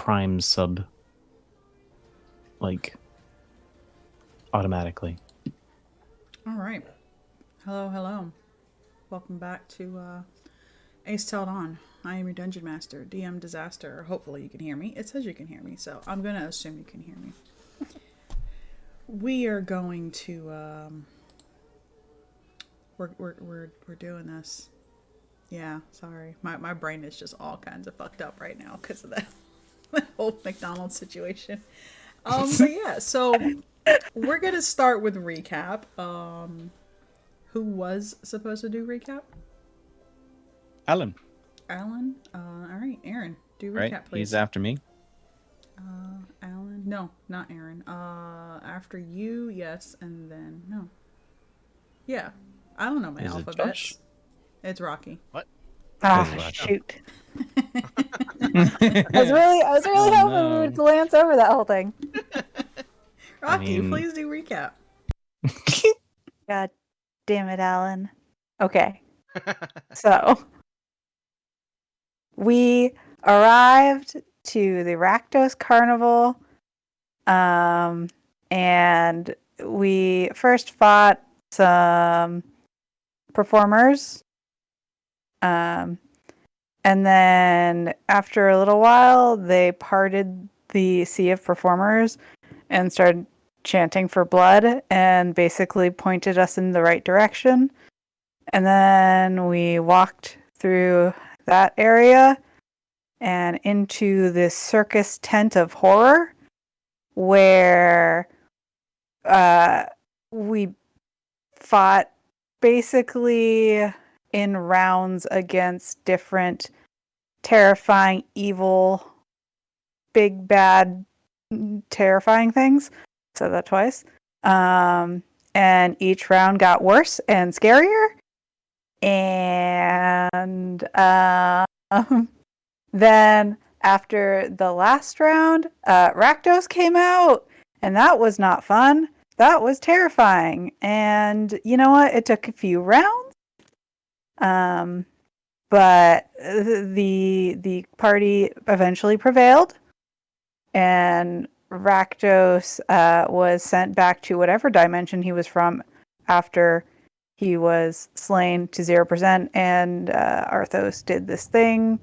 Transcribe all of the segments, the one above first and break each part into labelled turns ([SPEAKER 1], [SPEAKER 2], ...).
[SPEAKER 1] prime sub, like, automatically.
[SPEAKER 2] All right. Hello. Welcome back to Aes'Taldon. I am your Dungeon Master, DM Disaster. Hopefully you can hear me. It says you can hear me, so I'm going to assume you can hear me. We are going to... We're doing this. Yeah, sorry. My brain is just all kinds of fucked up right now because of that whole McDonald's situation. But yeah, so we're going to start with recap. Who was supposed to do recap?
[SPEAKER 1] Alan.
[SPEAKER 2] Alan? All right, Aaron, do recap,
[SPEAKER 1] Right?
[SPEAKER 2] please.
[SPEAKER 1] He's after me.
[SPEAKER 2] Alan? No, not Aaron. After you, yes, and then no. Yeah, I don't know my
[SPEAKER 1] Is it
[SPEAKER 2] alphabets.
[SPEAKER 1] Josh?
[SPEAKER 2] It's Rocky.
[SPEAKER 3] What?
[SPEAKER 4] Shoot. I was really hoping we would glance over that whole thing.
[SPEAKER 2] Rocky, please do recap.
[SPEAKER 4] God damn it, Alan. Okay. So, we arrived to the Rakdos Carnival, and we first fought some performers, and then after a little while, they parted the sea of performers and started chanting for blood and basically pointed us in the right direction. And then we walked through that area and into this circus tent of horror where we fought basically in rounds against different terrifying, evil, big, bad, terrifying things. Said that twice. And each round got worse and scarier. And then after the last round, Rakdos came out, and that was not fun. That was terrifying. And you know what? It took a few rounds. But the party eventually prevailed, and Rakdos was sent back to whatever dimension he was from after he was slain to 0%, and Arthos did this thing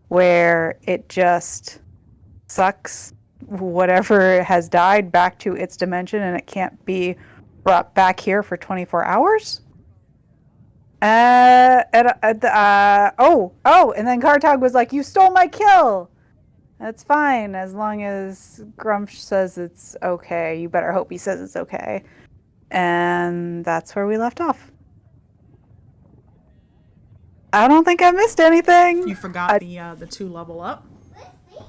[SPEAKER 4] where it just sucks whatever has died back to its dimension, and it can't be brought back here for 24 hours. And then Kartag was like, "You stole my kill." That's fine, as long as Grumsh says it's okay. You better hope he says it's okay. And that's where we left off. I don't think I missed anything.
[SPEAKER 2] You forgot the 2 level up?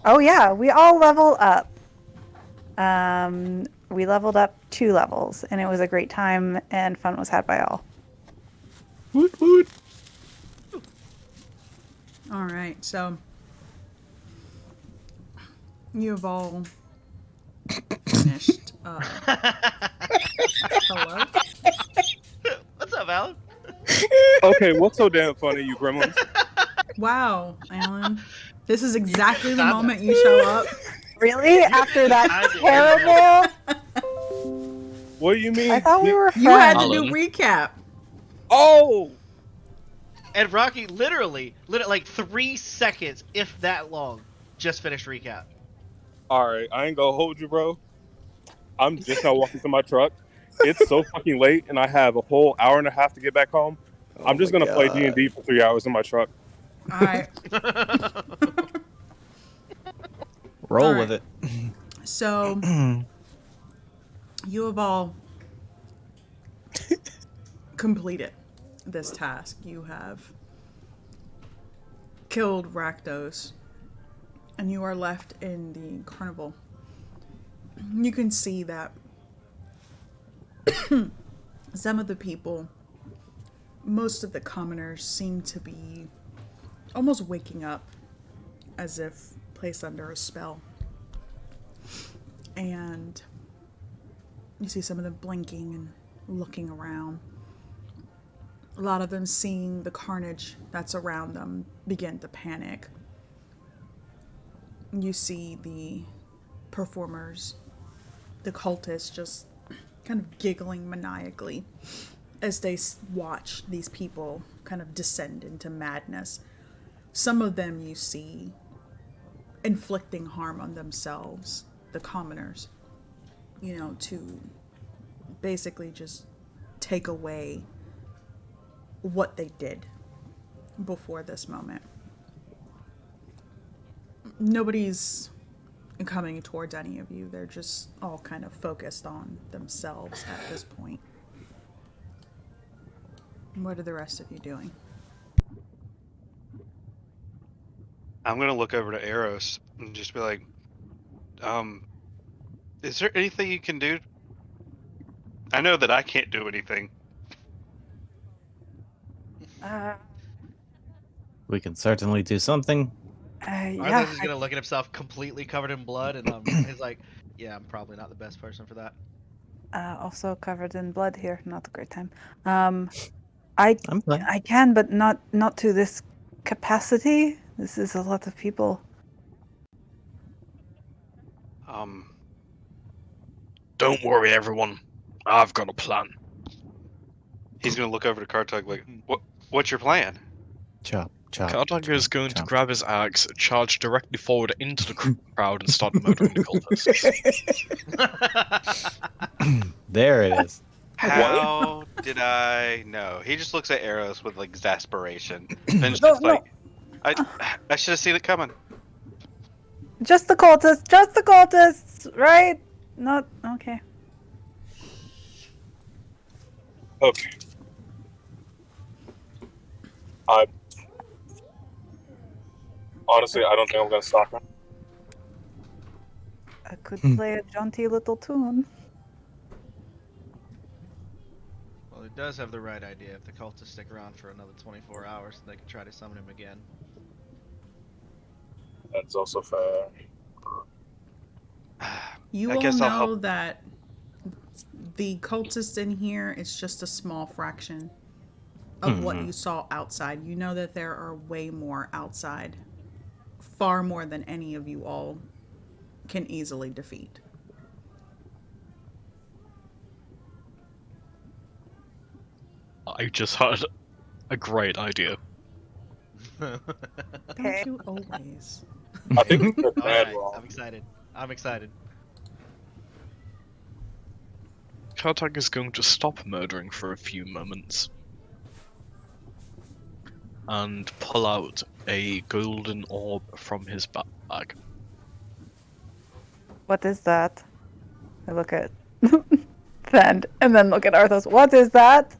[SPEAKER 4] Oh yeah, we all level up. We leveled up 2 levels, and it was a great time, and fun was had by all.
[SPEAKER 1] Woot woot.
[SPEAKER 2] All right, so you've all finished. Hello?
[SPEAKER 3] What's up, Alan?
[SPEAKER 5] Okay, what's so damn funny, you gremlins?
[SPEAKER 2] Wow, Alan. This is exactly the moment you show up.
[SPEAKER 4] Really? After that terrible?
[SPEAKER 5] What do you mean?
[SPEAKER 4] I thought we were friends.
[SPEAKER 2] You had to do recap.
[SPEAKER 5] Oh!
[SPEAKER 3] And Rocky literally like 3 seconds, if that long, just finished recap.
[SPEAKER 5] Alright, I ain't gonna hold you, bro. I'm just now walking to my truck. It's so fucking late, and I have a whole hour and a half to get back home. I'm just gonna play D&D for 3 hours in my truck.
[SPEAKER 2] Alright.
[SPEAKER 1] Roll with it.
[SPEAKER 2] So, you have all completed this task. You have killed Rakdos, and you are left in the carnival. You can see that some of the people, most of the commoners, seem to be almost waking up as if placed under a spell. And you see some of them blinking and looking around. A lot of them, seeing the carnage that's around them, begin to panic. You see the performers, the cultists, just kind of giggling maniacally as they watch these people kind of descend into madness. Some of them you see inflicting harm on themselves, the commoners, to basically just take away what they did before this moment. Nobody's coming towards any of you. They're just all kind of focused on themselves at this point. What are the rest of you doing?
[SPEAKER 6] I'm gonna look over to Eros and just be like, is there anything you can do? I know that I can't do anything.
[SPEAKER 1] We can certainly do something.
[SPEAKER 4] Yeah.
[SPEAKER 3] Arthur's is gonna look at himself completely covered in blood, and he's like, "Yeah, I'm probably not the best person for that."
[SPEAKER 4] Also covered in blood here. Not a great time. I
[SPEAKER 1] I'm fine.
[SPEAKER 4] I can, but not to this capacity. This is a lot of people.
[SPEAKER 7] Don't worry, everyone. I've got a plan.
[SPEAKER 6] He's gonna look over to Kartug like, what's your plan?
[SPEAKER 1] Chop, chop.
[SPEAKER 7] Kartag is going to
[SPEAKER 1] chop.
[SPEAKER 7] grab his axe, charge directly forward into the crowd, and start murdering the cultists.
[SPEAKER 1] There it is.
[SPEAKER 6] How did I know? He just looks at Eros with like exasperation. Ben's
[SPEAKER 4] No,
[SPEAKER 6] just like, I should have seen it coming.
[SPEAKER 4] Just the cultists, right? Not okay.
[SPEAKER 5] Okay. Honestly, I don't think I'm gonna stop him.
[SPEAKER 4] I could play a jaunty little tune.
[SPEAKER 3] Well, it does have the right idea. If the cultists stick around for another 24 hours, they can try to summon him again.
[SPEAKER 5] That's also fair.
[SPEAKER 2] You
[SPEAKER 6] I
[SPEAKER 2] all
[SPEAKER 6] guess I'll
[SPEAKER 2] know
[SPEAKER 6] help.
[SPEAKER 2] that the cultists in here is just a small fraction of what you saw outside. You know that there are way more outside. Far more than any of you all can easily defeat.
[SPEAKER 7] I just had a great idea.
[SPEAKER 2] Don't you always?
[SPEAKER 5] I think it's good bad
[SPEAKER 3] Alright,
[SPEAKER 5] wrong.
[SPEAKER 3] I'm excited. I'm excited.
[SPEAKER 7] Kartag is going to stop murdering for a few moments and pull out a golden orb from his bag.
[SPEAKER 4] What is that? I look at Fend and then look at Arthos. What is that?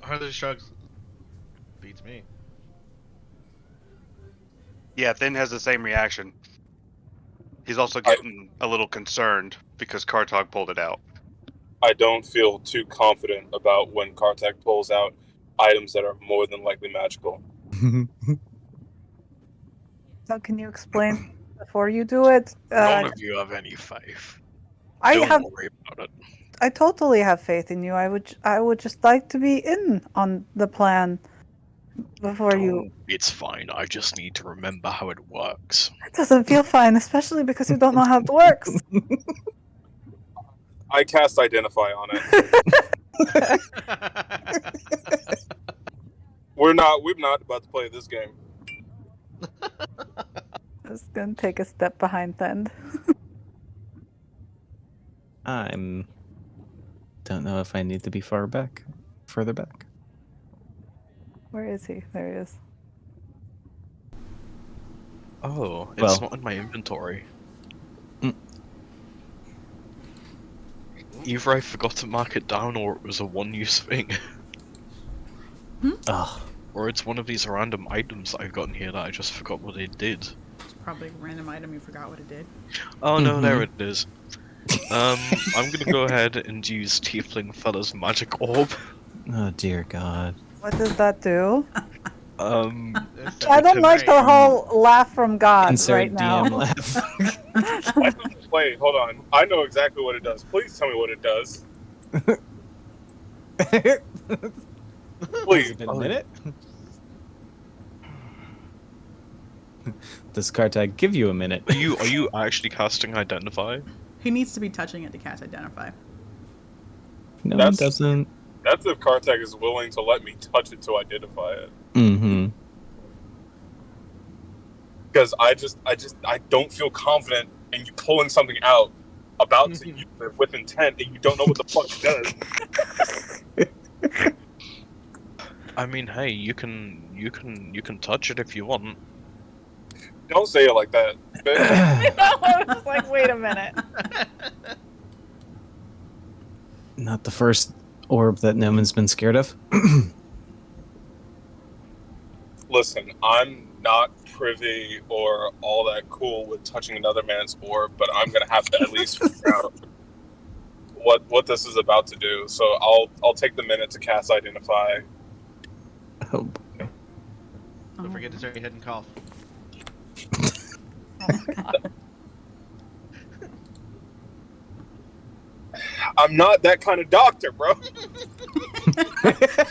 [SPEAKER 3] Arthur shrugs. Beats me.
[SPEAKER 6] Yeah, Thin has the same reaction. He's also getting a little concerned because Kartog pulled it out.
[SPEAKER 5] I don't feel too confident about when Kartak pulls out items that are more than likely magical.
[SPEAKER 4] So can you explain before you do it?
[SPEAKER 7] None of you have any faith.
[SPEAKER 4] I
[SPEAKER 7] Don't
[SPEAKER 4] have.
[SPEAKER 7] worry about it.
[SPEAKER 4] I totally have faith in you. I would just like to be in on the plan before you.
[SPEAKER 7] It's fine. I just need to remember how it works.
[SPEAKER 4] It doesn't feel fine, especially because you don't know how it works.
[SPEAKER 5] I cast Identify on it. We're not about to play this game.
[SPEAKER 4] I was gonna take a step behind Fend.
[SPEAKER 1] Don't know if I need to be further back.
[SPEAKER 4] Where is he? There he is.
[SPEAKER 7] Oh, it's
[SPEAKER 1] Well.
[SPEAKER 7] not in my inventory.
[SPEAKER 1] Mm.
[SPEAKER 7] Either I forgot to mark it down or it was a one-use thing.
[SPEAKER 1] Oh,
[SPEAKER 7] Or it's one of these random items that I've gotten here that I just forgot what it did.
[SPEAKER 2] It's probably a random item you forgot what it did.
[SPEAKER 7] Oh no, there it is. I'm gonna go ahead and use Tiefling Fella's magic orb.
[SPEAKER 1] oh dear God.
[SPEAKER 4] What does that do?
[SPEAKER 3] This
[SPEAKER 4] I
[SPEAKER 3] is
[SPEAKER 4] don't like
[SPEAKER 3] great.
[SPEAKER 4] the whole laugh from God
[SPEAKER 1] Insert
[SPEAKER 4] right now.
[SPEAKER 1] DM laugh.
[SPEAKER 5] Wait, hold on. I know exactly what it does. Please tell me what it does.
[SPEAKER 1] Has
[SPEAKER 5] Please.
[SPEAKER 1] it been a minute? Does Kartag give you a minute?
[SPEAKER 7] Are you actually casting Identify?
[SPEAKER 2] He needs to be touching it to cast Identify.
[SPEAKER 1] No,
[SPEAKER 5] That's-
[SPEAKER 1] it doesn't.
[SPEAKER 5] That's if Kartag is willing to let me touch it to identify it.
[SPEAKER 1] Mm-hmm.
[SPEAKER 5] Because I don't feel confident in you pulling something out about to use it with intent and you don't know what the fuck it does.
[SPEAKER 7] I mean, hey, you can touch it if you want.
[SPEAKER 5] Don't say it like that. bitch.
[SPEAKER 4] I was just like, wait a minute.
[SPEAKER 1] Not the first orb that Noman's been scared of.
[SPEAKER 5] Listen, I'm not privy or all that cool with touching another man's orb, but I'm gonna have to at least figure out what this is about to do. So I'll take the minute to cast Identify.
[SPEAKER 1] Oh,
[SPEAKER 3] Don't forget to turn your head and cough.
[SPEAKER 5] I'm not that kind of doctor, bro.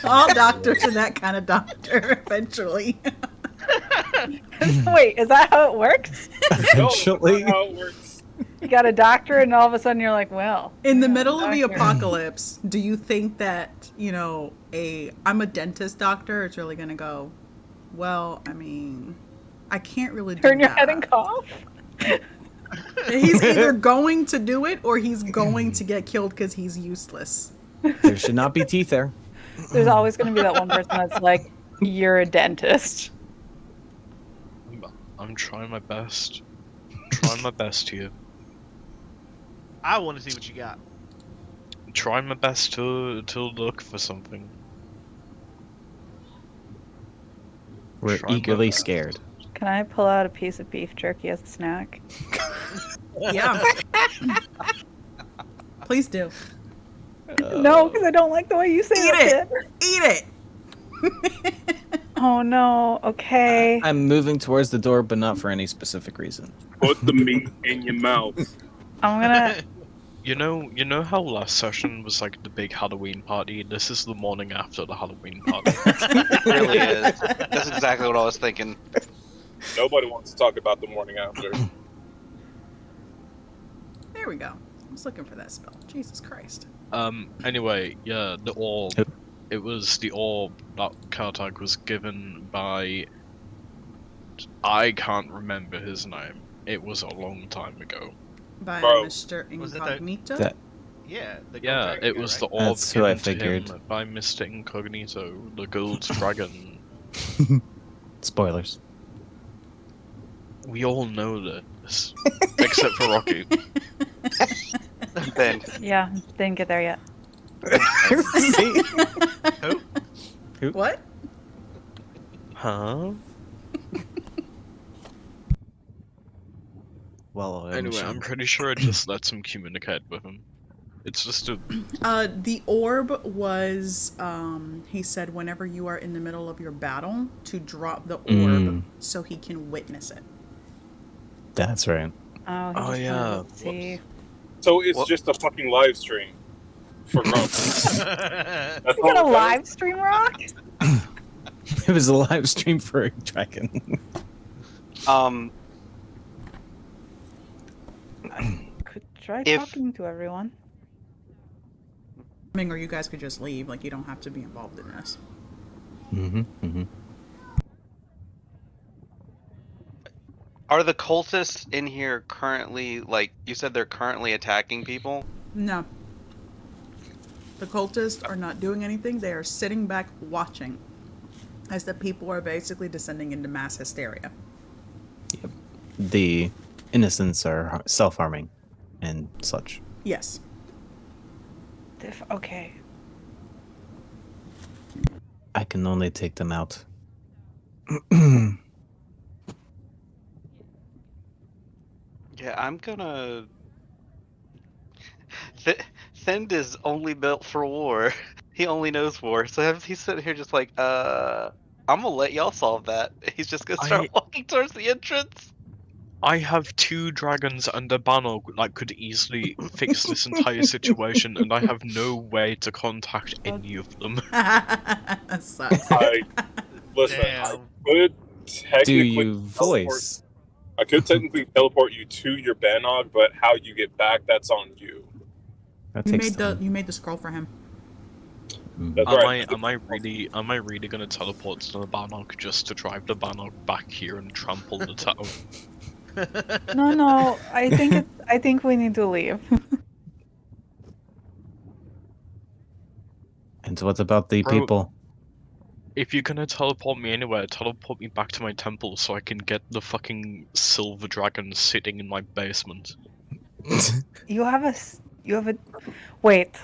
[SPEAKER 2] All doctors are that kind of doctor eventually.
[SPEAKER 4] Wait, is that how it works?
[SPEAKER 5] No, that's
[SPEAKER 1] eventually.
[SPEAKER 5] not how it works.
[SPEAKER 4] You got a doctor, and all of a sudden you're like, well.
[SPEAKER 2] In the
[SPEAKER 4] yeah,
[SPEAKER 2] middle of the
[SPEAKER 4] doctor.
[SPEAKER 2] apocalypse, do you think that, I'm a dentist doctor, it's really gonna go, well, I mean, I can't really do
[SPEAKER 4] Turn your
[SPEAKER 2] that.
[SPEAKER 4] head and cough.
[SPEAKER 2] He's either going to do it or he's going to get killed because he's useless.
[SPEAKER 1] There should not be teeth there.
[SPEAKER 4] There's always going to be that one person that's like, you're a dentist.
[SPEAKER 7] I'm trying my best. Trying my best here.
[SPEAKER 3] I want to see what you got.
[SPEAKER 7] Trying my best to look for something.
[SPEAKER 1] We're
[SPEAKER 7] Try my
[SPEAKER 1] eagerly
[SPEAKER 7] best.
[SPEAKER 1] scared.
[SPEAKER 4] Can I pull out a piece of beef jerky as a snack?
[SPEAKER 2] Yeah. Please do.
[SPEAKER 4] No, because I don't like the way you say
[SPEAKER 2] Eat
[SPEAKER 4] it.
[SPEAKER 2] it! Eat it!
[SPEAKER 4] Oh no. Okay.
[SPEAKER 1] I'm moving towards the door, but not for any specific reason.
[SPEAKER 5] Put the meat in your mouth.
[SPEAKER 4] I'm gonna.
[SPEAKER 7] You know how last session was like the big Halloween party? This is the morning after the Halloween party.
[SPEAKER 6] It really is. That's exactly what I was thinking.
[SPEAKER 5] Nobody wants to talk about the morning after.
[SPEAKER 2] There we go. I was looking for that spell. Jesus Christ.
[SPEAKER 7] Anyway, yeah, the orb.
[SPEAKER 1] Yep.
[SPEAKER 7] It was the orb that Kartag was given by... I can't remember his name. It was a long time ago.
[SPEAKER 2] By
[SPEAKER 5] Bro.
[SPEAKER 2] Mr.
[SPEAKER 3] Was it
[SPEAKER 2] Incognito?
[SPEAKER 1] That
[SPEAKER 3] Yeah. The gold
[SPEAKER 7] Yeah,
[SPEAKER 3] dragon
[SPEAKER 7] it
[SPEAKER 3] guy,
[SPEAKER 7] was
[SPEAKER 3] right?
[SPEAKER 7] the orb
[SPEAKER 1] That's who I
[SPEAKER 7] given to him
[SPEAKER 1] figured.
[SPEAKER 7] by Mr. Incognito, the gold dragon.
[SPEAKER 1] Spoilers.
[SPEAKER 7] We all know this. Except for Rocky.
[SPEAKER 6] Ben,
[SPEAKER 4] Yeah, didn't get there yet.
[SPEAKER 1] See?
[SPEAKER 3] Who?
[SPEAKER 2] What?
[SPEAKER 7] Huh?
[SPEAKER 1] Well,
[SPEAKER 7] Anyway, I'm pretty sure it just lets him communicate with him. It's just a...
[SPEAKER 2] The orb was, he said, whenever you are in the middle of your battle, to drop the orb so he can witness it.
[SPEAKER 1] That's right.
[SPEAKER 4] Oh, he
[SPEAKER 7] Oh,
[SPEAKER 4] just
[SPEAKER 7] yeah.
[SPEAKER 4] wanted to see.
[SPEAKER 5] So it's
[SPEAKER 6] What?
[SPEAKER 5] just a fucking live stream for Rock. That's
[SPEAKER 4] You
[SPEAKER 5] all
[SPEAKER 4] got a
[SPEAKER 5] it is.
[SPEAKER 4] live stream, Rock?
[SPEAKER 1] It was a live stream for a dragon.
[SPEAKER 4] Could try
[SPEAKER 6] If-
[SPEAKER 4] talking to everyone.
[SPEAKER 2] I mean, or you guys could just leave. Like, you don't have to be involved in this.
[SPEAKER 6] are the cultists in here currently, like, you said they're currently attacking people?
[SPEAKER 2] No. The cultists are not doing anything. They are sitting back watching as the people are basically descending into mass hysteria.
[SPEAKER 1] The innocents are self-harming and such.
[SPEAKER 2] Yes.
[SPEAKER 4] Okay.
[SPEAKER 1] I can only take them out.
[SPEAKER 6] Yeah, I'm gonna... Thend is only built for war. He only knows war. So he's sitting here just like, I'm gonna let y'all solve that. He's just gonna start walking towards the entrance.
[SPEAKER 7] I have 2 dragons and a banner that could easily fix this entire situation, and I have no way to contact any of them.
[SPEAKER 2] That sucks.
[SPEAKER 5] Listen, I
[SPEAKER 3] Damn.
[SPEAKER 5] could
[SPEAKER 1] Do
[SPEAKER 5] technically
[SPEAKER 1] you
[SPEAKER 5] teleport.
[SPEAKER 1] voice?
[SPEAKER 5] I could technically teleport you to your Bannog, but how you get back, that's on you.
[SPEAKER 1] That
[SPEAKER 2] You
[SPEAKER 1] takes
[SPEAKER 2] made the
[SPEAKER 1] time.
[SPEAKER 2] you made the scroll for him.
[SPEAKER 5] That's
[SPEAKER 7] Am
[SPEAKER 5] right.
[SPEAKER 7] I really gonna teleport to the Bannock just to drive the Bannock back here and trample the town?
[SPEAKER 4] No, I think we need to leave.
[SPEAKER 1] And what about the
[SPEAKER 7] Bro,
[SPEAKER 1] people?
[SPEAKER 7] if you're gonna teleport me anywhere, teleport me back to my temple so I can get the fucking silver dragon sitting in my basement.
[SPEAKER 4] You have a wait.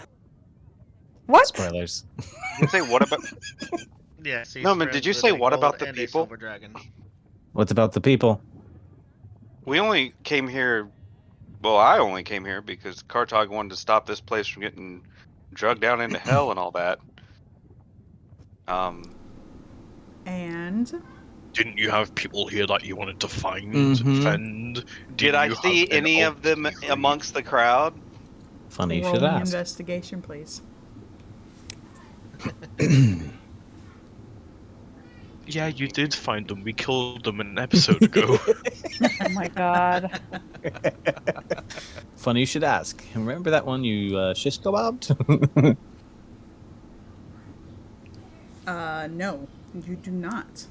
[SPEAKER 4] What?
[SPEAKER 1] Spoilers.
[SPEAKER 6] Did you say what about?
[SPEAKER 3] Yeah, he's
[SPEAKER 6] No, man.
[SPEAKER 3] friends
[SPEAKER 6] Did you
[SPEAKER 3] with
[SPEAKER 6] say
[SPEAKER 3] a
[SPEAKER 6] what
[SPEAKER 3] gold
[SPEAKER 6] about the
[SPEAKER 3] and a
[SPEAKER 6] people?
[SPEAKER 3] silver dragon.
[SPEAKER 1] What about the people?
[SPEAKER 6] We only came here. Well, I only came here because Kartag wanted to stop this place from getting drugged down into hell and all that. Um,
[SPEAKER 2] And
[SPEAKER 7] Didn't you have people here that you wanted to find,
[SPEAKER 1] Mm-hmm.
[SPEAKER 7] fend?
[SPEAKER 6] did
[SPEAKER 7] Didn't
[SPEAKER 6] I
[SPEAKER 7] you have
[SPEAKER 6] see
[SPEAKER 7] an
[SPEAKER 6] any of them
[SPEAKER 7] ulterior-
[SPEAKER 6] amongst the crowd?
[SPEAKER 1] Funny you
[SPEAKER 2] roll
[SPEAKER 1] should
[SPEAKER 2] me
[SPEAKER 1] ask.
[SPEAKER 2] investigation, please.
[SPEAKER 7] Yeah, you did find them. We killed them an episode ago.
[SPEAKER 4] Oh my god.
[SPEAKER 1] Funny you should ask. Remember that one you shish kebabbed?
[SPEAKER 2] No, you do not.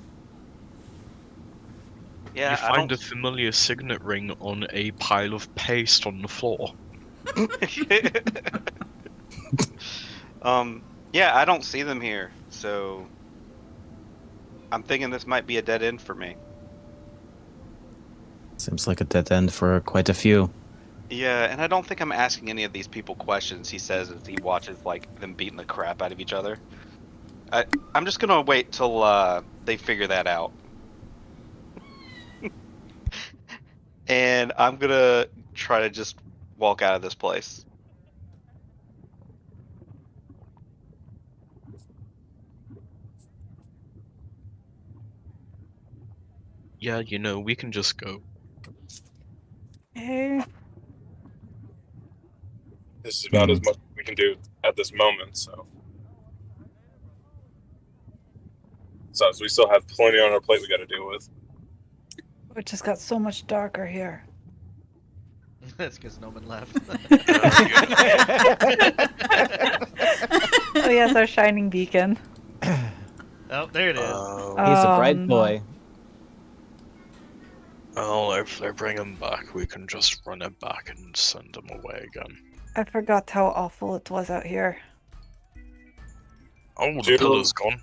[SPEAKER 6] Yeah,
[SPEAKER 7] You
[SPEAKER 6] I
[SPEAKER 7] find
[SPEAKER 6] don't.
[SPEAKER 7] a familiar signet ring on a pile of paste on the floor.
[SPEAKER 6] Yeah, I don't see them here, so I'm thinking this might be a dead end for me.
[SPEAKER 1] Seems like a dead end for quite a few.
[SPEAKER 6] Yeah, and I don't think I'm asking any of these people questions. He says as he watches like them beating the crap out of each other. I'm just gonna wait till they figure that out, and I'm gonna try to just walk out of this place.
[SPEAKER 7] Yeah, we can just go.
[SPEAKER 4] Hey.
[SPEAKER 5] This is about as much as we can do at this moment. So we still have plenty on our plate we got to deal with.
[SPEAKER 4] It just got so much darker here.
[SPEAKER 3] That's because no one left.
[SPEAKER 4] Oh yes, our shining beacon.
[SPEAKER 3] Oh, there it is.
[SPEAKER 1] He's a
[SPEAKER 4] Oh,
[SPEAKER 1] bright
[SPEAKER 4] no.
[SPEAKER 1] boy.
[SPEAKER 7] Well, if they bring him back, we can just run it back and send him away again.
[SPEAKER 4] I forgot how awful it was out here.
[SPEAKER 7] Oh, the
[SPEAKER 5] Do-
[SPEAKER 7] pillar's gone.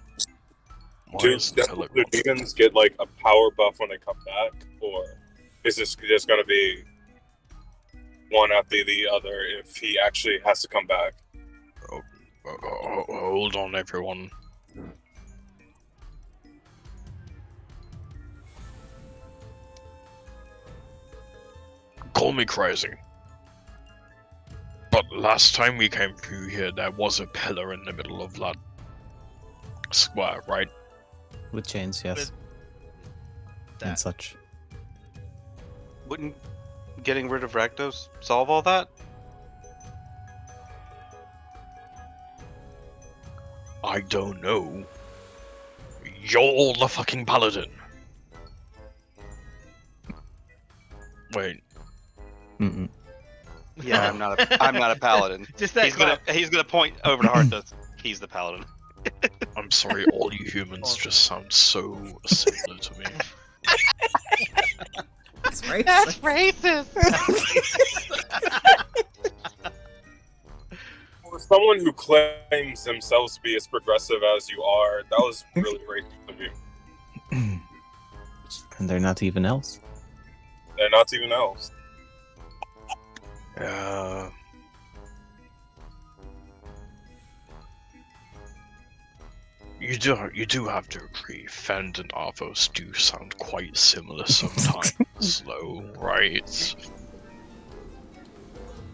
[SPEAKER 7] Why
[SPEAKER 5] Do
[SPEAKER 7] is the pillar
[SPEAKER 5] the
[SPEAKER 7] gone?
[SPEAKER 5] demons get like a power buff when they come back, or is this just going to be one after the other if he actually has to come back?
[SPEAKER 7] Hold on, everyone. Call me crazy. But last time we came through here, there was a pillar in the middle of that square, right?
[SPEAKER 1] With chains, yes. And
[SPEAKER 3] That.
[SPEAKER 1] such.
[SPEAKER 6] Wouldn't getting rid of Rakdos solve all that?
[SPEAKER 7] I don't know. You're the fucking paladin. Wait,
[SPEAKER 1] Mm-mm.
[SPEAKER 6] Yeah, I'm not. I'm not a paladin.
[SPEAKER 3] Just that clap.
[SPEAKER 6] He's gonna point over to Harthus. He's the paladin.
[SPEAKER 7] I'm sorry, all you humans just sound so similar to me.
[SPEAKER 2] That's right.
[SPEAKER 6] racist.
[SPEAKER 5] For someone who claims themselves to be as progressive as you are, that was really racist of you.
[SPEAKER 1] And they're not even elves.
[SPEAKER 5] They're not even elves.
[SPEAKER 7] You do have to agree, Fend and Arthos do sound quite similar sometimes, though, right?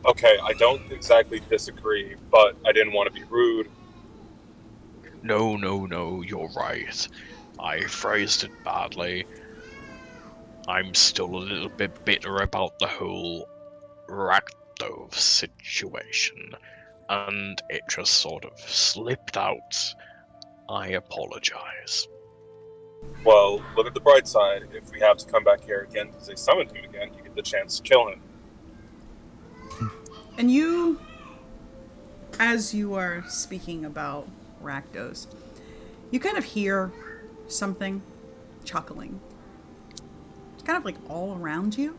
[SPEAKER 5] Okay, I don't exactly disagree, but I didn't want to be rude.
[SPEAKER 7] No, you're right. I phrased it badly. I'm still a little bit bitter about the whole Rakdov situation, and it just sort of slipped out. I apologize.
[SPEAKER 5] Well, look at the bright side. If we have to come back here again because they summoned him again, you get the chance to kill him.
[SPEAKER 2] And you, as you are speaking about Rakdos, you kind of hear something chuckling. It's kind of like all around you.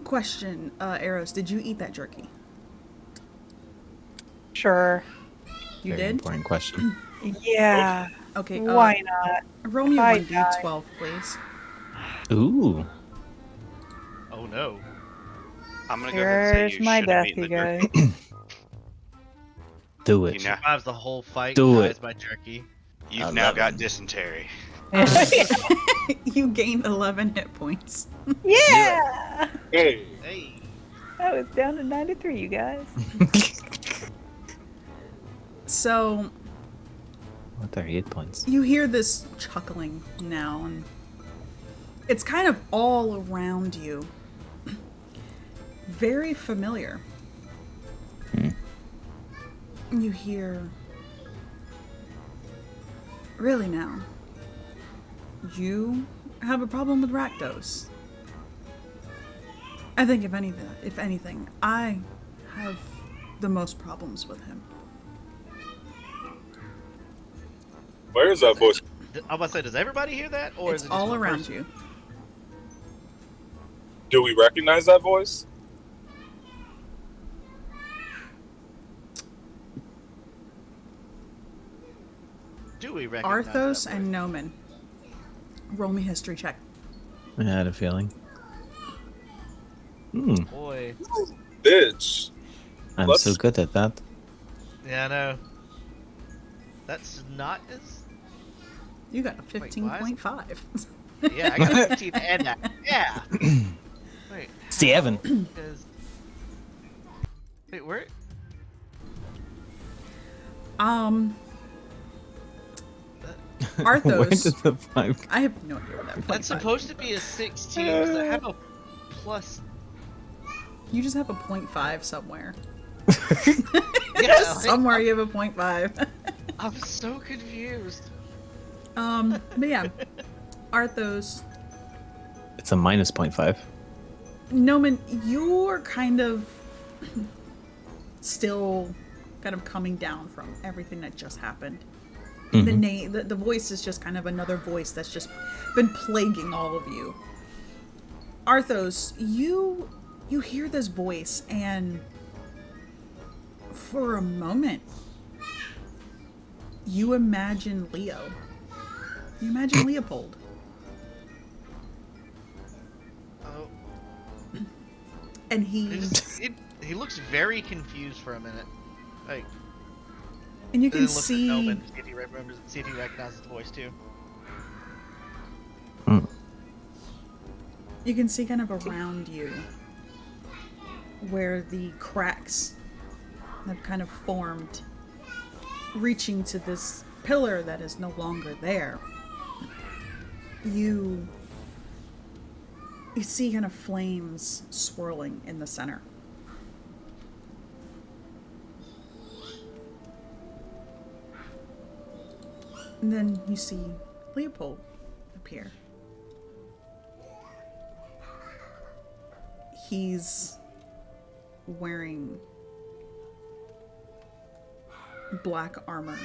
[SPEAKER 2] Question, Eros, did you eat that jerky?
[SPEAKER 4] Sure.
[SPEAKER 2] You
[SPEAKER 1] Very
[SPEAKER 2] did?
[SPEAKER 1] important question.
[SPEAKER 4] Yeah.
[SPEAKER 2] Okay,
[SPEAKER 4] Why not?
[SPEAKER 2] roll me a
[SPEAKER 4] I
[SPEAKER 2] 1d12, please.
[SPEAKER 1] Ooh.
[SPEAKER 3] Oh no.
[SPEAKER 6] I'm gonna go ahead and say
[SPEAKER 4] Here's
[SPEAKER 6] you
[SPEAKER 4] my
[SPEAKER 6] should have
[SPEAKER 4] death,
[SPEAKER 6] eaten
[SPEAKER 4] you
[SPEAKER 6] the
[SPEAKER 4] guys.
[SPEAKER 6] jerky.
[SPEAKER 1] Do
[SPEAKER 6] You
[SPEAKER 1] it.
[SPEAKER 6] now,
[SPEAKER 3] Survives the whole fight.
[SPEAKER 1] Do
[SPEAKER 3] dies
[SPEAKER 1] it.
[SPEAKER 3] by jerky.
[SPEAKER 6] you've now got
[SPEAKER 1] 11.
[SPEAKER 6] dysentery.
[SPEAKER 2] You gained 11 hit points.
[SPEAKER 4] Yeah!
[SPEAKER 5] Hey,
[SPEAKER 3] Hey.
[SPEAKER 4] I was down to 93, you guys.
[SPEAKER 2] So,
[SPEAKER 1] What are 8 points?
[SPEAKER 2] you hear this chuckling now, and it's kind of all around you. Very familiar. You hear, really now, you have a problem with Rakdos. I think if anything, I have the most problems with him.
[SPEAKER 5] where is that voice?
[SPEAKER 3] I'm about to say, does everybody hear that, or
[SPEAKER 2] It's
[SPEAKER 3] is it just
[SPEAKER 2] all
[SPEAKER 3] one
[SPEAKER 2] around
[SPEAKER 3] person?
[SPEAKER 2] you.
[SPEAKER 5] Do we recognize that voice?
[SPEAKER 3] Do we recognize
[SPEAKER 2] Arthos
[SPEAKER 3] that
[SPEAKER 2] and Nomen. Roll me history check.
[SPEAKER 1] I had a feeling.
[SPEAKER 3] voice? Boy.
[SPEAKER 5] Bitch.
[SPEAKER 1] I'm
[SPEAKER 5] Let's-
[SPEAKER 1] so good at that.
[SPEAKER 3] Yeah, I know. That's not as.
[SPEAKER 2] You got a
[SPEAKER 3] Wait, why is-
[SPEAKER 2] 15.5.
[SPEAKER 3] Yeah, I got 15 and that. Yeah. Wait.
[SPEAKER 1] Steven.
[SPEAKER 3] Because. Wait, where?
[SPEAKER 1] Where
[SPEAKER 2] Arthos.
[SPEAKER 1] did the 5?
[SPEAKER 2] I have no idea where that
[SPEAKER 3] That's
[SPEAKER 2] 0.5.
[SPEAKER 3] supposed to be a 16 because I have a plus.
[SPEAKER 2] You just have a 0.5 somewhere.
[SPEAKER 3] Yeah, like,
[SPEAKER 2] Somewhere you have a 0.5.
[SPEAKER 3] I'm so confused.
[SPEAKER 2] But yeah, Arthos,
[SPEAKER 1] It's a minus 0.5.
[SPEAKER 2] Nomen, you're kind of still kind of coming down from everything that just happened. The voice is just kind of another voice that's just been plaguing all of you. Arthos, you hear this voice, and for a moment, you imagine Leo. You imagine Leopold.
[SPEAKER 3] Oh,
[SPEAKER 2] And
[SPEAKER 3] he looks very confused for a minute. Like,
[SPEAKER 2] and you
[SPEAKER 3] then
[SPEAKER 2] can
[SPEAKER 3] looks at
[SPEAKER 2] see
[SPEAKER 3] Noman, see if he recognizes the voice too.
[SPEAKER 2] you can see kind of around you where the cracks have kind of formed, reaching to this pillar that is no longer there. You see kind of flames swirling in the center. And then you see Leopold appear. He's wearing black armor.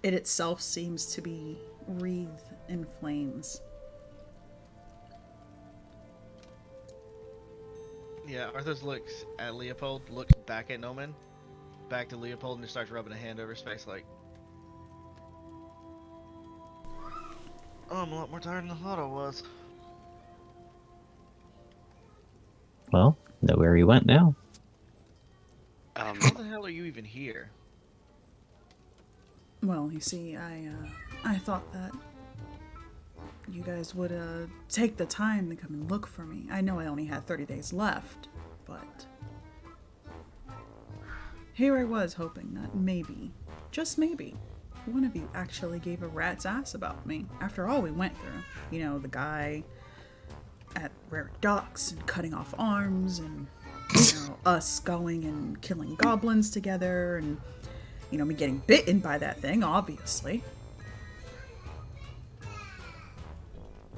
[SPEAKER 2] It itself seems to be wreathed in flames.
[SPEAKER 3] Yeah, Arthur looks at Leopold, looks back at Noman, back to Leopold, and just starts rubbing a hand over his face like, oh, I'm a lot more tired than I thought I was.
[SPEAKER 1] Well, know where he went now.
[SPEAKER 3] How the hell are you even here?
[SPEAKER 2] Well, you see, I thought that you guys would take the time to come and look for me. I know I only had 30 days left, but here I was hoping that maybe, just maybe, one of you actually gave a rat's ass about me after all we went through. You know, the guy at Rare Ducks and cutting off arms and, you us going and killing goblins together, and me getting bitten by that thing, obviously.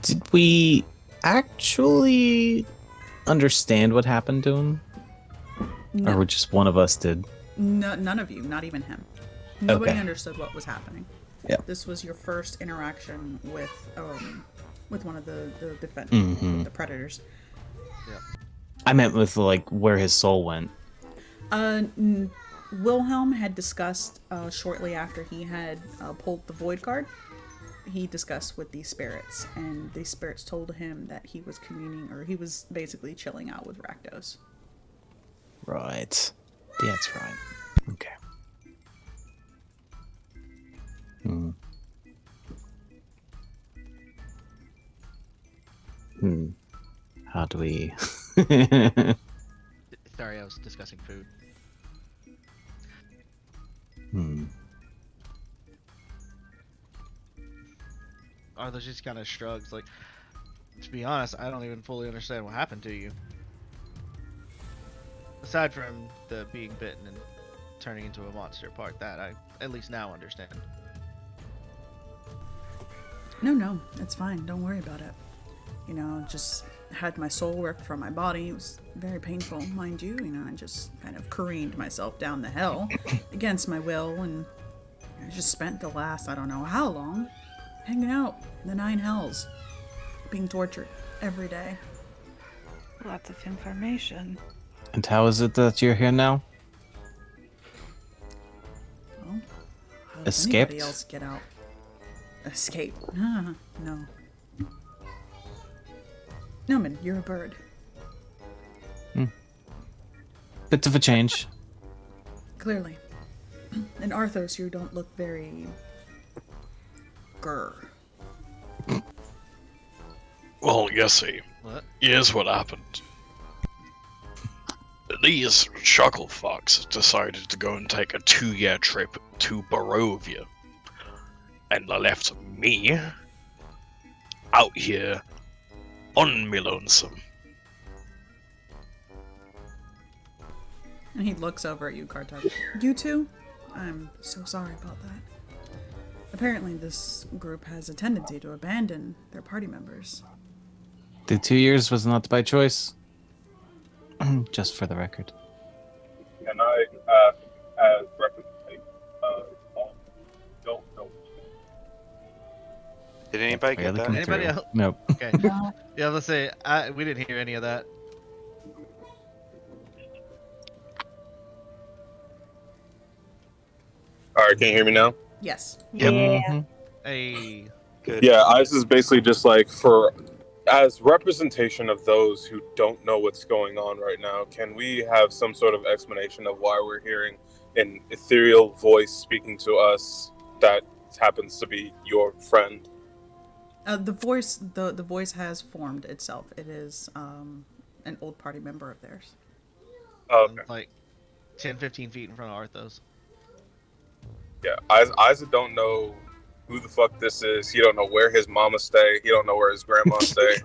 [SPEAKER 1] Did we actually understand what happened to him?
[SPEAKER 2] No,
[SPEAKER 1] Or just one of us did?
[SPEAKER 2] none of you, not even him. Nobody
[SPEAKER 1] Okay.
[SPEAKER 2] understood what was happening.
[SPEAKER 1] Yeah.
[SPEAKER 2] This was your first interaction with one of the
[SPEAKER 1] Mhm.
[SPEAKER 2] the predators.
[SPEAKER 1] I meant with, like, where his soul went.
[SPEAKER 2] Wilhelm had discussed shortly after he had pulled the void card. He discussed with these spirits, and these spirits told him that he was communing, or he was basically chilling out with Rakdos.
[SPEAKER 1] Right. That's right. Okay. Hmm. How do we...
[SPEAKER 3] Sorry, I was discussing food. Arthur just kind of shrugs, like, to be honest, I don't even fully understand what happened to you. Aside from the being bitten and turning into a monster part, that I at least now understand.
[SPEAKER 2] No, it's fine. Don't worry about it. Just had my soul ripped from my body. It was very painful, mind you. I just kind of careened myself down the hell against my will, and I just spent the last, I don't know how long, hanging out in the 9 hells, being tortured every day.
[SPEAKER 4] Lots of information.
[SPEAKER 1] And how is it that you're here now?
[SPEAKER 2] Well, how does
[SPEAKER 1] Escaped?
[SPEAKER 2] anybody else get out? Escape? No. Noman, you're a bird.
[SPEAKER 1] Bit of a change.
[SPEAKER 2] Clearly. And Arthos, you don't look very... grr.
[SPEAKER 7] Well, you see,
[SPEAKER 3] What?
[SPEAKER 7] here's what happened. These chuckle fucks decided to go and take a 2-year trip to Barovia. And they left me out here on me lonesome.
[SPEAKER 2] And he looks over at you, Kartak. You too? I'm so sorry about that. Apparently this group has a tendency to abandon their party members.
[SPEAKER 1] The 2 years was not by choice. Just for the record.
[SPEAKER 5] Can I ask, as representation of don't know?
[SPEAKER 6] Did anybody
[SPEAKER 1] Barely
[SPEAKER 6] get that?
[SPEAKER 1] come
[SPEAKER 3] Anybody
[SPEAKER 1] through.
[SPEAKER 3] else?
[SPEAKER 1] Nope.
[SPEAKER 3] Okay. Yeah, let's say we didn't hear any of that.
[SPEAKER 5] All right, can you hear me now?
[SPEAKER 2] Yes.
[SPEAKER 6] Yep.
[SPEAKER 1] Mhm.
[SPEAKER 3] A
[SPEAKER 6] Good.
[SPEAKER 5] Yeah, Ice is basically just like as representation of those who don't know what's going on right now, can we have some sort of explanation of why we're hearing an ethereal voice speaking to us that happens to be your friend?
[SPEAKER 2] The voice has formed itself. It is an old party member of theirs.
[SPEAKER 5] Okay.
[SPEAKER 3] like 10, 15 feet in front of Arthos.
[SPEAKER 5] Yeah, Isaac don't know who the fuck this is. He don't know where his mama stay. He don't know where his grandma stay.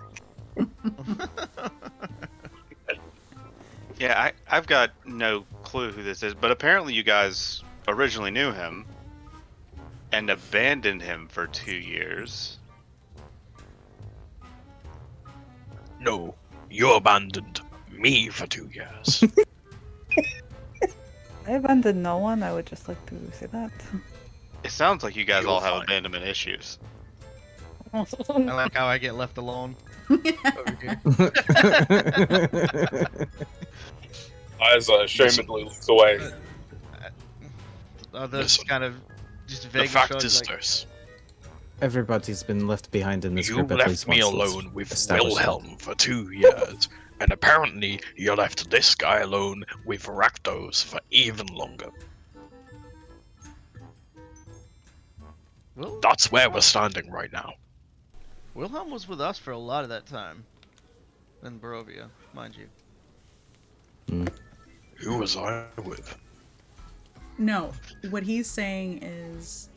[SPEAKER 6] Yeah, I've got no clue who this is, but apparently you guys originally knew him and abandoned him for 2 years.
[SPEAKER 7] No, you abandoned me for 2 years.
[SPEAKER 4] I abandoned no one. I would just like to say that.
[SPEAKER 6] It sounds like you guys
[SPEAKER 7] You're
[SPEAKER 6] all have
[SPEAKER 7] fine.
[SPEAKER 6] abandonment issues.
[SPEAKER 3] I like how I get left alone over here.
[SPEAKER 5] Isaac ashamedly looks away.
[SPEAKER 3] Arthos
[SPEAKER 7] Listen,
[SPEAKER 3] kind of just
[SPEAKER 7] The
[SPEAKER 3] vaguely
[SPEAKER 7] fact
[SPEAKER 3] shrugs,
[SPEAKER 7] is
[SPEAKER 3] like,
[SPEAKER 7] this.
[SPEAKER 1] Everybody's been left behind in this
[SPEAKER 7] You
[SPEAKER 1] group at
[SPEAKER 7] left
[SPEAKER 1] least
[SPEAKER 7] me
[SPEAKER 1] once. Let's
[SPEAKER 7] alone with
[SPEAKER 1] establish that.
[SPEAKER 7] Wilhelm for 2 years, and apparently you left this guy alone with Rakdos for even longer. That's where we're standing right now.
[SPEAKER 3] Wilhelm was with us for a lot of that time. In Barovia, mind you.
[SPEAKER 7] Who was I with?
[SPEAKER 2] No, what he's saying is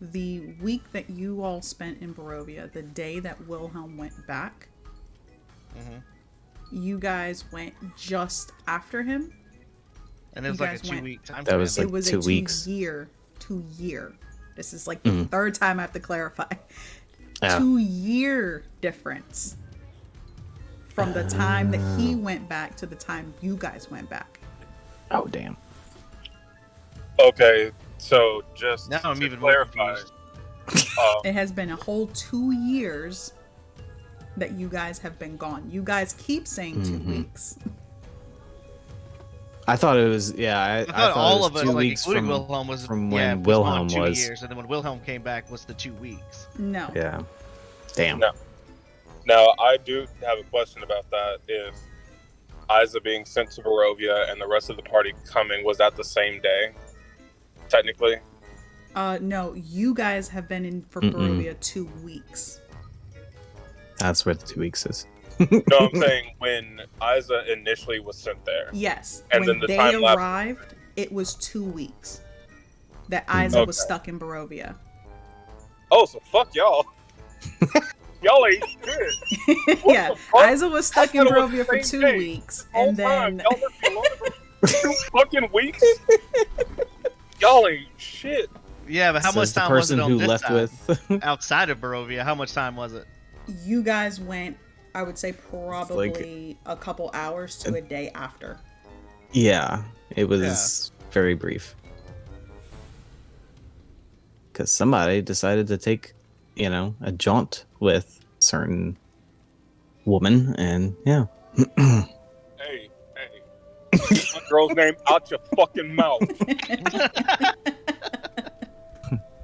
[SPEAKER 2] the week that you all spent in Barovia, the day that Wilhelm went back, you guys went just after him.
[SPEAKER 3] And it was
[SPEAKER 2] You
[SPEAKER 3] like a
[SPEAKER 2] guys went-
[SPEAKER 3] 2-week time
[SPEAKER 1] That was
[SPEAKER 3] span.
[SPEAKER 2] It was
[SPEAKER 1] 2
[SPEAKER 2] a
[SPEAKER 1] weeks.
[SPEAKER 2] 2-year. This is like the third time I have to clarify.
[SPEAKER 1] Yeah.
[SPEAKER 2] 2-year difference from the time that he went back to the time you guys went back.
[SPEAKER 1] Oh damn.
[SPEAKER 5] Okay, so just
[SPEAKER 3] Now I'm
[SPEAKER 5] to
[SPEAKER 3] even more
[SPEAKER 5] clarify,
[SPEAKER 3] confused.
[SPEAKER 2] It has been a whole 2 years that you guys have been gone. You guys keep saying 2 weeks.
[SPEAKER 1] I thought it was
[SPEAKER 3] I
[SPEAKER 1] I
[SPEAKER 3] thought
[SPEAKER 1] thought
[SPEAKER 3] all
[SPEAKER 1] it was
[SPEAKER 3] of us,
[SPEAKER 1] 2
[SPEAKER 3] like
[SPEAKER 1] weeks
[SPEAKER 3] including
[SPEAKER 1] from
[SPEAKER 3] Wilhelm, was
[SPEAKER 1] from
[SPEAKER 3] yeah,
[SPEAKER 1] when
[SPEAKER 3] was
[SPEAKER 1] Wilhelm
[SPEAKER 3] gone 2
[SPEAKER 1] was.
[SPEAKER 3] years, and then when Wilhelm came back was the 2 weeks.
[SPEAKER 2] No.
[SPEAKER 1] Yeah. Damn.
[SPEAKER 5] No. Now I do have a question about that. If Isa being sent to Barovia and the rest of the party coming, was that the same day? Technically.
[SPEAKER 2] No, you guys have been in for
[SPEAKER 1] Mm-mm.
[SPEAKER 2] Barovia 2 weeks.
[SPEAKER 1] That's where the 2 weeks is.
[SPEAKER 5] No, I'm saying when Isa initially was sent there.
[SPEAKER 2] Yes.
[SPEAKER 5] And
[SPEAKER 2] when
[SPEAKER 5] then the
[SPEAKER 2] they
[SPEAKER 5] time lapse-
[SPEAKER 2] arrived, it was 2 weeks that Isa was
[SPEAKER 5] Okay.
[SPEAKER 2] stuck in Barovia.
[SPEAKER 5] Oh, so fuck y'all. Y'all ain't shit. What
[SPEAKER 2] Yeah,
[SPEAKER 5] the fuck?
[SPEAKER 2] Isa was stuck
[SPEAKER 5] I
[SPEAKER 2] in
[SPEAKER 5] thought it was
[SPEAKER 2] Barovia for
[SPEAKER 5] the same
[SPEAKER 2] 2
[SPEAKER 5] day.
[SPEAKER 2] weeks,
[SPEAKER 5] Whole
[SPEAKER 2] and
[SPEAKER 5] time,
[SPEAKER 2] then
[SPEAKER 5] y'all left me alone for 2 fucking weeks. Y'all ain't shit.
[SPEAKER 3] Yeah, but how much
[SPEAKER 1] Says the
[SPEAKER 3] time was
[SPEAKER 1] person
[SPEAKER 3] it on
[SPEAKER 1] who
[SPEAKER 3] this
[SPEAKER 1] left
[SPEAKER 3] side?
[SPEAKER 1] with
[SPEAKER 3] Outside of Barovia, how much time was it?
[SPEAKER 2] you guys went, I would say probably a couple hours to a day after.
[SPEAKER 1] Yeah, it was very brief. Because somebody decided to take, a jaunt with a certain woman, and yeah.
[SPEAKER 5] Hey, keep my girl's name out your fucking mouth.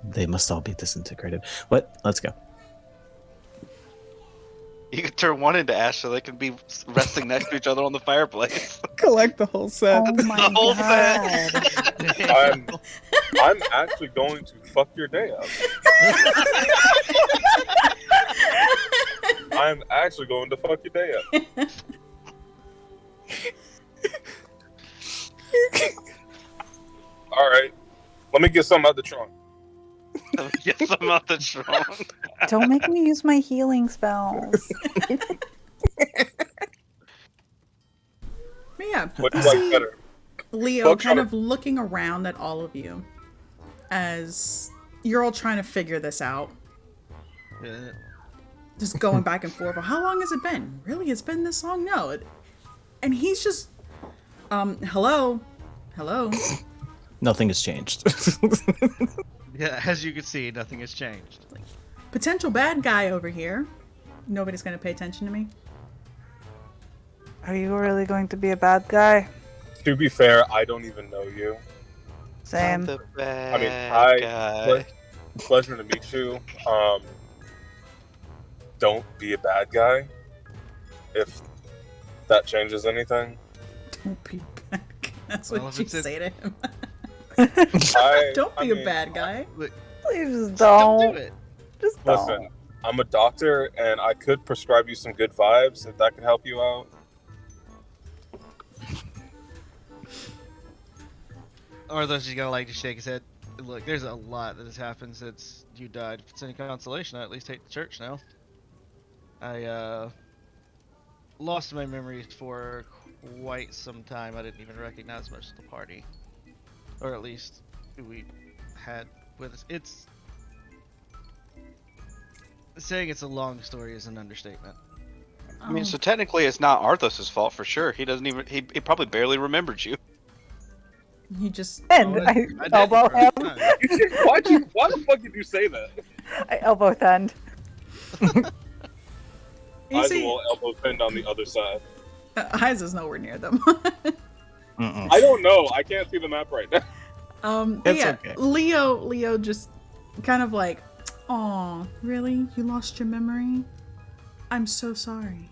[SPEAKER 1] They must all be disintegrated. What? Let's go.
[SPEAKER 6] You could turn one into ash so they can be resting next to each other on the fireplace.
[SPEAKER 1] Collect the whole set.
[SPEAKER 4] Oh my
[SPEAKER 6] whole
[SPEAKER 4] god.
[SPEAKER 5] I'm actually going to fuck your day up. I'm actually going to fuck your day up. All right, let me get some out the trunk.
[SPEAKER 6] Get them out the trunk.
[SPEAKER 4] Don't make me use my healing spells.
[SPEAKER 2] But yeah,
[SPEAKER 5] What do
[SPEAKER 2] you
[SPEAKER 5] you like
[SPEAKER 2] see
[SPEAKER 5] better?
[SPEAKER 2] Leo
[SPEAKER 5] Fuck
[SPEAKER 2] kind
[SPEAKER 5] shut
[SPEAKER 2] of looking around at all of you as you're all trying to figure this out.
[SPEAKER 3] Yeah.
[SPEAKER 2] Just going back and forth. How long has it been? Really? It's been this long? No. And he's just, hello?
[SPEAKER 1] Nothing has changed.
[SPEAKER 3] Yeah, as you can see, nothing has changed.
[SPEAKER 2] Potential bad guy over here. Nobody's going to pay attention to me.
[SPEAKER 4] Are you really going to be a bad guy?
[SPEAKER 5] To be fair, I don't even know you.
[SPEAKER 6] I'm
[SPEAKER 4] Same.
[SPEAKER 6] the bad
[SPEAKER 5] I mean,
[SPEAKER 6] guy.
[SPEAKER 5] Pleasure to meet you. Don't be a bad guy. If that changes anything.
[SPEAKER 2] Don't be a bad guy. That's
[SPEAKER 3] Well,
[SPEAKER 2] what
[SPEAKER 3] if
[SPEAKER 2] you
[SPEAKER 3] it's a-
[SPEAKER 2] say to him. Don't
[SPEAKER 5] I
[SPEAKER 2] be a
[SPEAKER 5] mean,
[SPEAKER 2] bad guy.
[SPEAKER 4] Please
[SPEAKER 3] Don't
[SPEAKER 4] don't.
[SPEAKER 3] do it.
[SPEAKER 4] Just don't.
[SPEAKER 5] Listen, I'm a doctor, and I could prescribe you some good vibes if that could help you out.
[SPEAKER 3] Or those just gonna to shake his head. Look, there's a lot that has happened since you died. If it's any consolation, I at least hate the church now. I lost my memories for quite some time. I didn't even recognize most of the party, or at least who we had with us. It's saying it's a long story is an understatement.
[SPEAKER 6] I mean, so technically, it's not Arthos's fault for sure. He doesn't even. He probably barely remembered you.
[SPEAKER 2] He just.
[SPEAKER 4] And
[SPEAKER 3] Oh,
[SPEAKER 4] I
[SPEAKER 3] did
[SPEAKER 4] elbow
[SPEAKER 3] for a
[SPEAKER 4] him.
[SPEAKER 3] time.
[SPEAKER 5] Why the fuck did you say that?
[SPEAKER 4] I elbow Thund.
[SPEAKER 2] You
[SPEAKER 5] I
[SPEAKER 2] see,
[SPEAKER 5] will elbow pinned on the other side.
[SPEAKER 2] Heiza's nowhere near them.
[SPEAKER 1] Mm-mm.
[SPEAKER 5] I don't know. I can't see the map right now.
[SPEAKER 2] But
[SPEAKER 1] It's
[SPEAKER 2] yeah,
[SPEAKER 1] okay.
[SPEAKER 2] Leo just kind of like, "Aw, really? You lost your memory? I'm so sorry.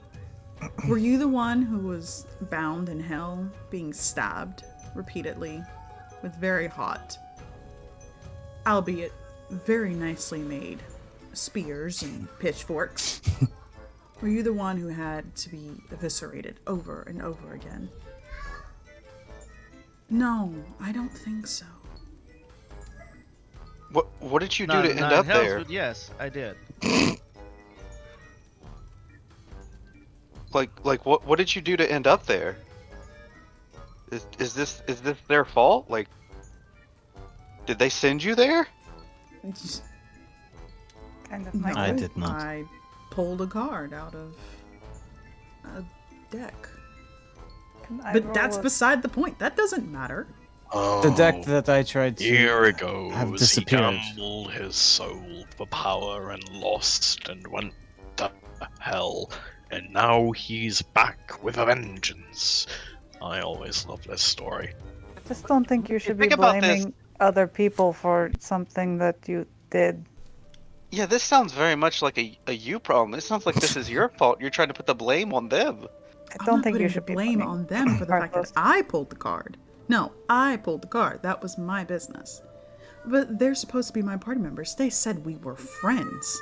[SPEAKER 2] Were you the one who was bound in hell, being stabbed repeatedly with very hot, albeit very nicely made, spears and pitchforks? Were you the one who had to be eviscerated over and over again?" "No, I don't think so."
[SPEAKER 6] What did you do
[SPEAKER 3] Not-
[SPEAKER 6] to end
[SPEAKER 3] not
[SPEAKER 6] up
[SPEAKER 3] Hells,
[SPEAKER 6] there?
[SPEAKER 3] but yes, I did.
[SPEAKER 6] Like what did you do to end up there? Is this their fault? Like, did they send you there?
[SPEAKER 4] Kind of
[SPEAKER 2] No,
[SPEAKER 4] my
[SPEAKER 1] I
[SPEAKER 4] guess.
[SPEAKER 1] did not.
[SPEAKER 2] I pulled a card out of a deck.
[SPEAKER 4] Can I
[SPEAKER 2] But
[SPEAKER 4] roll
[SPEAKER 2] that's
[SPEAKER 4] a-
[SPEAKER 2] beside the point. That doesn't matter.
[SPEAKER 7] Oh,
[SPEAKER 1] The deck that I tried to
[SPEAKER 7] here it goes.
[SPEAKER 1] have
[SPEAKER 7] He
[SPEAKER 1] disappeared.
[SPEAKER 7] gambled his soul for power and lost and went to hell, and now he's back with a vengeance. I always love this story.
[SPEAKER 4] I just don't think you should be
[SPEAKER 6] Think about this.
[SPEAKER 4] blaming other people for something that you did.
[SPEAKER 6] Yeah, this sounds very much like a you problem. This sounds like this is your fault. You're trying to put the blame on them.
[SPEAKER 4] I
[SPEAKER 2] I'm
[SPEAKER 4] don't
[SPEAKER 2] not
[SPEAKER 4] think
[SPEAKER 2] putting
[SPEAKER 4] you
[SPEAKER 2] the
[SPEAKER 4] should be
[SPEAKER 2] blame
[SPEAKER 4] blaming
[SPEAKER 2] on them for the fact that
[SPEAKER 4] Arthos.
[SPEAKER 2] I pulled the card. No, I pulled the card. That was my business. But they're supposed to be my party members. They said we were friends.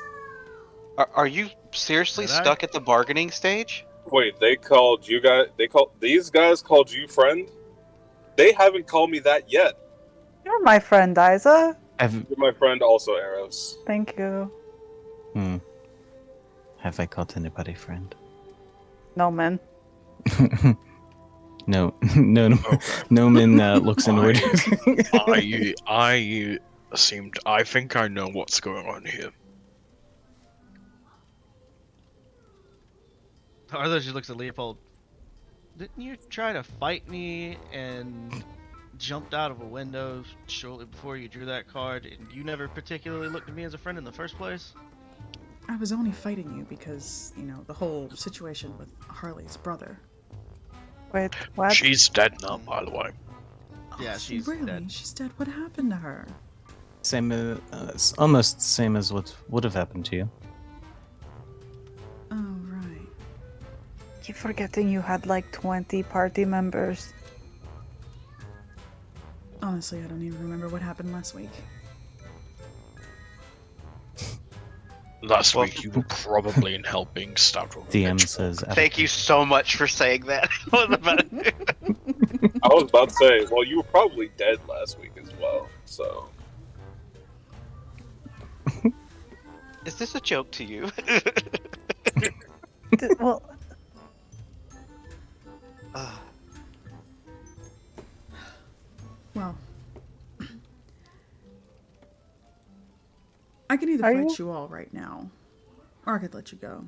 [SPEAKER 6] Are you seriously
[SPEAKER 3] Did I?
[SPEAKER 6] stuck at the bargaining stage?
[SPEAKER 5] Wait, they called you guys. These guys called you friend. They haven't called me that yet.
[SPEAKER 4] You're my friend, Isa.
[SPEAKER 1] Have
[SPEAKER 5] You're my friend, also Eros.
[SPEAKER 4] Thank you.
[SPEAKER 1] have I caught anybody, friend?
[SPEAKER 4] No, man.
[SPEAKER 1] No, no,
[SPEAKER 7] Okay.
[SPEAKER 1] Noman looks inward.
[SPEAKER 7] I think I know what's going on here.
[SPEAKER 3] Arthur just looks at Leopold. Didn't you try to fight me and jumped out of a window shortly before you drew that card, and you never particularly looked at me as a friend in the first place?
[SPEAKER 2] I was only fighting you because, the whole situation with Harley's brother.
[SPEAKER 4] Wait, what?
[SPEAKER 7] She's dead now, by the way.
[SPEAKER 3] Yeah,
[SPEAKER 2] Oh,
[SPEAKER 3] she's
[SPEAKER 2] really?
[SPEAKER 3] dead.
[SPEAKER 2] She's dead. What happened to her?
[SPEAKER 1] Same, it's almost same as what would have happened to you.
[SPEAKER 2] Oh, right.
[SPEAKER 4] Keep forgetting you had like 20 party members.
[SPEAKER 2] Honestly, I don't even remember what happened last week.
[SPEAKER 7] Last
[SPEAKER 6] Well-
[SPEAKER 7] week you were probably in hell being stabbed with a
[SPEAKER 1] DM
[SPEAKER 7] pitchfork.
[SPEAKER 1] says.
[SPEAKER 6] Thank you so much for saying that. I
[SPEAKER 5] I was about to say, well, you were probably dead last week as well. So
[SPEAKER 6] Is this a joke to you?
[SPEAKER 4] Well,
[SPEAKER 2] Well, I can either
[SPEAKER 4] Are
[SPEAKER 2] fight
[SPEAKER 4] you?
[SPEAKER 2] you all right now, or I could let you go.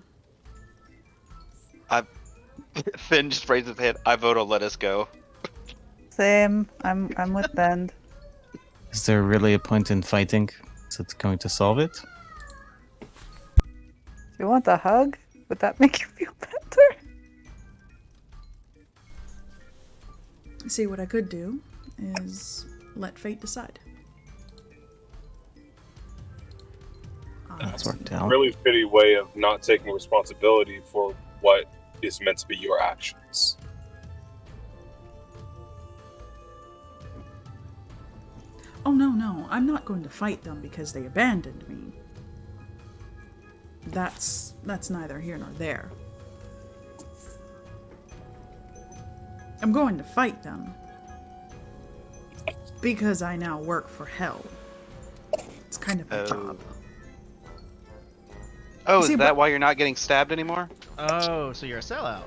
[SPEAKER 6] Finn just raised his hand. I vote on let us go.
[SPEAKER 4] same. I'm with Bend.
[SPEAKER 1] Is there really a point in fighting? Is it going to solve it?
[SPEAKER 4] Do you want a hug? Would that make you feel better?
[SPEAKER 2] See, what I could do is let fate decide.
[SPEAKER 1] That's worked out.
[SPEAKER 5] really shitty way of not taking responsibility for what is meant to be your actions.
[SPEAKER 2] Oh, no, I'm not going to fight them because they abandoned me. That's neither here nor there. I'm going to fight them because I now work for hell. It's kind of my
[SPEAKER 6] Oh.
[SPEAKER 2] job.
[SPEAKER 6] Oh,
[SPEAKER 2] See,
[SPEAKER 6] is that
[SPEAKER 2] but-
[SPEAKER 6] why you're not getting stabbed anymore?
[SPEAKER 3] Oh, so you're a sellout.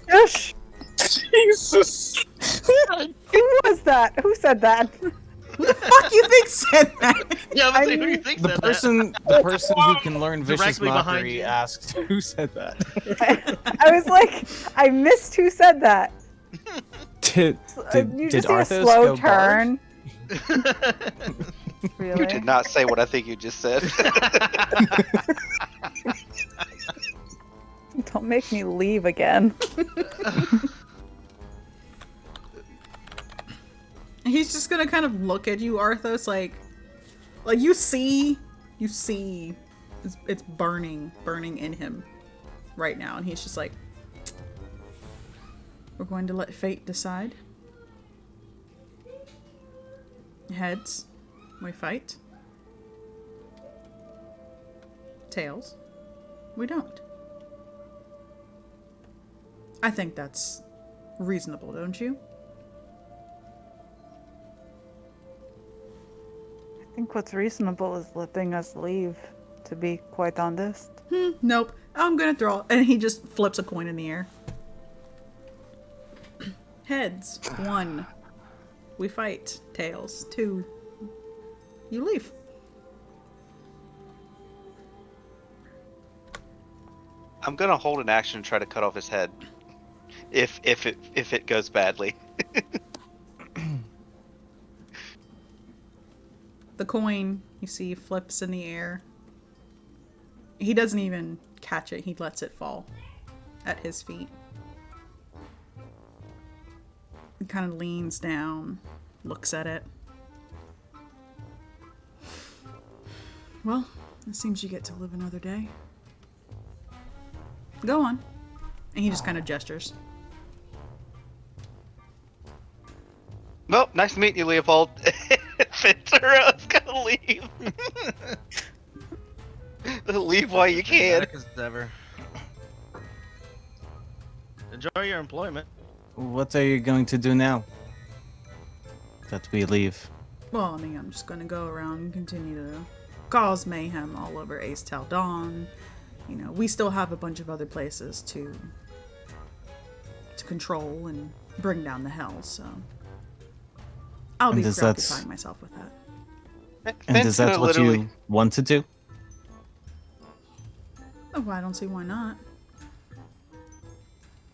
[SPEAKER 4] Shush!
[SPEAKER 5] Jesus!
[SPEAKER 4] Who was that? Who said that?
[SPEAKER 2] Who the fuck you think said that?
[SPEAKER 3] Yeah,
[SPEAKER 4] I
[SPEAKER 3] but who do you
[SPEAKER 4] mean-
[SPEAKER 3] think
[SPEAKER 1] The
[SPEAKER 3] said
[SPEAKER 1] person who can learn vicious
[SPEAKER 3] Directly behind
[SPEAKER 1] mockery
[SPEAKER 3] you.
[SPEAKER 1] asked who said that.
[SPEAKER 4] I was like, I missed who said that.
[SPEAKER 1] Did
[SPEAKER 4] You just did a
[SPEAKER 1] Arthos
[SPEAKER 4] slow
[SPEAKER 1] go
[SPEAKER 4] turn.
[SPEAKER 3] that?
[SPEAKER 4] Really?
[SPEAKER 6] You did not say what I think you just said.
[SPEAKER 4] Don't make me leave again.
[SPEAKER 2] He's just gonna kind of look at you, Arthos, like you see, it's burning in him right now, and he's just like, we're going to let fate decide. Heads, we fight. Tails, we don't. I think that's reasonable, don't you?
[SPEAKER 4] I think what's reasonable is letting us leave, to be quite honest.
[SPEAKER 2] Nope. I'm gonna throw, and he just flips a coin in the air. Heads, 1. We fight. Tails, 2. You leave.
[SPEAKER 6] I'm gonna hold an action and try to cut off his head. If it goes badly.
[SPEAKER 2] The coin, you see, flips in the air. He doesn't even catch it. He lets it fall at his feet. He kind of leans down, looks at it. Well, it seems you get to live another day. Go on. And he just kind of gestures.
[SPEAKER 6] Well, nice to meet you, Leopold. Ventura's gonna leave. Leave while you can.
[SPEAKER 3] Back as ever. Enjoy your employment.
[SPEAKER 1] What are you going to do now that we leave?
[SPEAKER 2] Well, I mean, I'm just gonna go around and continue to cause mayhem all over Aes'Taldon. You know, we still have a bunch of other places to control and bring down the hell, so I'll be preoccupying myself with that.
[SPEAKER 1] And is that what you want to do?
[SPEAKER 2] Oh, I don't see why not.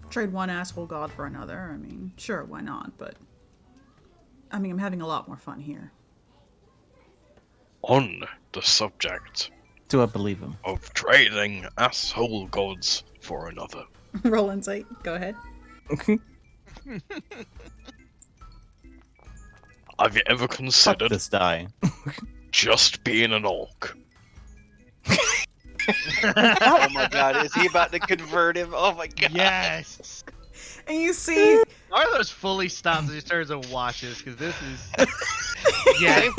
[SPEAKER 2] Trade one asshole god for another. I mean, sure, why not? But I mean, I'm having a lot more fun here.
[SPEAKER 7] On the subject
[SPEAKER 1] Do I believe him?
[SPEAKER 7] of trading asshole gods for another,
[SPEAKER 2] Roll insight. Go ahead.
[SPEAKER 7] have you ever
[SPEAKER 1] Fuck
[SPEAKER 7] considered
[SPEAKER 1] this die.
[SPEAKER 7] just being an orc?
[SPEAKER 6] Oh my god, is he about to convert him? Oh my god.
[SPEAKER 3] Yes.
[SPEAKER 2] And you see,
[SPEAKER 3] Arthur's fully stops as he turns and watches because this is. Yeah.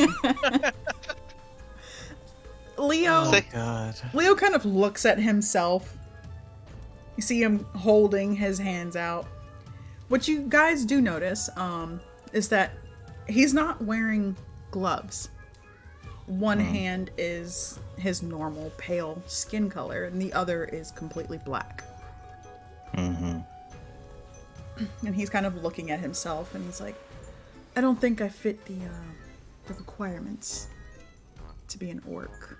[SPEAKER 2] Leo.
[SPEAKER 1] Oh god.
[SPEAKER 2] Leo kind of looks at himself. You see him holding his hands out. What you guys do notice is that he's not wearing gloves. One hand is his normal pale skin color, and the other is completely black.
[SPEAKER 1] Mm-hmm.
[SPEAKER 2] And he's kind of looking at himself, and he's like, I don't think I fit the requirements to be an orc.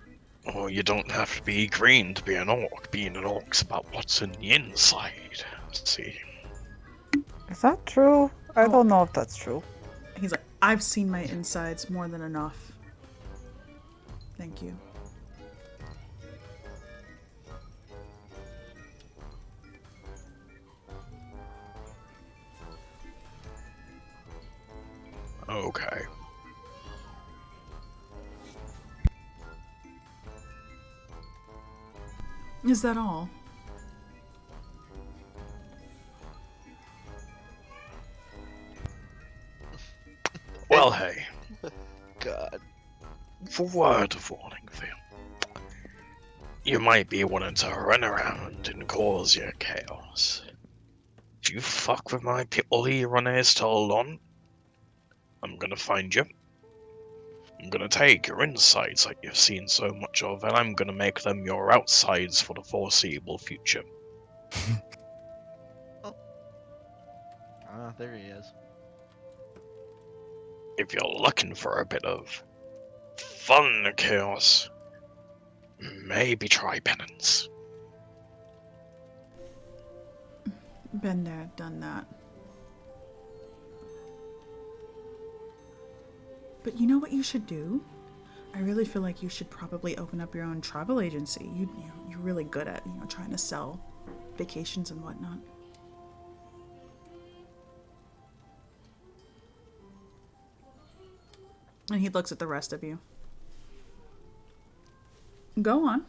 [SPEAKER 7] Oh, you don't have to be green to be an orc. Being an orc's about what's in the inside. See?
[SPEAKER 4] Is that true? I don't know if that's true.
[SPEAKER 2] He's like, I've seen my insides more than enough. Thank you.
[SPEAKER 7] Okay.
[SPEAKER 2] Is that all?
[SPEAKER 7] Well, hey,
[SPEAKER 6] God.
[SPEAKER 7] for word of warning, Phil. You might be wanting to run around and cause your chaos. If you fuck with my people here on Aes'Taldon, I'm gonna find you. I'm gonna take your insides that you've seen so much of, and I'm gonna make them your outsides for the foreseeable future.
[SPEAKER 3] Ah, there he is.
[SPEAKER 7] If you're looking for a bit of fun chaos, maybe try penance.
[SPEAKER 2] Been there, done that. But you know what you should do? I really feel like you should probably open up your own travel agency. You're really good at, trying to sell vacations and whatnot. And he looks at the rest of you. Go on.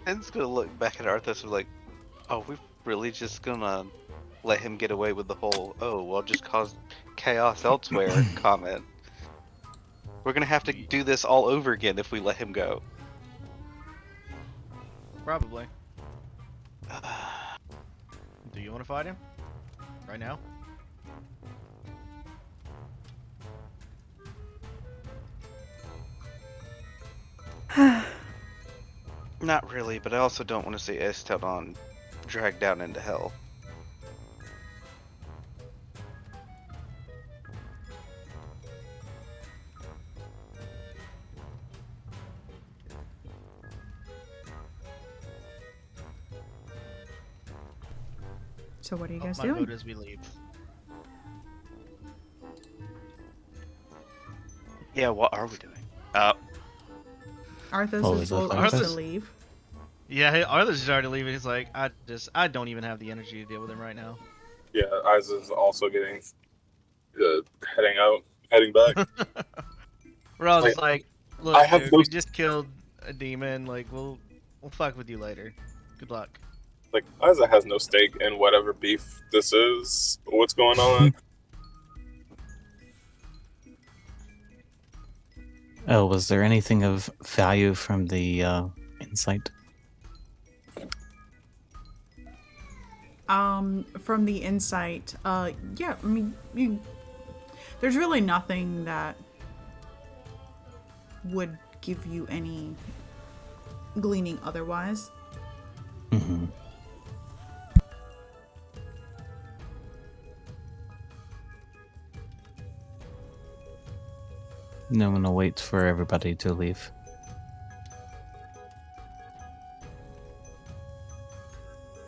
[SPEAKER 6] Ben's gonna look back at Arthas and be like, oh, we're really just gonna let him get away with the whole, oh, well, just cause chaos elsewhere comment. We're gonna have to do this all over again if we let him go.
[SPEAKER 3] Probably. Do you want to fight him? Right now?
[SPEAKER 6] Not really, but I also don't want to see Aes'Taldon dragged down into hell.
[SPEAKER 2] So what are you guys
[SPEAKER 3] My
[SPEAKER 2] doing?
[SPEAKER 3] vote is we leave.
[SPEAKER 6] Yeah, what are we doing?
[SPEAKER 2] Arthas
[SPEAKER 1] Oh,
[SPEAKER 2] is
[SPEAKER 1] is that
[SPEAKER 2] voting
[SPEAKER 3] Arthas?
[SPEAKER 2] to leave.
[SPEAKER 3] Yeah, Arthur's already leaving. He's like, I don't even have the energy to deal with him right now.
[SPEAKER 5] Yeah, Eyes is also getting heading out, heading back.
[SPEAKER 3] Raz
[SPEAKER 5] Like,
[SPEAKER 3] is like,
[SPEAKER 5] I
[SPEAKER 3] look,
[SPEAKER 5] have
[SPEAKER 3] dude,
[SPEAKER 5] no
[SPEAKER 3] we just killed a demon. Like, we'll fuck with you later. Good luck.
[SPEAKER 5] like Isa has no stake in whatever beef this is. What's going on?
[SPEAKER 1] Oh, was there anything of value from the insight?
[SPEAKER 2] From the insight, yeah, I mean, there's really nothing that would give you any gleaning otherwise.
[SPEAKER 1] Mm-hmm. No one will wait for everybody to leave.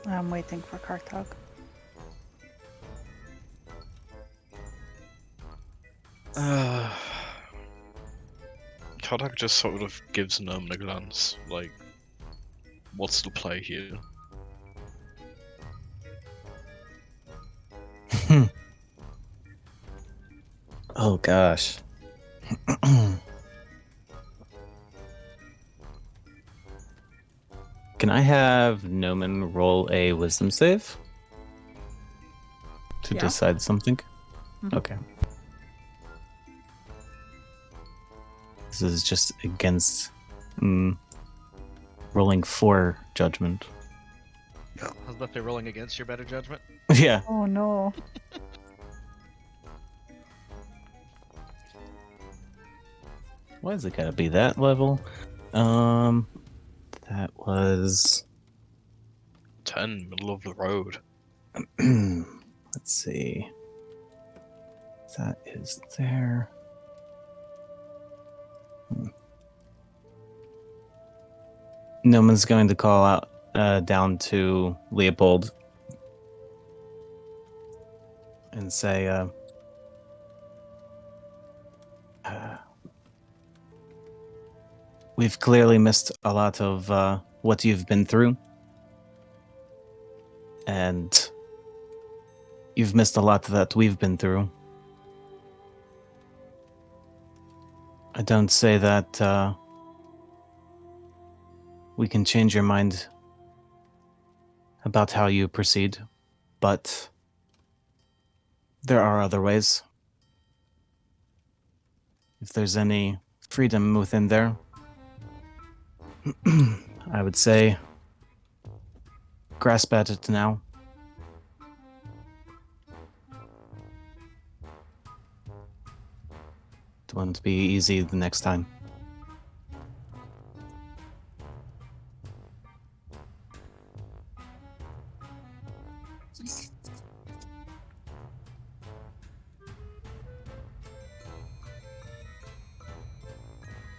[SPEAKER 4] I'm waiting for Kartog.
[SPEAKER 7] Kodak just sort of gives Norman a glance, like, what's the play here?
[SPEAKER 1] Oh gosh. Can I have Noman roll a wisdom save to
[SPEAKER 2] Yeah.
[SPEAKER 1] decide something?
[SPEAKER 2] Mhm.
[SPEAKER 1] Okay. This is just against rolling 4 judgment.
[SPEAKER 3] I was about to say rolling against your better judgment.
[SPEAKER 1] Yeah.
[SPEAKER 4] Oh no.
[SPEAKER 1] Why is it gotta be that level? That was
[SPEAKER 7] 10, middle of the road.
[SPEAKER 1] let's see. That is there. Noman's going to call out down to Leopold and say, we've clearly missed a lot of what you've been through. And you've missed a lot that we've been through. I don't say that we can change your mind about how you proceed, but there are other ways. If there's any freedom within there, I would say grasp at it now. It won't be easy the next time.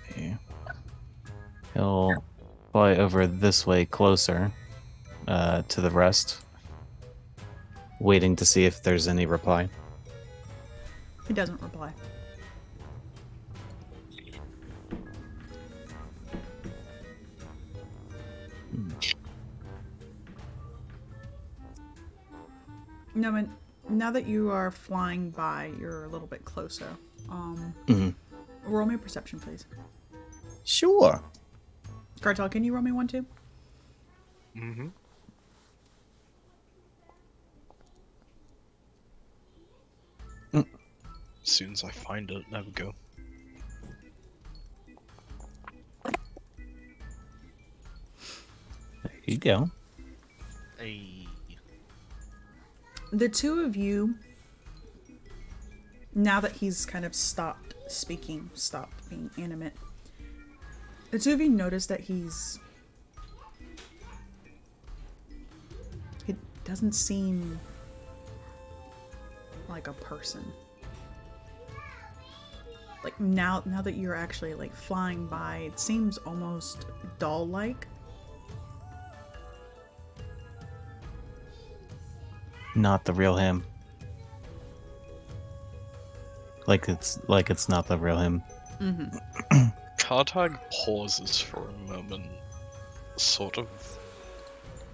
[SPEAKER 1] Okay. He'll fly over this way closer to the rest, waiting to see if there's any reply.
[SPEAKER 2] He doesn't reply. No, now that you are flying by, you're a little bit closer. Roll me a perception, please.
[SPEAKER 1] Sure.
[SPEAKER 2] Cartel, can you roll me one too?
[SPEAKER 7] Mm-hmm. As soon as I find it, there we go.
[SPEAKER 1] There you go.
[SPEAKER 3] Hey.
[SPEAKER 2] The two of you, now that he's kind of stopped speaking, stopped being animate, the two of you notice that he's doesn't seem like a person. Like now that you're actually like flying by, it seems almost doll-like.
[SPEAKER 1] Not the real him. Like it's not the real him.
[SPEAKER 2] Mm-hmm.
[SPEAKER 7] Kartag pauses for a moment, sort of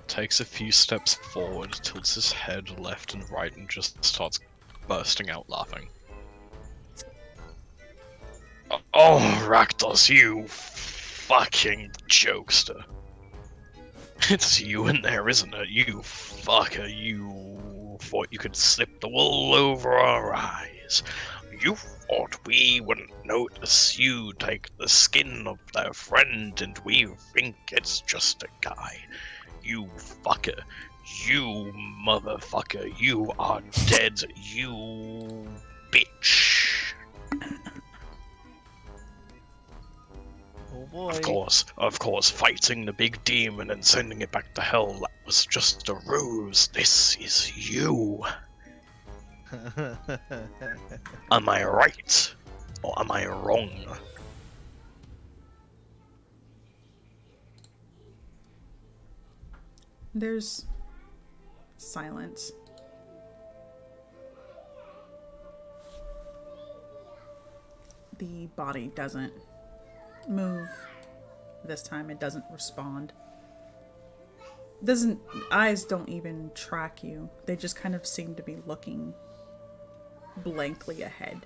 [SPEAKER 7] takes a few steps forward, tilts his head left and right, and just starts bursting out laughing. Oh, Rakdos, you fucking jokester. It's you in there, isn't it? You fucker, you thought you could slip the wool over our eyes. You thought we wouldn't notice you take the skin of their friend and we think it's just a guy. You fucker. You motherfucker. You are dead. You bitch.
[SPEAKER 3] Oh boy.
[SPEAKER 7] Of course, fighting the big demon and sending it back to hell, that was just a ruse. This is you. Am I right? Or am I wrong?
[SPEAKER 2] There's silence. The body doesn't move. This time it doesn't respond. Eyes don't even track you. They just kind of seem to be looking blankly ahead.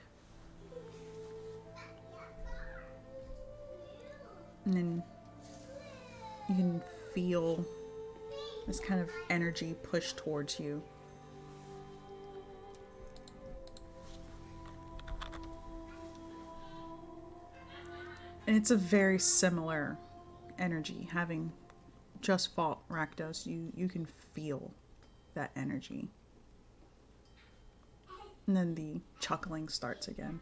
[SPEAKER 2] And then you can feel this kind of energy push towards you. And it's a very similar energy. Having just fought Rakdos, you can feel that energy. And then the chuckling starts again.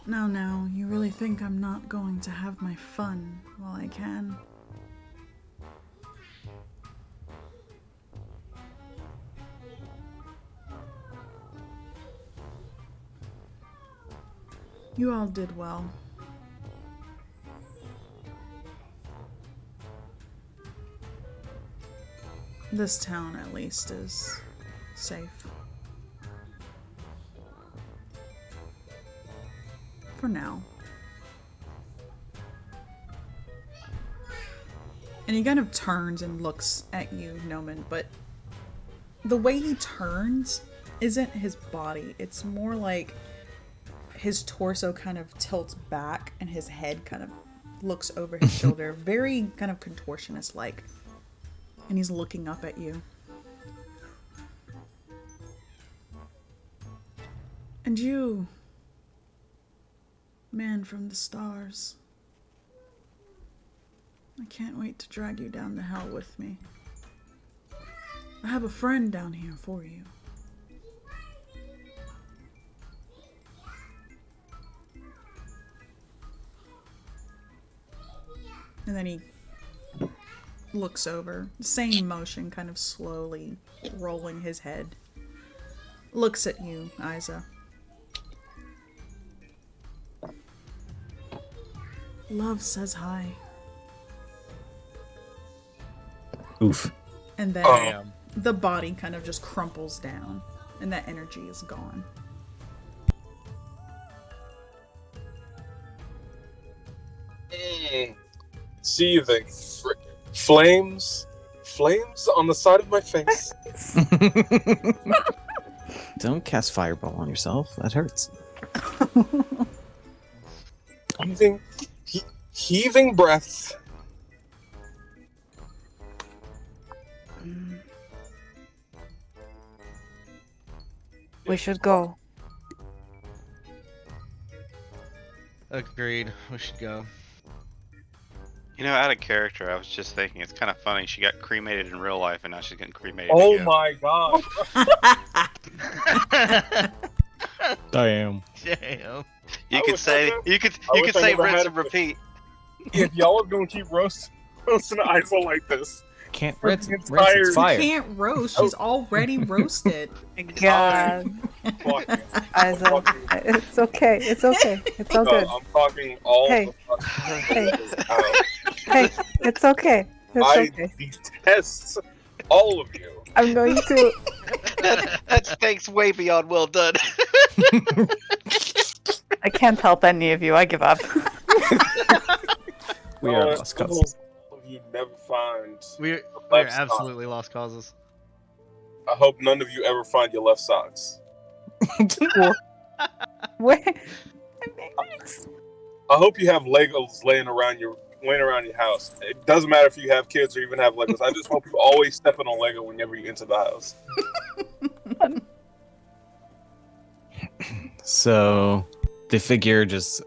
[SPEAKER 2] No, you really think I'm not going to have my fun while I can? You all did well. This town, at least, is safe. For now. And he kind of turns and looks at you, Noman, but the way he turns isn't his body. It's more like his torso kind of tilts back and his head kind of looks over his shoulder. Very kind of contortionist-like. And he's looking up at you. And you, man from the stars, I can't wait to drag you down to hell with me. I have a friend down here for you. And then he looks over, same motion, kind of slowly rolling his head. Looks at you, Isa. Love says hi.
[SPEAKER 1] Oof.
[SPEAKER 2] And then
[SPEAKER 3] Damn.
[SPEAKER 2] the body kind of just crumples down, and that energy is gone.
[SPEAKER 5] Seething. Flames on the side of my face.
[SPEAKER 1] Don't cast fireball on yourself. That hurts.
[SPEAKER 5] Heaving breath.
[SPEAKER 4] We should go.
[SPEAKER 3] Agreed. We should go.
[SPEAKER 6] You know, out of character, I was just thinking it's kind of funny. She got cremated in real life, and now she's getting cremated.
[SPEAKER 5] Oh
[SPEAKER 6] again.
[SPEAKER 5] my god.
[SPEAKER 1] Damn.
[SPEAKER 3] Damn.
[SPEAKER 6] You
[SPEAKER 5] I
[SPEAKER 6] could
[SPEAKER 5] wish
[SPEAKER 6] say
[SPEAKER 5] I
[SPEAKER 6] you could
[SPEAKER 5] wish I
[SPEAKER 6] say
[SPEAKER 5] never
[SPEAKER 6] rinse
[SPEAKER 5] had
[SPEAKER 6] and
[SPEAKER 5] it.
[SPEAKER 6] repeat.
[SPEAKER 5] if y'all are gonna keep roasting Isol like this,
[SPEAKER 1] Can't
[SPEAKER 5] For
[SPEAKER 1] rinse,
[SPEAKER 5] the
[SPEAKER 1] rinse
[SPEAKER 5] entire-
[SPEAKER 1] it's
[SPEAKER 2] You
[SPEAKER 1] fire.
[SPEAKER 2] can't roast. She's already roasted.
[SPEAKER 4] God,
[SPEAKER 5] fucking,
[SPEAKER 4] Isa, it's okay. It's okay. It's all good.
[SPEAKER 5] I'm talking all
[SPEAKER 4] Hey.
[SPEAKER 5] the fucking
[SPEAKER 4] Hey.
[SPEAKER 5] out.
[SPEAKER 4] Hey, it's okay. It's
[SPEAKER 5] I
[SPEAKER 4] okay.
[SPEAKER 5] detest all of you.
[SPEAKER 4] I'm going to.
[SPEAKER 6] That stakes way beyond well done.
[SPEAKER 4] I can't help any of you. I give up.
[SPEAKER 1] We are
[SPEAKER 5] Oh,
[SPEAKER 1] lost causes.
[SPEAKER 5] all of you never find.
[SPEAKER 3] We're
[SPEAKER 5] left sock.
[SPEAKER 3] absolutely lost causes.
[SPEAKER 5] I hope none of you ever find your left socks.
[SPEAKER 4] Wait.
[SPEAKER 5] I hope you have Legos laying around your house. It doesn't matter if you have kids or even have Legos. I just hope you always stepping on Lego whenever you enter the house.
[SPEAKER 1] So the figure just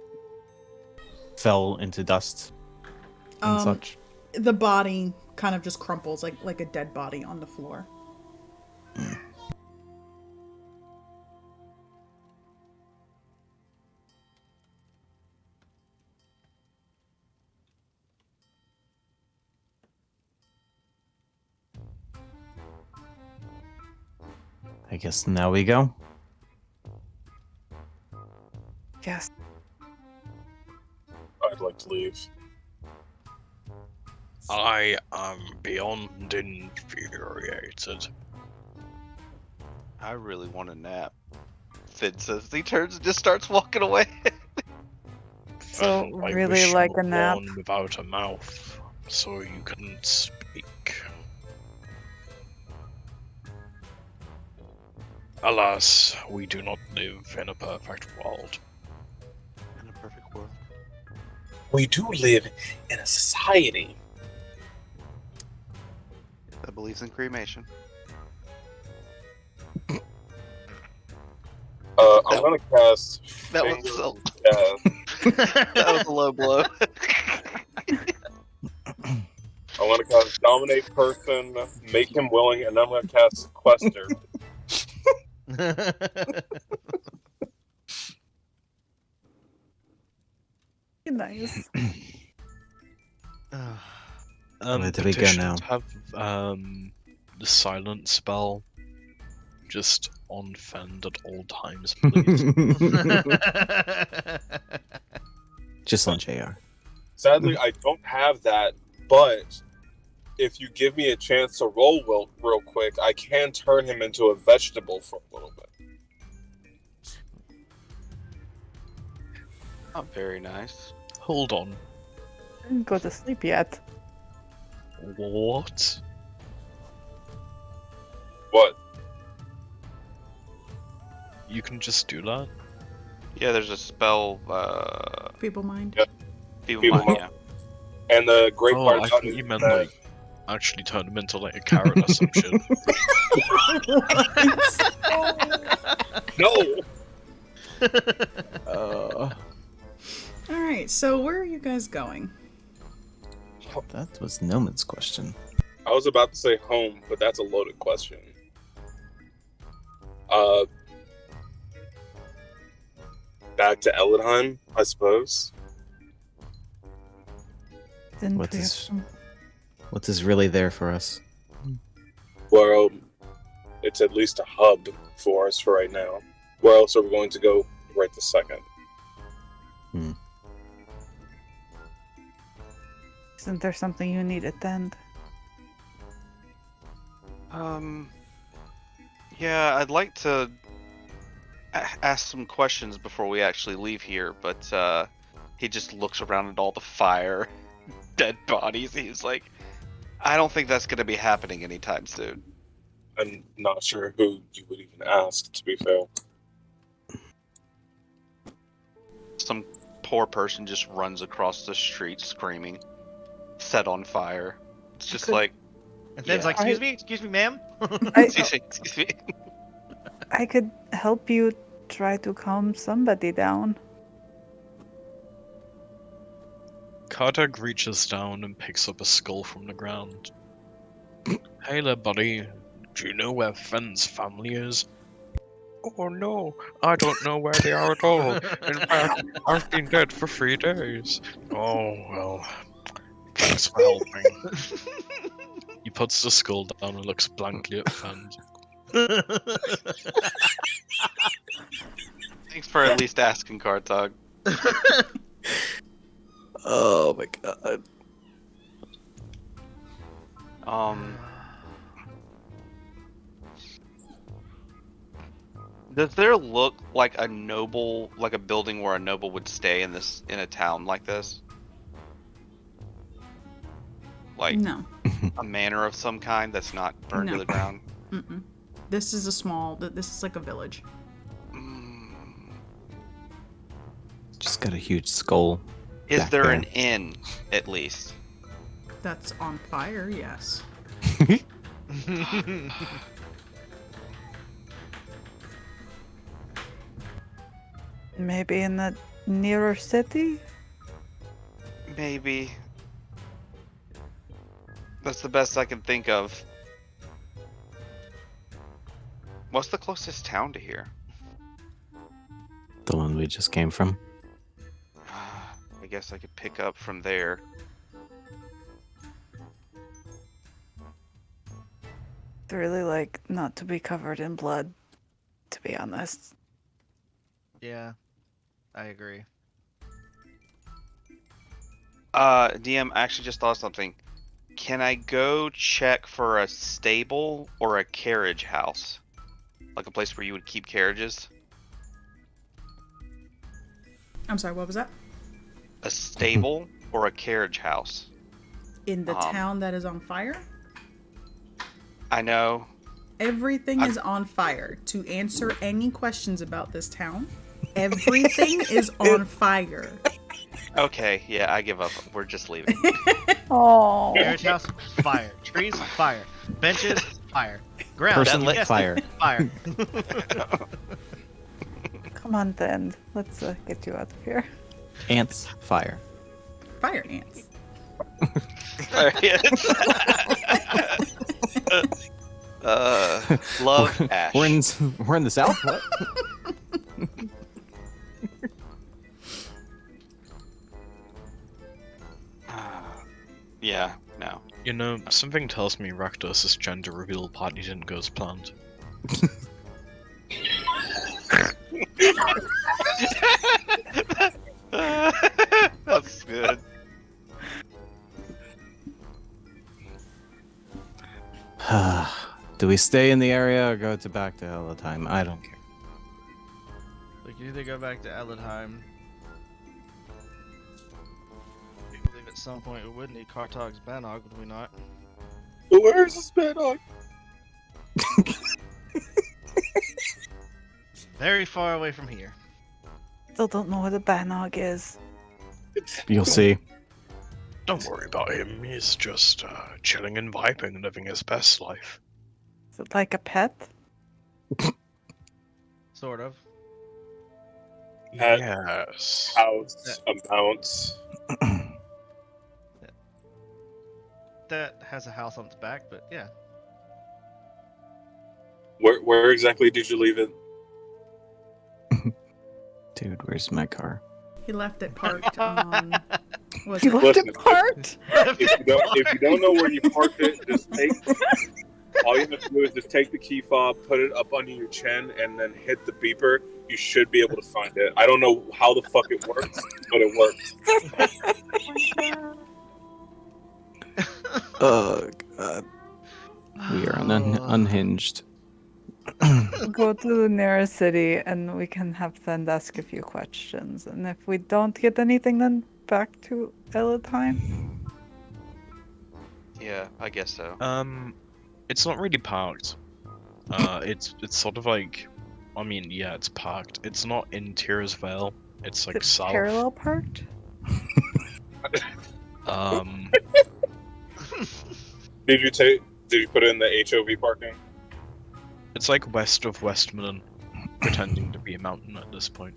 [SPEAKER 1] fell into dust and such.
[SPEAKER 2] The body kind of just crumples like a dead body on the floor.
[SPEAKER 1] I guess now we go.
[SPEAKER 4] Yes.
[SPEAKER 5] I'd like to leave.
[SPEAKER 7] I am beyond infuriated.
[SPEAKER 6] I really want a nap. Finn says he turns and just starts walking away.
[SPEAKER 4] So,
[SPEAKER 7] And I
[SPEAKER 4] really
[SPEAKER 7] wish you
[SPEAKER 4] like
[SPEAKER 7] were
[SPEAKER 4] a nap?
[SPEAKER 7] one without a mouth, so you can speak. Alas, we do not live in a perfect world.
[SPEAKER 6] In a perfect world.
[SPEAKER 5] We do live in a society.
[SPEAKER 6] That believes in cremation.
[SPEAKER 5] I'm gonna cast.
[SPEAKER 6] That was
[SPEAKER 5] Finger
[SPEAKER 6] so-
[SPEAKER 5] of Death.
[SPEAKER 6] That was a low blow.
[SPEAKER 5] I want to cast Dominate Person, Make Him Willing, and then I'm gonna cast Sequester.
[SPEAKER 4] Nice.
[SPEAKER 1] Where do we go
[SPEAKER 7] petition
[SPEAKER 1] now?
[SPEAKER 7] to have the silent spell just on Fend at all times, please.
[SPEAKER 1] Just on JR.
[SPEAKER 5] Sadly, I don't have that, but if you give me a chance to roll real quick, I can turn him into a vegetable for a little bit.
[SPEAKER 6] Not very nice.
[SPEAKER 7] Hold on.
[SPEAKER 4] I didn't go to sleep yet.
[SPEAKER 7] What?
[SPEAKER 5] What?
[SPEAKER 7] You can just do that?
[SPEAKER 6] Yeah, there's a spell,
[SPEAKER 2] Feeble mind.
[SPEAKER 5] Yep.
[SPEAKER 6] Feeble
[SPEAKER 5] Feeble
[SPEAKER 6] Mind,
[SPEAKER 5] Mind.
[SPEAKER 6] yeah.
[SPEAKER 5] And the great
[SPEAKER 7] Oh,
[SPEAKER 5] part
[SPEAKER 7] I
[SPEAKER 5] about
[SPEAKER 7] thought
[SPEAKER 5] it
[SPEAKER 7] you
[SPEAKER 5] is
[SPEAKER 7] meant
[SPEAKER 5] that-
[SPEAKER 7] like actually turn him into like a carrot or some shit.
[SPEAKER 5] No!
[SPEAKER 2] All right, so where are you guys going?
[SPEAKER 1] That was Noman's question.
[SPEAKER 5] I was about to say home, but that's a loaded question. Back to Elenheim, I suppose.
[SPEAKER 4] Didn't
[SPEAKER 1] What
[SPEAKER 4] we have
[SPEAKER 1] is-
[SPEAKER 4] some-
[SPEAKER 1] What is really there for us?
[SPEAKER 5] Well, it's at least a hub for us for right now. Where else are we going to go right this second?
[SPEAKER 4] Isn't there something you need at the end?
[SPEAKER 6] Yeah, I'd like to ask some questions before we actually leave here, but he just looks around at all the fire, dead bodies. He's like, I don't think that's going to be happening anytime soon.
[SPEAKER 5] I'm not sure who you would even ask, to be fair.
[SPEAKER 6] Some poor person just runs across the street screaming, set on fire. It's just
[SPEAKER 4] Could-
[SPEAKER 6] like,
[SPEAKER 3] And Finn's like, excuse me, ma'am.
[SPEAKER 6] excuse me.
[SPEAKER 4] I could help you try to calm somebody down.
[SPEAKER 7] Kardag reaches down and picks up a skull from the ground. Hey there, buddy. Do you know where Fenn's family is? Oh no, I don't know where they are at all. In fact, I've been dead for 3 days. Oh well, thanks for helping. He puts the skull down and looks blankly at Fend.
[SPEAKER 6] Thanks for at least asking, Kartog.
[SPEAKER 1] Oh my god.
[SPEAKER 6] Does there look like a noble, like a building where a noble would stay in a town like this? Like
[SPEAKER 2] No.
[SPEAKER 6] a manor of some kind that's not burned to
[SPEAKER 2] No.
[SPEAKER 6] the ground?
[SPEAKER 2] Mm-mm. This is a small. This is like a village.
[SPEAKER 1] Just got a huge skull.
[SPEAKER 6] Is
[SPEAKER 1] back
[SPEAKER 6] there
[SPEAKER 1] there.
[SPEAKER 6] an inn, at least?
[SPEAKER 2] That's on fire. Yes.
[SPEAKER 4] Maybe in the nearer city?
[SPEAKER 6] Maybe. That's the best I can think of. What's the closest town to here?
[SPEAKER 1] The one we just came from.
[SPEAKER 6] I guess I could pick up from there.
[SPEAKER 4] I'd really like not to be covered in blood, to be honest.
[SPEAKER 3] Yeah, I agree.
[SPEAKER 6] DM, I actually just thought of something. Can I go check for a stable or a carriage house? Like a place where you would keep carriages?
[SPEAKER 2] I'm sorry. What was that?
[SPEAKER 6] A stable or a carriage house?
[SPEAKER 2] In the town that is on fire?
[SPEAKER 6] I know.
[SPEAKER 2] Everything is on fire. To answer any questions about this town, everything is on fire.
[SPEAKER 6] Okay, yeah, I give up. We're just leaving.
[SPEAKER 4] Oh,
[SPEAKER 3] Carriage house, fire. Trees, fire. Benches, fire. Ground,
[SPEAKER 1] Person,
[SPEAKER 3] you guessed it,
[SPEAKER 1] fire.
[SPEAKER 3] Fire.
[SPEAKER 4] come on then. Let's get you out of here.
[SPEAKER 1] Ants, fire.
[SPEAKER 2] Fire ants.
[SPEAKER 6] Love Ash.
[SPEAKER 1] We're in the south. What?
[SPEAKER 6] Yeah, no.
[SPEAKER 7] You know, something tells me Rakdos' gender reveal party didn't go as planned.
[SPEAKER 6] That's good.
[SPEAKER 1] Do we stay in the area or go back to Helletheim? I don't care.
[SPEAKER 3] We can either go back to Eldheim. I believe at some point we would need Kartog's Banog, would we not?
[SPEAKER 5] Where's this Banog?
[SPEAKER 3] Very far away from here.
[SPEAKER 4] Still don't know what a Banog is.
[SPEAKER 1] You'll see.
[SPEAKER 7] Don't worry about him, he's just chilling and vibing, living his best life.
[SPEAKER 4] Is it like a pet?
[SPEAKER 3] Sort of.
[SPEAKER 7] Yes.
[SPEAKER 5] House amounts.
[SPEAKER 3] That has a house on its back, but yeah.
[SPEAKER 5] Where exactly did you leave it?
[SPEAKER 1] Dude, where's my car?
[SPEAKER 2] He left it parked on. Was
[SPEAKER 4] You
[SPEAKER 2] it?
[SPEAKER 4] left
[SPEAKER 5] Listen.
[SPEAKER 4] it parked?
[SPEAKER 5] If you don't know where you parked it, just take. All you have to do is just take the key fob, put it up under your chin, and then hit the beeper. You should be able to find it. I don't know how the fuck it works, but it works.
[SPEAKER 1] Oh god. We are unhinged.
[SPEAKER 4] Go to the nearest city and we can have them ask a few questions. And if we don't get anything, then back to Helletheim.
[SPEAKER 6] Yeah, I guess so.
[SPEAKER 7] It's not really parked. It's sort of like, I mean, yeah, it's parked. It's not in Tirisvale. It's like
[SPEAKER 4] Is it
[SPEAKER 7] south.
[SPEAKER 4] parallel parked?
[SPEAKER 5] Did you put it in the HOV parking?
[SPEAKER 7] It's like west of Westmoreland, pretending to be a mountain at this point.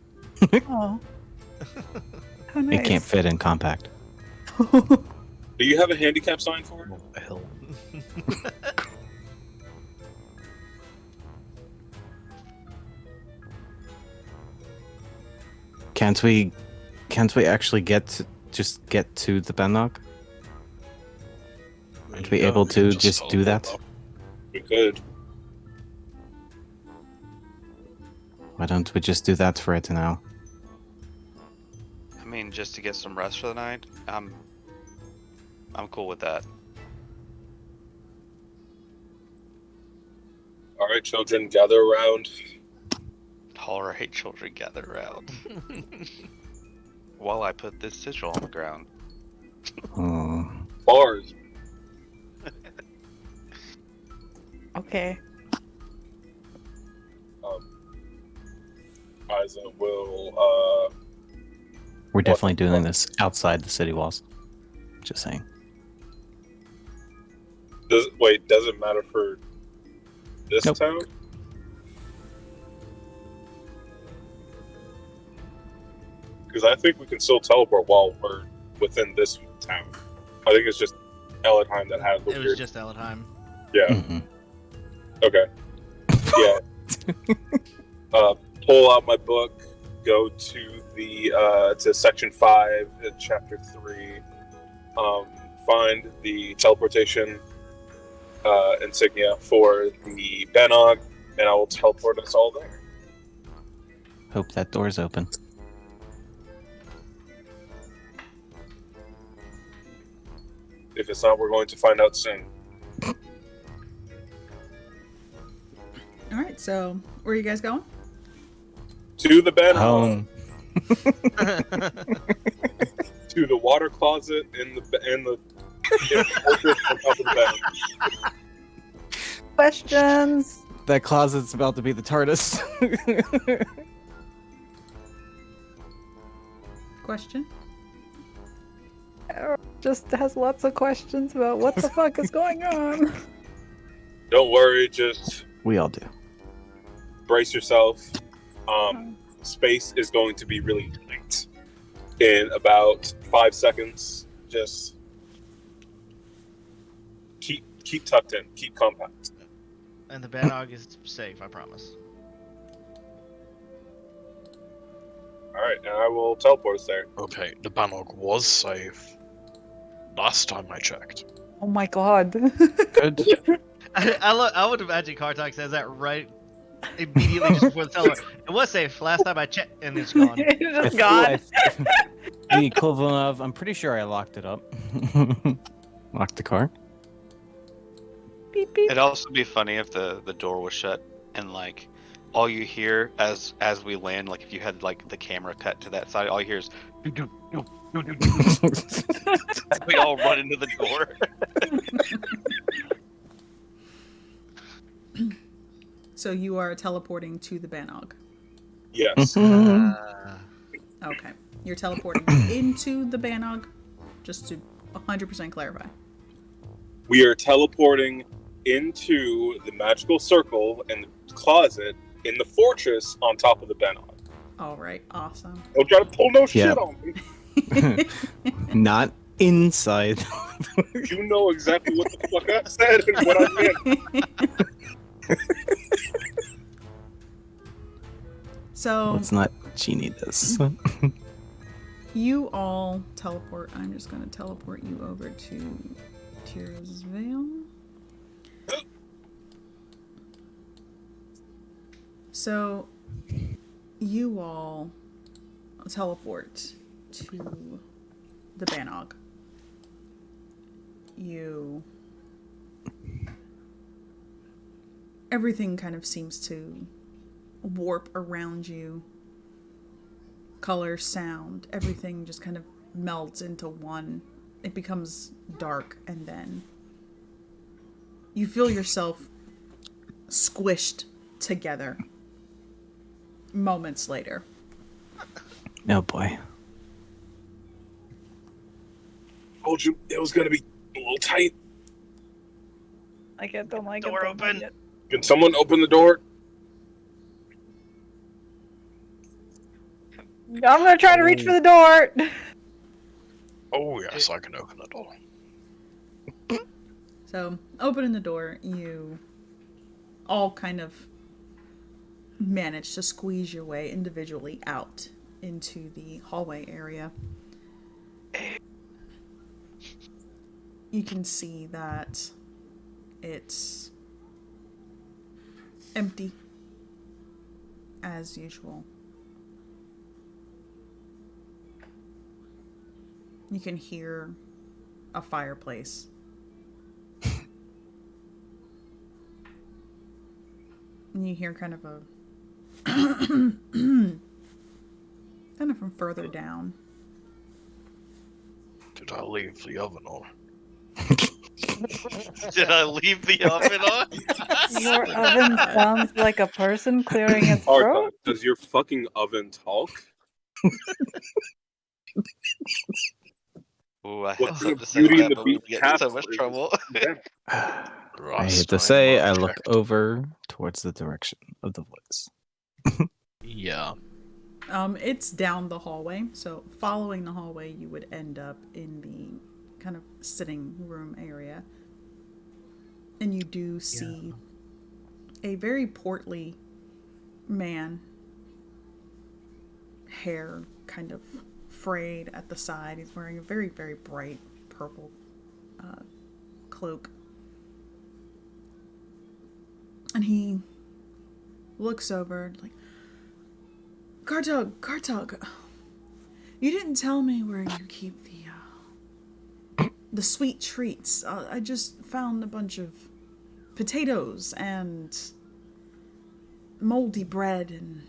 [SPEAKER 4] Oh. How nice.
[SPEAKER 1] It can't fit in compact.
[SPEAKER 5] Do you have a handicap sign for it?
[SPEAKER 7] Oh, a hill.
[SPEAKER 1] Can't we actually just get to the Bennog? Aren't we able to just do that?
[SPEAKER 5] We could.
[SPEAKER 1] Why don't we just do that for it now?
[SPEAKER 6] I mean, just to get some rest for the night. I'm cool with that.
[SPEAKER 5] All right, children, gather around.
[SPEAKER 6] All right, children, gather around. While I put this sigil on the ground.
[SPEAKER 1] Oh.
[SPEAKER 5] Bars.
[SPEAKER 4] Okay.
[SPEAKER 5] Isa will.
[SPEAKER 1] We're definitely doing this outside the city walls. Just saying.
[SPEAKER 5] Does it matter for this
[SPEAKER 1] Nope.
[SPEAKER 5] town? Because I think we can still teleport while we're within this town. I think it's just Eladheim that had the
[SPEAKER 3] It was
[SPEAKER 5] weird.
[SPEAKER 3] just Eladheim.
[SPEAKER 5] Yeah.
[SPEAKER 1] Mhm.
[SPEAKER 5] Okay. Yeah. Pull out my book. Go to the to section 5, chapter 3. Find the teleportation insignia for the Bennog, and I will teleport us all there.
[SPEAKER 1] Hope that door's open.
[SPEAKER 5] If it's not, we're going to find out soon.
[SPEAKER 2] All right, so where are you guys going?
[SPEAKER 5] To the Bennog.
[SPEAKER 1] Home.
[SPEAKER 5] To the water closet in the fortress on top of the Bennog.
[SPEAKER 4] Questions?
[SPEAKER 1] That closet's about to be the TARDIS.
[SPEAKER 2] Question?
[SPEAKER 4] Just has lots of questions about what the fuck is going on.
[SPEAKER 5] Don't worry, just
[SPEAKER 1] We all do.
[SPEAKER 5] brace yourself. Space is going to be really tight in about 5 seconds. Just keep tucked in, keep compact.
[SPEAKER 3] And the Bennog is safe, I promise.
[SPEAKER 5] All right, and I will teleport us there.
[SPEAKER 7] Okay, the Bannog was safe. Last time I checked.
[SPEAKER 4] Oh my god.
[SPEAKER 1] Good.
[SPEAKER 3] I would imagine Kartok says that right immediately just before the teleport. It was safe last time I checked, and it's gone.
[SPEAKER 4] It's just gone.
[SPEAKER 1] The equivalent of, I'm pretty sure I locked it up. Locked the car.
[SPEAKER 4] Beep, beep.
[SPEAKER 6] It'd also be funny if the door was shut and like all you hear as we land, like if you had like the camera cut to that side, all you hear is we all run into the door.
[SPEAKER 2] So you are teleporting to the Bannog.
[SPEAKER 5] Yes.
[SPEAKER 2] Okay. You're teleporting into the Bannog, just to 100% clarify.
[SPEAKER 5] We are teleporting into the magical circle and the closet in the fortress on top of the Bennog.
[SPEAKER 2] All right, awesome.
[SPEAKER 5] Don't try to pull no
[SPEAKER 1] Yeah.
[SPEAKER 5] shit on me.
[SPEAKER 1] Not inside.
[SPEAKER 5] You know exactly what the fuck I said and what I meant.
[SPEAKER 2] So
[SPEAKER 1] Let's not genie this.
[SPEAKER 2] you all teleport. I'm just going to teleport you over to Tira's Veil. So you all teleport to the Bannog. Everything kind of seems to warp around you. Color, sound, everything just kind of melts into one. It becomes dark, and then you feel yourself squished together moments later.
[SPEAKER 1] Oh boy.
[SPEAKER 5] Told you it was gonna be a little tight.
[SPEAKER 4] Don't like
[SPEAKER 3] Door
[SPEAKER 4] it.
[SPEAKER 3] open.
[SPEAKER 4] Like it.
[SPEAKER 5] Can someone open the door?
[SPEAKER 4] I'm gonna try to reach for the door.
[SPEAKER 7] Oh yes, I can open the door.
[SPEAKER 2] So, opening the door, you all kind of manage to squeeze your way individually out into the hallway area, you can see that it's empty as usual. You can hear a fireplace. And you hear kind of a kind of from further down.
[SPEAKER 7] Did I leave the oven on?
[SPEAKER 6] Did I leave the oven on?
[SPEAKER 4] Your oven sounds like a person clearing its
[SPEAKER 5] Arta,
[SPEAKER 4] throat.
[SPEAKER 5] does your fucking oven talk?
[SPEAKER 6] Ooh, I
[SPEAKER 5] What
[SPEAKER 6] had
[SPEAKER 5] kind
[SPEAKER 6] something
[SPEAKER 5] of
[SPEAKER 6] to say to
[SPEAKER 5] Beauty and
[SPEAKER 6] that,
[SPEAKER 5] the
[SPEAKER 6] but we'd
[SPEAKER 5] Beast
[SPEAKER 6] get in so
[SPEAKER 5] castle
[SPEAKER 6] much
[SPEAKER 5] is
[SPEAKER 6] trouble.
[SPEAKER 5] this?
[SPEAKER 1] I hate
[SPEAKER 7] Last
[SPEAKER 1] to
[SPEAKER 7] time
[SPEAKER 1] say, I look
[SPEAKER 7] checked.
[SPEAKER 1] over towards the direction of the voice.
[SPEAKER 7] Yeah.
[SPEAKER 2] It's down the hallway, so following the hallway, you would end up in the kind of sitting room area. And you do see a very portly man, hair kind of frayed at the side. He's wearing a very, very bright purple cloak. And he looks over, like, Kartog, you didn't tell me where you keep the sweet treats. I just found a bunch of potatoes and moldy bread and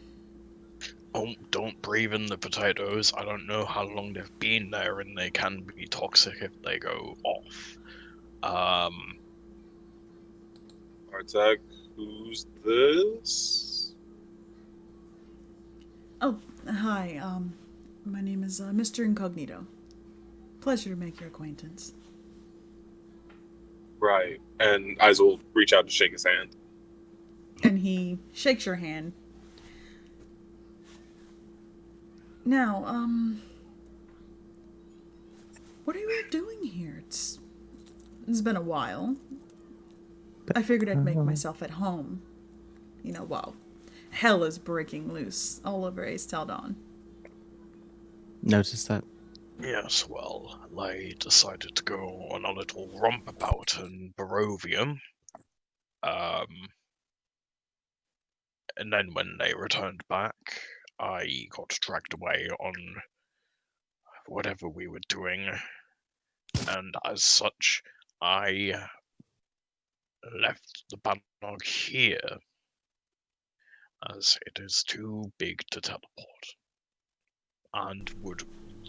[SPEAKER 7] Don't breathe in the potatoes. I don't know how long they've been there, and they can be toxic if they go off.
[SPEAKER 5] Artak, who's this?
[SPEAKER 2] oh, hi. My name is Mr. Incognito. Pleasure to make your acquaintance.
[SPEAKER 5] Right. And Eyes will reach out to shake his hand.
[SPEAKER 2] And he shakes your hand. Now, what are you all doing here? It's been a while. I figured I'd make myself at home. You know, while hell is breaking loose all over Aes'Taldon.
[SPEAKER 1] Notice that?
[SPEAKER 7] Yes, well, they decided to go on a little rompabout in Barovia. And then when they returned back, I got dragged away on whatever we were doing, and as such, I left the Bannog here, as it is too big to teleport, and would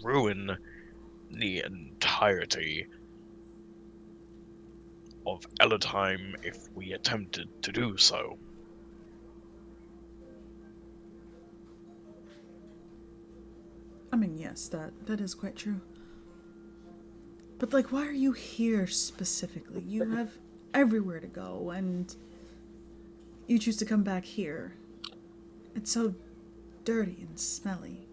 [SPEAKER 7] ruin the entirety of Elatime if we attempted to do so.
[SPEAKER 2] I mean, yes, that is quite true. But, like, why are you here specifically? You have everywhere to go, and you choose to come back here. It's so dirty and smelly.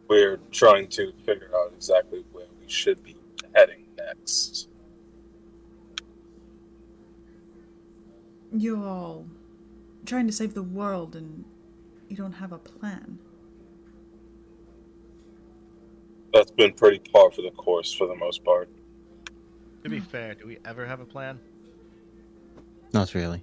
[SPEAKER 5] We're trying to figure out exactly where we should be heading next.
[SPEAKER 2] You're all trying to save the world, and you don't have a plan.
[SPEAKER 5] That's been pretty par for the course for the most part.
[SPEAKER 3] To be fair, do we ever have a plan?
[SPEAKER 1] Not really.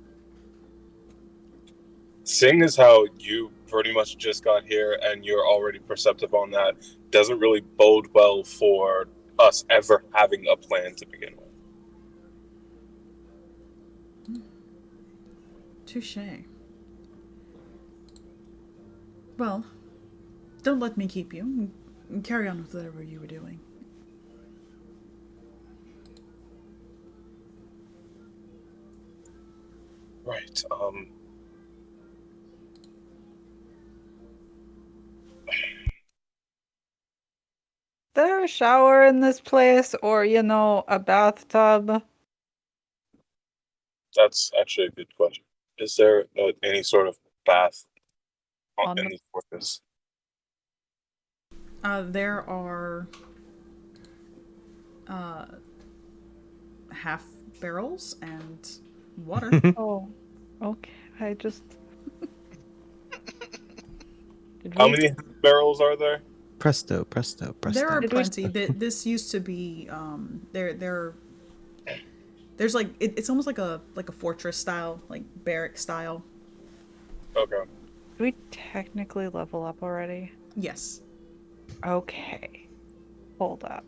[SPEAKER 5] Seeing as how you pretty much just got here and you're already perceptive on that, doesn't really bode well for us ever having a plan to begin with.
[SPEAKER 2] Touche. Well, don't let me keep you. Carry on with whatever you were doing.
[SPEAKER 5] Right.
[SPEAKER 4] There a shower in this place, or a bathtub?
[SPEAKER 5] That's actually a good question. Is there any sort of bath
[SPEAKER 4] On
[SPEAKER 5] in
[SPEAKER 4] the-
[SPEAKER 5] the fortress?
[SPEAKER 2] There are half barrels and water.
[SPEAKER 4] Oh, okay. I just Did
[SPEAKER 5] How
[SPEAKER 4] we?
[SPEAKER 5] many barrels are there?
[SPEAKER 1] Presto, presto, presto.
[SPEAKER 2] There are
[SPEAKER 4] Did we-
[SPEAKER 2] plenty. This used to be there's like it's almost like a fortress style, like barrack style.
[SPEAKER 5] Okay.
[SPEAKER 4] Did we technically level up already?
[SPEAKER 2] Yes.
[SPEAKER 4] Okay. Hold up.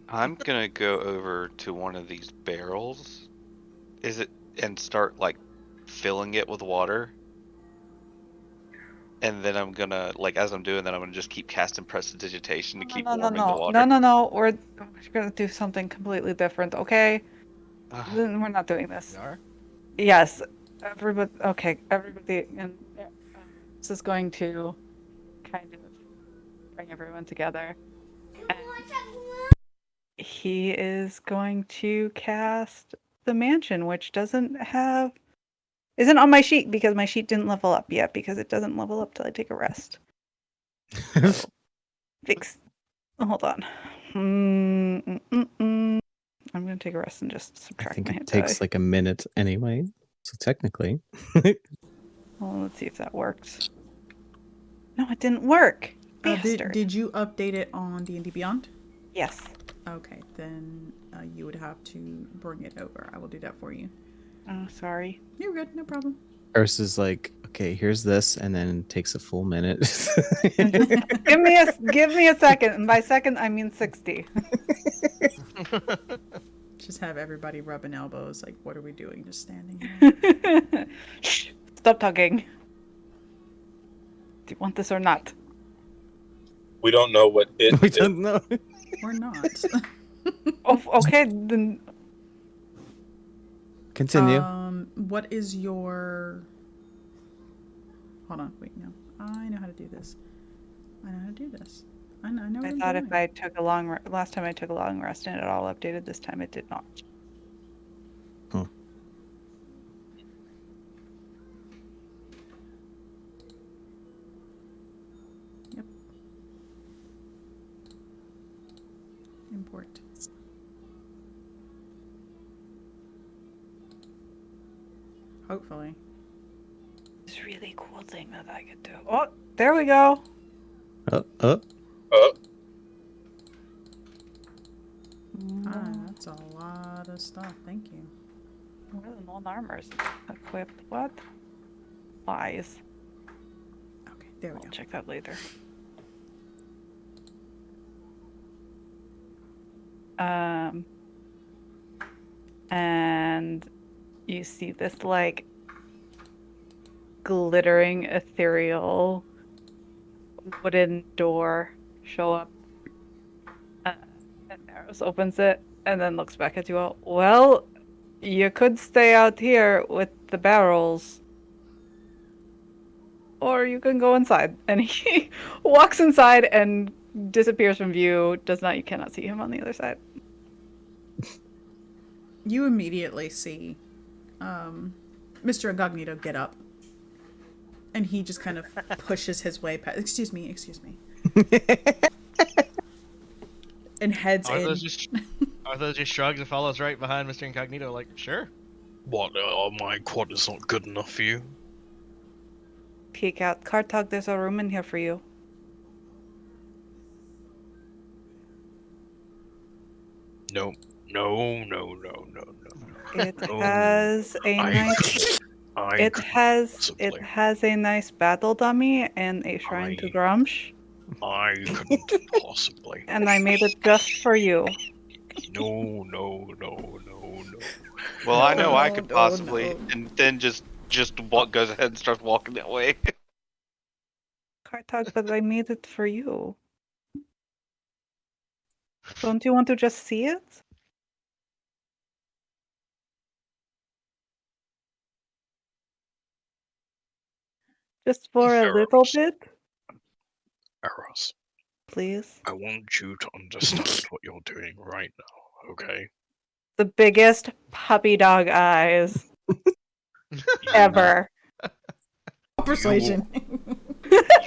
[SPEAKER 6] I'm gonna go over to one of these barrels. And start like filling it with water. And then I'm gonna as I'm doing that, I'm gonna just keep casting prestidigitation to keep warming the water.
[SPEAKER 4] No. We're gonna do something completely different. Okay. Then we're not doing this.
[SPEAKER 3] We are?
[SPEAKER 4] Yes. Everybody. Okay. Everybody. And this is going to kind of bring everyone together. And he is going to cast the mansion, which isn't on my sheet because my sheet didn't level up yet because it doesn't level up till I take a rest. So, fix. Hold on. I'm gonna take a rest and just
[SPEAKER 1] I
[SPEAKER 4] subtract
[SPEAKER 1] think
[SPEAKER 4] my
[SPEAKER 1] it
[SPEAKER 4] hit
[SPEAKER 1] takes
[SPEAKER 4] die.
[SPEAKER 1] like a minute anyway. So technically.
[SPEAKER 4] Well, let's see if that works. No, it didn't work. Bastard.
[SPEAKER 2] Did you update it on D&D Beyond?
[SPEAKER 4] Yes.
[SPEAKER 2] Okay, then you would have to bring it over. I will do that for you.
[SPEAKER 4] Oh, sorry.
[SPEAKER 2] You're good, no problem.
[SPEAKER 1] Ursa's like, okay, here's this, and then it takes a full minute.
[SPEAKER 4] Give me a second, and by second I mean 60.
[SPEAKER 2] Just have everybody rubbing elbows. Like, what are we doing? Just standing here.
[SPEAKER 4] Shh! Stop talking. Do you want this or not?
[SPEAKER 5] We don't know what it
[SPEAKER 1] We
[SPEAKER 5] is.
[SPEAKER 1] don't know.
[SPEAKER 2] Or not.
[SPEAKER 4] Oh, okay, then.
[SPEAKER 1] Continue.
[SPEAKER 2] What is your... Hold on, wait, no. I know how to do this. I know how to do this. I know what
[SPEAKER 4] I
[SPEAKER 2] I'm
[SPEAKER 4] thought
[SPEAKER 2] doing.
[SPEAKER 4] if I took a last time I took a long rest and it all updated, this time it did not.
[SPEAKER 2] Yep. Import. Hopefully.
[SPEAKER 4] This really cool thing that I could do. Oh, there we go.
[SPEAKER 2] Ah, that's a lot of stuff. Thank you.
[SPEAKER 4] More than one armor's equipped. What? Lies.
[SPEAKER 2] Okay, there we
[SPEAKER 4] I'll
[SPEAKER 2] go.
[SPEAKER 4] check that later. And you see this like glittering ethereal wooden door show up. And Eros opens it and then looks back at you all. Well, you could stay out here with the barrels. Or you can go inside. And he walks inside and disappears from view. You cannot see him on the other side.
[SPEAKER 2] You immediately see Mr. Incognito get up. And he just kind of pushes his way past... Excuse me. And heads in.
[SPEAKER 3] Arthur just shrugs and follows right behind Mr. Incognito, like, sure.
[SPEAKER 7] What, my quad is not good enough for you?
[SPEAKER 4] Peek out. Kartog, there's a room in here for you.
[SPEAKER 7] No.
[SPEAKER 4] It
[SPEAKER 7] Oh,
[SPEAKER 4] has a nice... It has a nice battle dummy and a shrine to Grumsh.
[SPEAKER 7] I couldn't possibly.
[SPEAKER 4] And I made it just for you.
[SPEAKER 7] No.
[SPEAKER 6] Well, I know I could
[SPEAKER 2] No,
[SPEAKER 6] possibly,
[SPEAKER 2] no.
[SPEAKER 6] and then just goes ahead and starts walking that way.
[SPEAKER 4] Kartog, but I made it for you. Don't you want to just see it? Just for a little bit,
[SPEAKER 7] Eros,
[SPEAKER 4] please.
[SPEAKER 7] I want you to understand what you're doing right now, okay?
[SPEAKER 4] The biggest puppy dog eyes ever.
[SPEAKER 2] Persuasion.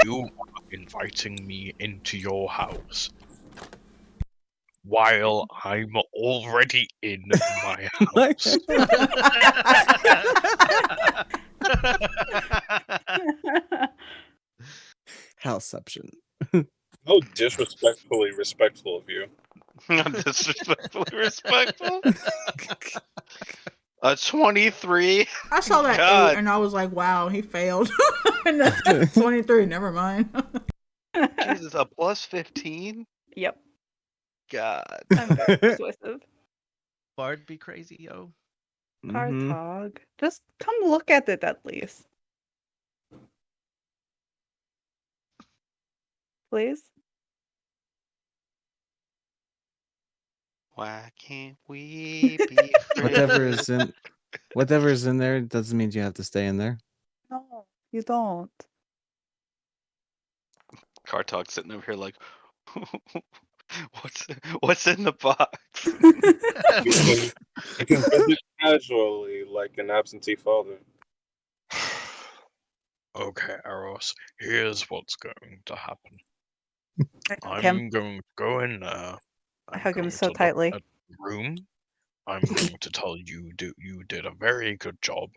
[SPEAKER 7] You are inviting me into your house while I'm already in my house.
[SPEAKER 1] deception.
[SPEAKER 5] How disrespectfully respectful of you.
[SPEAKER 6] Disrespectfully respectful. 23.
[SPEAKER 2] I saw that
[SPEAKER 6] God.
[SPEAKER 2] 8 and I was like, wow, he failed. And then 23, never mind.
[SPEAKER 6] Jesus, a plus 15?
[SPEAKER 4] Yep.
[SPEAKER 6] God.
[SPEAKER 4] I'm very persuasive.
[SPEAKER 3] Bard be crazy, yo.
[SPEAKER 1] Mhm.
[SPEAKER 4] Kartog. Just come look at it at least. Please?
[SPEAKER 6] Why can't we be friends?
[SPEAKER 1] Whatever is in there doesn't mean you have to stay in there.
[SPEAKER 4] No, you don't.
[SPEAKER 6] Kartog sitting over here like, what's in the box?
[SPEAKER 5] You can visit casually like an absentee father.
[SPEAKER 7] Okay, Eros, here's what's going to happen.
[SPEAKER 4] I hug him.
[SPEAKER 7] I'm going to go in there.
[SPEAKER 4] I
[SPEAKER 7] I'm
[SPEAKER 4] hug him
[SPEAKER 7] going
[SPEAKER 4] so
[SPEAKER 7] to look
[SPEAKER 4] tightly.
[SPEAKER 7] at the room. I'm going to tell you you did a very good job,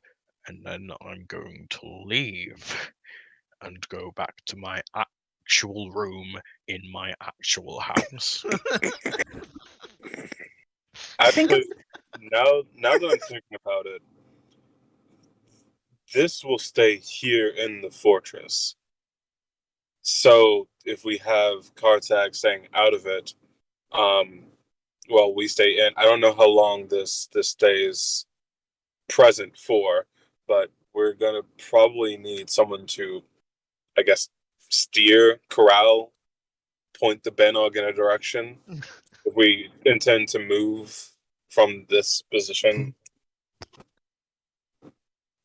[SPEAKER 7] and then I'm going to leave and go back to my actual room in my actual house.
[SPEAKER 5] Actually, now that I'm thinking about it, this will stay here in the fortress. So if we have Kartag staying out of it, well, we stay in. I don't know how long this stays present for, but we're gonna probably need someone to, I guess, steer, corral, point the Benog in a direction if we intend to move from this position.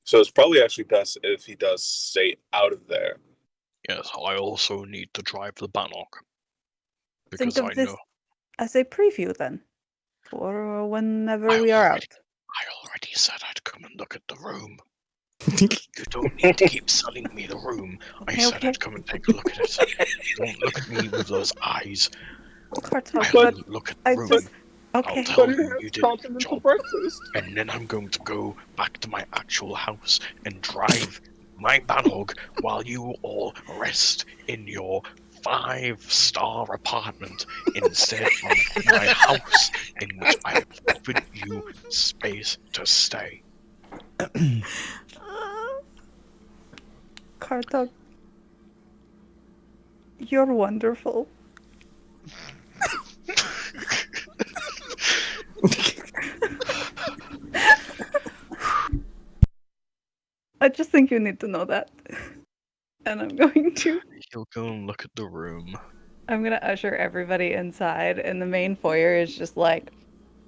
[SPEAKER 5] So it's probably actually best if he does stay out of there.
[SPEAKER 7] Yes, I also need to drive the Bannock.
[SPEAKER 4] Think
[SPEAKER 7] Because
[SPEAKER 4] of
[SPEAKER 7] I
[SPEAKER 4] this
[SPEAKER 7] know
[SPEAKER 4] as a preview then. For whenever
[SPEAKER 7] I
[SPEAKER 4] we are
[SPEAKER 7] already-
[SPEAKER 4] out.
[SPEAKER 7] I already said I'd come and look at the room. You don't need to keep selling me the room. I
[SPEAKER 4] Okay,
[SPEAKER 7] said
[SPEAKER 4] okay.
[SPEAKER 7] I'd come and take a look at it. Don't look at me with those eyes.
[SPEAKER 4] Kartog,
[SPEAKER 7] I'll
[SPEAKER 4] but
[SPEAKER 7] look at
[SPEAKER 4] I
[SPEAKER 7] the room.
[SPEAKER 4] just...
[SPEAKER 7] I'll
[SPEAKER 4] Okay.
[SPEAKER 7] tell you did a good job. And then I'm going to go back to my actual house and drive my Bannog while you all rest in your 5-star apartment instead of my house in which I have offered you space to stay.
[SPEAKER 4] Kartog. You're wonderful. I just think you need to know that. And I'm going to...
[SPEAKER 7] You'll go and look at the room.
[SPEAKER 4] I'm gonna usher everybody inside, and the main foyer is just like,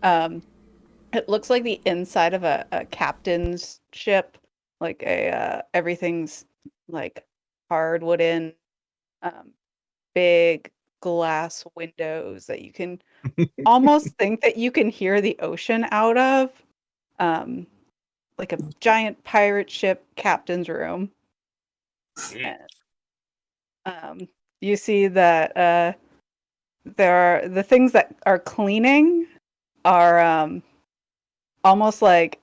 [SPEAKER 4] it looks like the inside of a captain's ship, like everything's like hard wooden, big glass windows that you can almost think that you can hear the ocean out of, like a giant pirate ship captain's room. And, you see that there are the things that are cleaning are almost like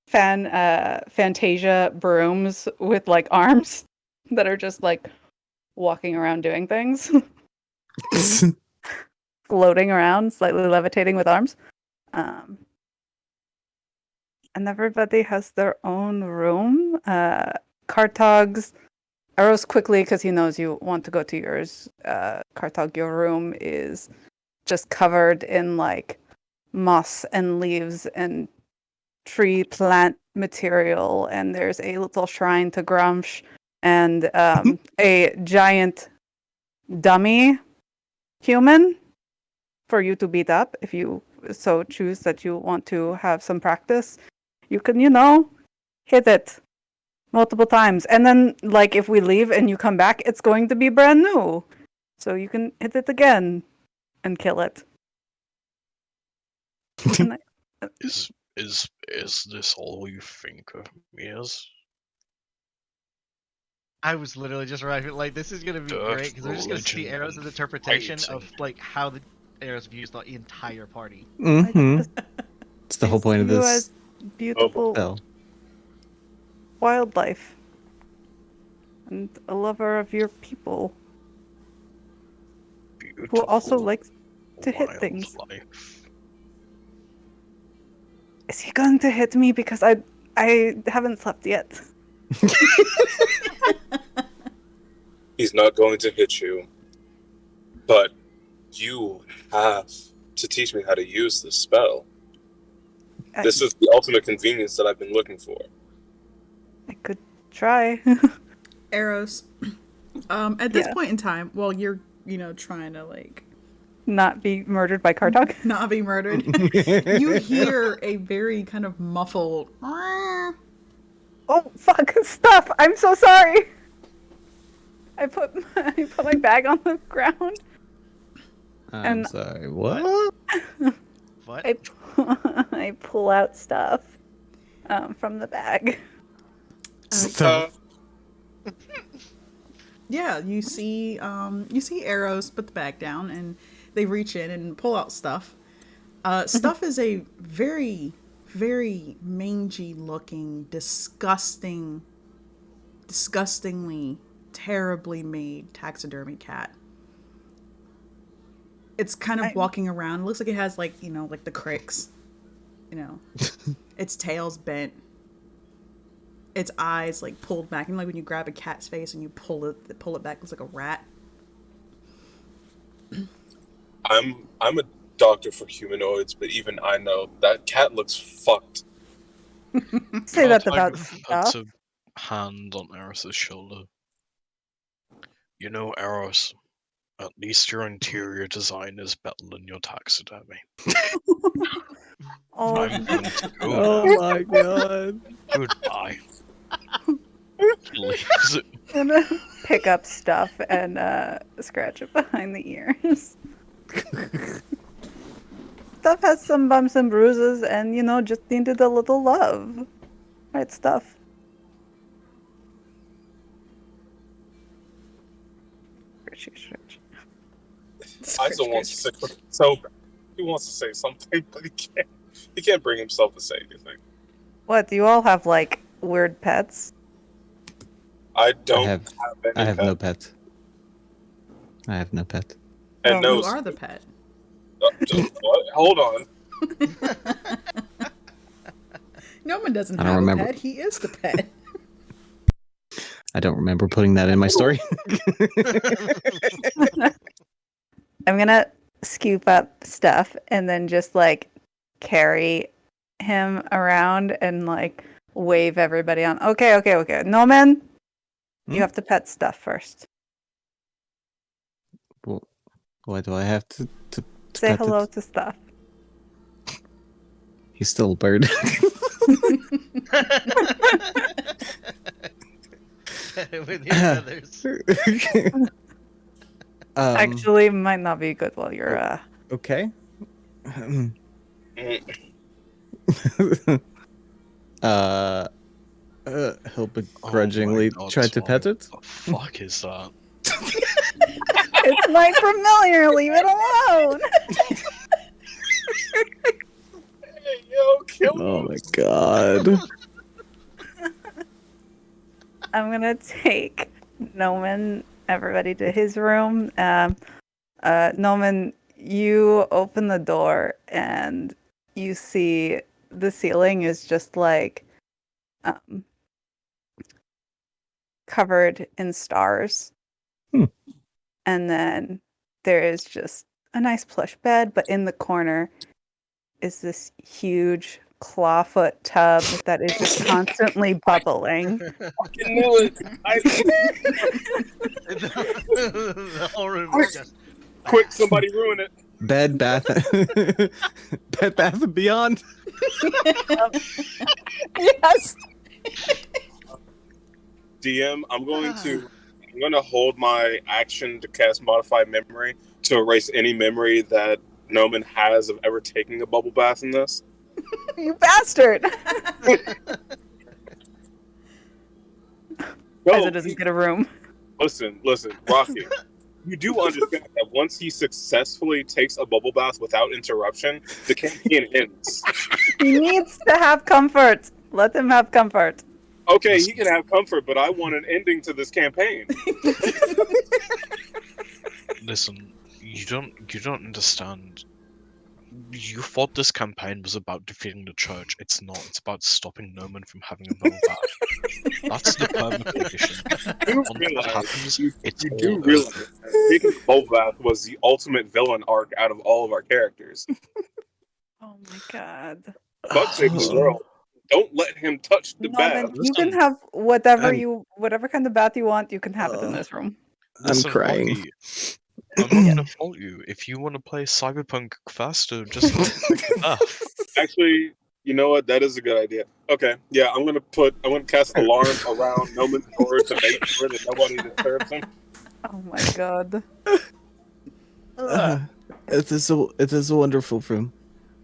[SPEAKER 4] Fantasia brooms with like arms that are just like walking around doing things, floating around, slightly levitating with arms. And everybody has their own room. Kartog's Eros quickly, because he knows you want to go to yours. Kartog, your room is just covered in like moss and leaves and tree plant material, and there's a little shrine to Grumsh and a giant dummy human for you to beat up if you so choose that you want to have some practice. You can, hit it multiple times. And then, like, if we leave and you come back, it's going to be brand new. So you can hit it again and kill it. And
[SPEAKER 7] Is this all you think of me as?
[SPEAKER 3] I was literally just right. Like, this is gonna be
[SPEAKER 7] Dirt,
[SPEAKER 3] great because we're just gonna see
[SPEAKER 7] religion,
[SPEAKER 3] Arrow's
[SPEAKER 7] and
[SPEAKER 3] interpretation of
[SPEAKER 7] fighting.
[SPEAKER 3] like how the Arrows views the entire party.
[SPEAKER 1] Mm-hmm.
[SPEAKER 4] just
[SPEAKER 1] It's the whole point of
[SPEAKER 4] you
[SPEAKER 1] this
[SPEAKER 4] as beautiful
[SPEAKER 1] spell.
[SPEAKER 4] wildlife and a lover of your people. who also
[SPEAKER 7] Beautiful
[SPEAKER 4] likes to hit
[SPEAKER 7] wild
[SPEAKER 4] things.
[SPEAKER 7] life.
[SPEAKER 4] Is he going to hit me because I haven't slept yet?
[SPEAKER 5] He's not going to hit you, but you have to teach me how to use this spell. This is the ultimate convenience that I've been looking for.
[SPEAKER 4] I could try.
[SPEAKER 2] Arrows. At this
[SPEAKER 4] Yeah.
[SPEAKER 2] point in time, while you're, trying to like
[SPEAKER 4] Not be murdered by car dog.
[SPEAKER 2] not be murdered, you hear a very kind of muffled.
[SPEAKER 4] Oh fuck! Stuff. I'm so sorry. I put my bag on the ground.
[SPEAKER 1] I'm
[SPEAKER 4] And-
[SPEAKER 1] sorry. What?
[SPEAKER 3] What?
[SPEAKER 4] I pull out stuff from the bag.
[SPEAKER 1] Stuff.
[SPEAKER 2] Yeah, you see arrows put the bag down, and they reach in and pull out stuff. Stuff is a very, very mangy looking, disgustingly terribly made taxidermy cat. It's kind of walking around. It looks like it has like the cricks. Its tail's bent. Its eyes like pulled back, and like when you grab a cat's face and you pull it back, it looks like a rat.
[SPEAKER 5] I'm a doctor for humanoids, but even I know that cat looks fucked.
[SPEAKER 4] Say that
[SPEAKER 7] Tiger
[SPEAKER 4] about
[SPEAKER 7] puts
[SPEAKER 4] stuff.
[SPEAKER 7] a hand on Eris's shoulder. You know, Eris, at least your interior design is better than your taxidermy.
[SPEAKER 4] Oh,
[SPEAKER 7] I'm going to go
[SPEAKER 1] Oh
[SPEAKER 7] now.
[SPEAKER 1] my god.
[SPEAKER 7] Goodbye. He leaves it.
[SPEAKER 4] I'm gonna pick up stuff and scratch it behind the ears. Stuff has some bumps and bruises, and just needed a little love. Right, stuff. Scratch.
[SPEAKER 5] Isa wants to say so. He wants to say something, but he can't. He can't bring himself to say anything.
[SPEAKER 4] What? Do you all have like weird pets?
[SPEAKER 5] I don't
[SPEAKER 1] have-
[SPEAKER 5] any
[SPEAKER 1] I have
[SPEAKER 5] pet.
[SPEAKER 1] no pet. I have no pet.
[SPEAKER 5] And
[SPEAKER 4] Well,
[SPEAKER 5] no.
[SPEAKER 2] You are the pet.
[SPEAKER 5] What? Hold on.
[SPEAKER 2] No one doesn't
[SPEAKER 1] I don't
[SPEAKER 2] have
[SPEAKER 1] remember.
[SPEAKER 2] a pet. He is the pet.
[SPEAKER 1] I don't remember putting that in my story.
[SPEAKER 4] I'm gonna scoop up stuff and then just like carry him around and like wave everybody on. Okay. Noman, you
[SPEAKER 1] Hmm?
[SPEAKER 4] have to pet stuff first.
[SPEAKER 1] Well, why do I have to
[SPEAKER 4] Say
[SPEAKER 1] pet
[SPEAKER 4] hello
[SPEAKER 1] it?
[SPEAKER 4] to stuff.
[SPEAKER 1] He's still a bird.
[SPEAKER 3] With your feathers.
[SPEAKER 4] Actually, might not be good while you're
[SPEAKER 1] Okay.
[SPEAKER 5] Mm.
[SPEAKER 1] He'll begrudgingly
[SPEAKER 7] Oh my God,
[SPEAKER 1] try to pet
[SPEAKER 7] Sonic,
[SPEAKER 1] it.
[SPEAKER 7] What the fuck is that?
[SPEAKER 4] It's my familiar. Leave it alone.
[SPEAKER 5] Hey, yo, kill
[SPEAKER 1] Oh
[SPEAKER 5] him.
[SPEAKER 1] my god.
[SPEAKER 4] I'm gonna take Noman, everybody to his room. Noman, you open the door and you see the ceiling is just like covered in stars.
[SPEAKER 1] Hmm.
[SPEAKER 4] And then there is just a nice plush bed, but in the corner is this huge clawfoot tub that is just constantly bubbling.
[SPEAKER 5] Fucking knew it.
[SPEAKER 3] The whole room is just.
[SPEAKER 5] Quick, somebody ruin it.
[SPEAKER 1] Bed Bath Bed Bath and Beyond.
[SPEAKER 4] Yes.
[SPEAKER 5] DM, I'm going to hold my action to cast Modify Memory to erase any memory that Noman has of ever taking a bubble bath in this.
[SPEAKER 4] You bastard!
[SPEAKER 5] No,
[SPEAKER 4] Isa doesn't get a room.
[SPEAKER 5] listen, Rocky. You do understand that once he successfully takes a bubble bath without interruption, the campaign ends.
[SPEAKER 4] He needs to have comfort. Let him have comfort.
[SPEAKER 5] Okay, he can have comfort, but I want an ending to this campaign.
[SPEAKER 7] Listen, You don't understand. You thought this campaign was about defeating the church. It's not. It's about stopping Noman from having a Volvad. That's the perma condition.
[SPEAKER 5] You
[SPEAKER 7] Once that
[SPEAKER 5] realize
[SPEAKER 7] happens,
[SPEAKER 5] you,
[SPEAKER 7] it's
[SPEAKER 5] you
[SPEAKER 7] all
[SPEAKER 5] do
[SPEAKER 7] over.
[SPEAKER 5] realize that taking Volvath was the ultimate villain arc out of all of our characters.
[SPEAKER 4] Oh my god.
[SPEAKER 5] Fuck save the world. Don't let him touch the
[SPEAKER 4] Norman,
[SPEAKER 5] bath.
[SPEAKER 4] you can
[SPEAKER 7] Listen.
[SPEAKER 4] have whatever
[SPEAKER 1] I'm-
[SPEAKER 4] whatever kind of bath you want, you can have it in this room.
[SPEAKER 1] I'm
[SPEAKER 7] Listen,
[SPEAKER 1] crying.
[SPEAKER 7] Rocky, I'm not gonna fault you. If you want to play Cyberpunk faster, just take the bath.
[SPEAKER 5] Actually, you know what? That is a good idea. Okay, yeah, I'm gonna cast alarm around Noman's door to make sure that nobody disturbs him.
[SPEAKER 4] Oh my god.
[SPEAKER 1] It is a wonderful room.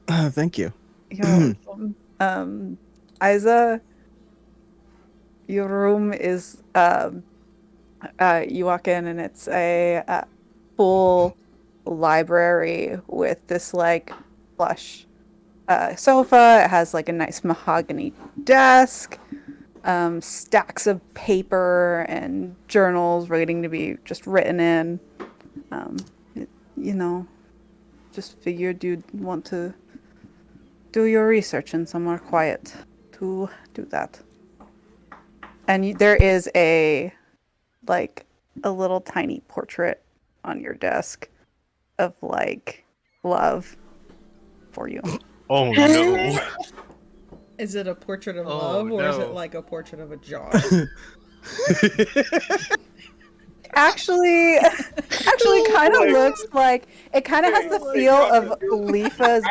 [SPEAKER 1] Thank you.
[SPEAKER 4] Yo, Isa, your room is you walk in and it's a full library with this like plush sofa. It has like a nice mahogany desk, stacks of paper and journals waiting to be just written in. You know, just figured you'd want to do your research in somewhere quiet to do that. And there is a little tiny portrait on your desk of like love for you.
[SPEAKER 7] Oh no.
[SPEAKER 2] Is it a portrait of
[SPEAKER 3] Oh,
[SPEAKER 2] love, or is it
[SPEAKER 3] no.
[SPEAKER 2] like a portrait of a jar?
[SPEAKER 4] Actually kind of looks like it kind of has the feel of Leafa's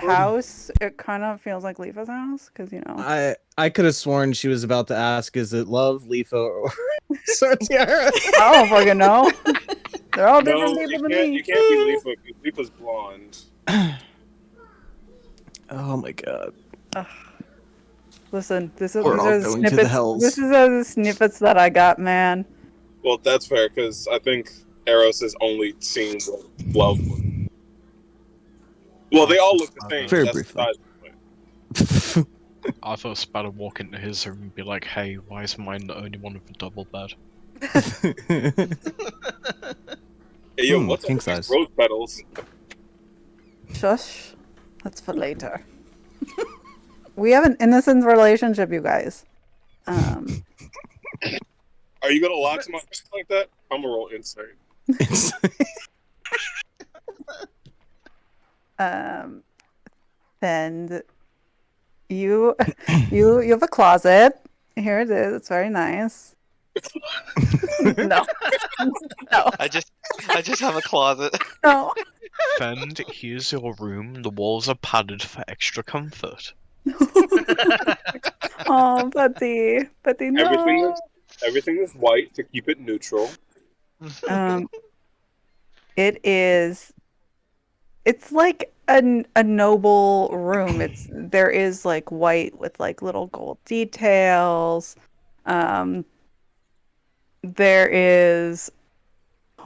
[SPEAKER 4] house. It kind of feels like Leafa's house because you know.
[SPEAKER 1] I could have sworn she was about to ask, is it Love, Leafa, or Sortiara?
[SPEAKER 4] I don't fucking know. They're all
[SPEAKER 5] No,
[SPEAKER 4] different people to
[SPEAKER 5] you
[SPEAKER 4] me.
[SPEAKER 5] can't be Leafa because Leafa's blonde.
[SPEAKER 1] Oh my god.
[SPEAKER 4] Listen, these
[SPEAKER 1] We're all
[SPEAKER 4] are the
[SPEAKER 1] going to the
[SPEAKER 4] snippets.
[SPEAKER 1] hells.
[SPEAKER 4] This is the snippets that I got, man.
[SPEAKER 5] Well, that's fair because I think Eros has only seen love. Well, they all look the same.
[SPEAKER 1] Very
[SPEAKER 5] That's
[SPEAKER 1] briefly.
[SPEAKER 5] besides the point.
[SPEAKER 7] I thought about to walk into his room and be like, hey, why is mine the only one with a double bed?
[SPEAKER 5] Hey, yo,
[SPEAKER 1] Hmm,
[SPEAKER 5] what's
[SPEAKER 1] king
[SPEAKER 5] up with these
[SPEAKER 1] size.
[SPEAKER 5] rose petals?
[SPEAKER 4] Shush. That's for later. We have an innocent relationship, you guys.
[SPEAKER 5] Are you gonna lie to my face like that? I'm gonna roll insight.
[SPEAKER 4] And you have a closet. Here it is. It's very nice. No. No.
[SPEAKER 6] I just have a closet.
[SPEAKER 4] No.
[SPEAKER 7] Fend, here's your room. The walls are padded for extra comfort.
[SPEAKER 4] Oh, Betty, no.
[SPEAKER 5] Everything is white to keep it neutral.
[SPEAKER 4] It is. It's like a noble room. There is like white with like little gold details. There is.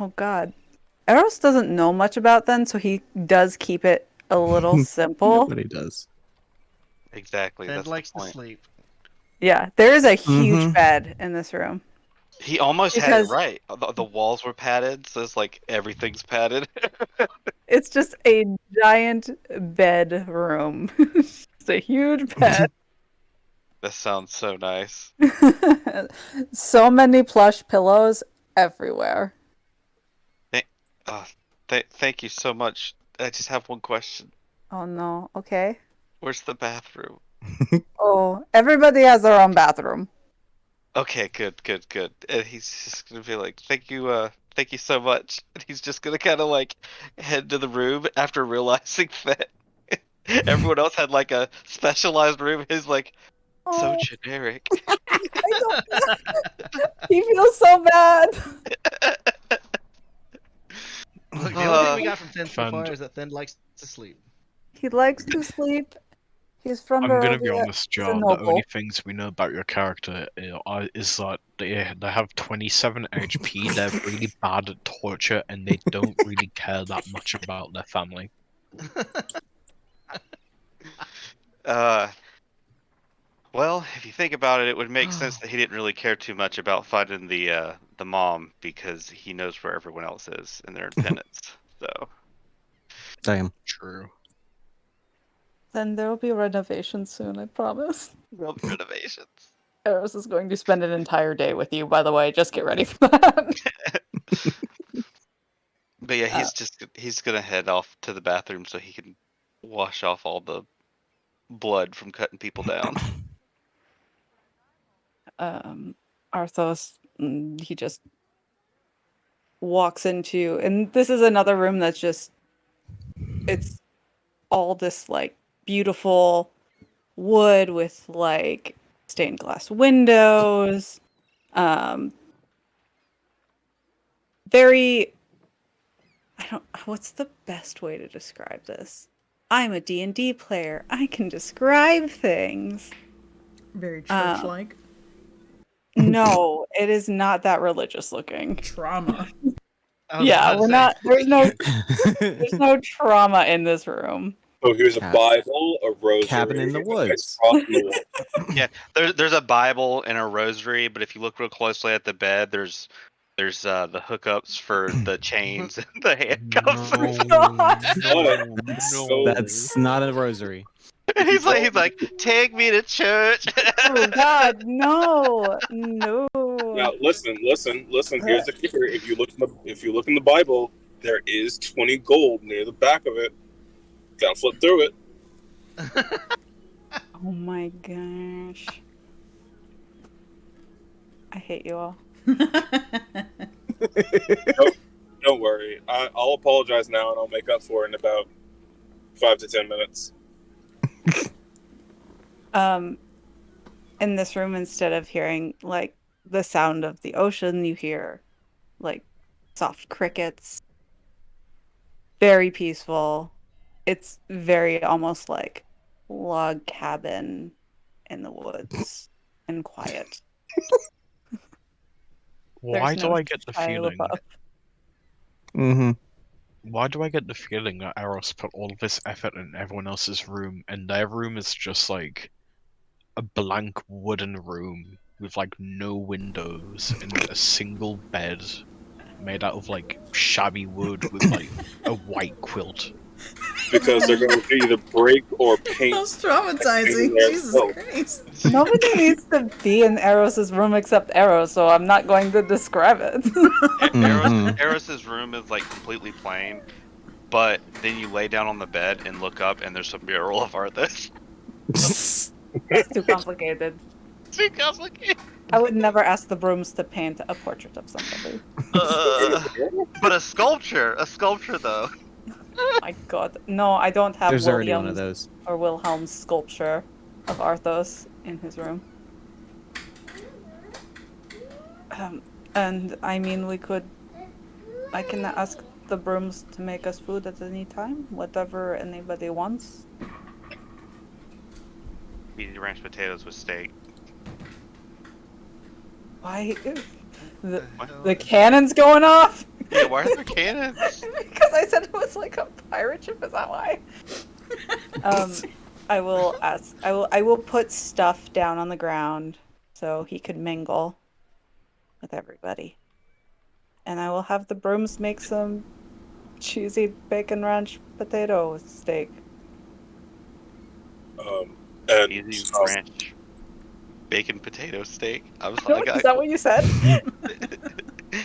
[SPEAKER 4] Oh God, Eros doesn't know much about them, so he does keep it a little simple.
[SPEAKER 1] Nobody does.
[SPEAKER 6] Exactly.
[SPEAKER 3] Ted
[SPEAKER 6] That's the
[SPEAKER 3] likes to
[SPEAKER 6] point.
[SPEAKER 3] sleep.
[SPEAKER 4] Yeah, there is a huge
[SPEAKER 1] Mhm.
[SPEAKER 4] bed in this room.
[SPEAKER 6] He almost had
[SPEAKER 4] Because-
[SPEAKER 6] it right. The walls were padded, so it's like everything's padded.
[SPEAKER 4] It's just a giant bedroom. Just a huge bed.
[SPEAKER 6] That sounds so nice.
[SPEAKER 4] So many plush pillows everywhere.
[SPEAKER 6] Thank you so much. I just have one question.
[SPEAKER 4] Oh no. Okay.
[SPEAKER 6] Where's the bathroom?
[SPEAKER 4] Oh, everybody has their own bathroom.
[SPEAKER 6] Okay, good. And he's just gonna be like, thank you so much. And he's just gonna kind of like head to the room after realizing that everyone else had like a specialized room. He's like, so
[SPEAKER 4] Oh,
[SPEAKER 6] generic.
[SPEAKER 4] he feels so bad.
[SPEAKER 3] Look, the only thing we
[SPEAKER 6] Uh,
[SPEAKER 3] got from Thin so far is that Thin likes to sleep.
[SPEAKER 4] He likes to sleep. He's from
[SPEAKER 7] I'm gonna be
[SPEAKER 4] Barovia.
[SPEAKER 7] honest,
[SPEAKER 4] He's a
[SPEAKER 7] Jar. The
[SPEAKER 4] noble.
[SPEAKER 7] only things we know about your character is that they have 27 HP. They're really bad at torture, and they don't really care that much about their family.
[SPEAKER 6] Well, if you think about it, it would make sense that he didn't really care too much about finding the mom because he knows where everyone else is and they're in penance. So
[SPEAKER 1] Damn.
[SPEAKER 7] True.
[SPEAKER 4] Then there will be renovations soon, I promise.
[SPEAKER 6] there'll be renovations.
[SPEAKER 4] Eros is going to spend an entire day with you, by the way. Just get ready for that.
[SPEAKER 6] But yeah, he's gonna head off to the bathroom so he can wash off all the blood from cutting people down.
[SPEAKER 4] Arthos, he just walks into, and this is another room that's just, it's all this like beautiful wood with like stained glass windows. Very, I don't, what's the best way to describe this? I'm a D&D player. I can describe things.
[SPEAKER 2] Very church-like.
[SPEAKER 4] No, it is not that religious looking.
[SPEAKER 2] Trauma.
[SPEAKER 3] I was
[SPEAKER 4] Yeah,
[SPEAKER 3] about to
[SPEAKER 4] we're
[SPEAKER 3] say.
[SPEAKER 4] not, there's no trauma in this room.
[SPEAKER 5] So here's a
[SPEAKER 1] Cat-
[SPEAKER 5] Bible, a rosary,
[SPEAKER 1] Cabin in the
[SPEAKER 5] and a
[SPEAKER 1] woods.
[SPEAKER 5] nice cross in the wall.
[SPEAKER 6] Yeah, there's a Bible and a rosary, but if you look real closely at the bed, there's the hookups for the chains and the handcuffs.
[SPEAKER 1] That's not a rosary.
[SPEAKER 6] he's like, take me to church.
[SPEAKER 4] Oh God, no, no.
[SPEAKER 5] Now listen. Here's the kicker: if you look in the Bible, there is 20 gold near the back of it. Gotta flip through it.
[SPEAKER 4] Oh my gosh. I hate you all.
[SPEAKER 5] Don't worry. I'll apologize now, and I'll make up for it in about 5 to 10 minutes.
[SPEAKER 4] In this room, instead of hearing like the sound of the ocean, you hear like soft crickets. Very peaceful. It's very almost like log cabin in the woods and quiet.
[SPEAKER 7] Why
[SPEAKER 4] There's
[SPEAKER 7] do
[SPEAKER 4] no
[SPEAKER 7] I get the
[SPEAKER 4] Shia
[SPEAKER 7] feeling?
[SPEAKER 4] LaBeouf.
[SPEAKER 1] Mm-hmm.
[SPEAKER 7] Why do I get the feeling that Eros put all of this effort in everyone else's room, and their room is just like a blank wooden room with like no windows and a single bed made out of like shabby wood with like a white quilt?
[SPEAKER 5] Because they're going to either break or paint.
[SPEAKER 2] That's traumatizing.
[SPEAKER 5] There.
[SPEAKER 2] Jesus
[SPEAKER 5] Oh.
[SPEAKER 2] Christ.
[SPEAKER 4] Nobody needs to be in Eros's room except Eros, so I'm not going to describe it.
[SPEAKER 6] Eros's room is like completely plain, but then you lay down on the bed and look up, and there's a mural of Arthas.
[SPEAKER 4] That's too complicated.
[SPEAKER 6] Too complicated.
[SPEAKER 4] I would never ask the brooms to paint a portrait of somebody.
[SPEAKER 6] But a sculpture though.
[SPEAKER 4] My God, no, I don't have
[SPEAKER 1] There's already one of
[SPEAKER 4] William's
[SPEAKER 1] those.
[SPEAKER 4] or Wilhelm's sculpture of Arthos in his room. And I mean, I can ask the brooms to make us food at any time, whatever anybody wants.
[SPEAKER 6] Easy ranch potatoes with steak.
[SPEAKER 4] Why? The cannon's going off?
[SPEAKER 6] Yeah, why are there cannons?
[SPEAKER 4] Because I said it was like a pirate ship, is that why? I will put stuff down on the ground so he could mingle with everybody. And I will have the brooms make some cheesy bacon ranch potato steak.
[SPEAKER 5] And
[SPEAKER 6] Easy ranch bacon potato steak. I was
[SPEAKER 4] No,
[SPEAKER 6] like,
[SPEAKER 4] is that what you said?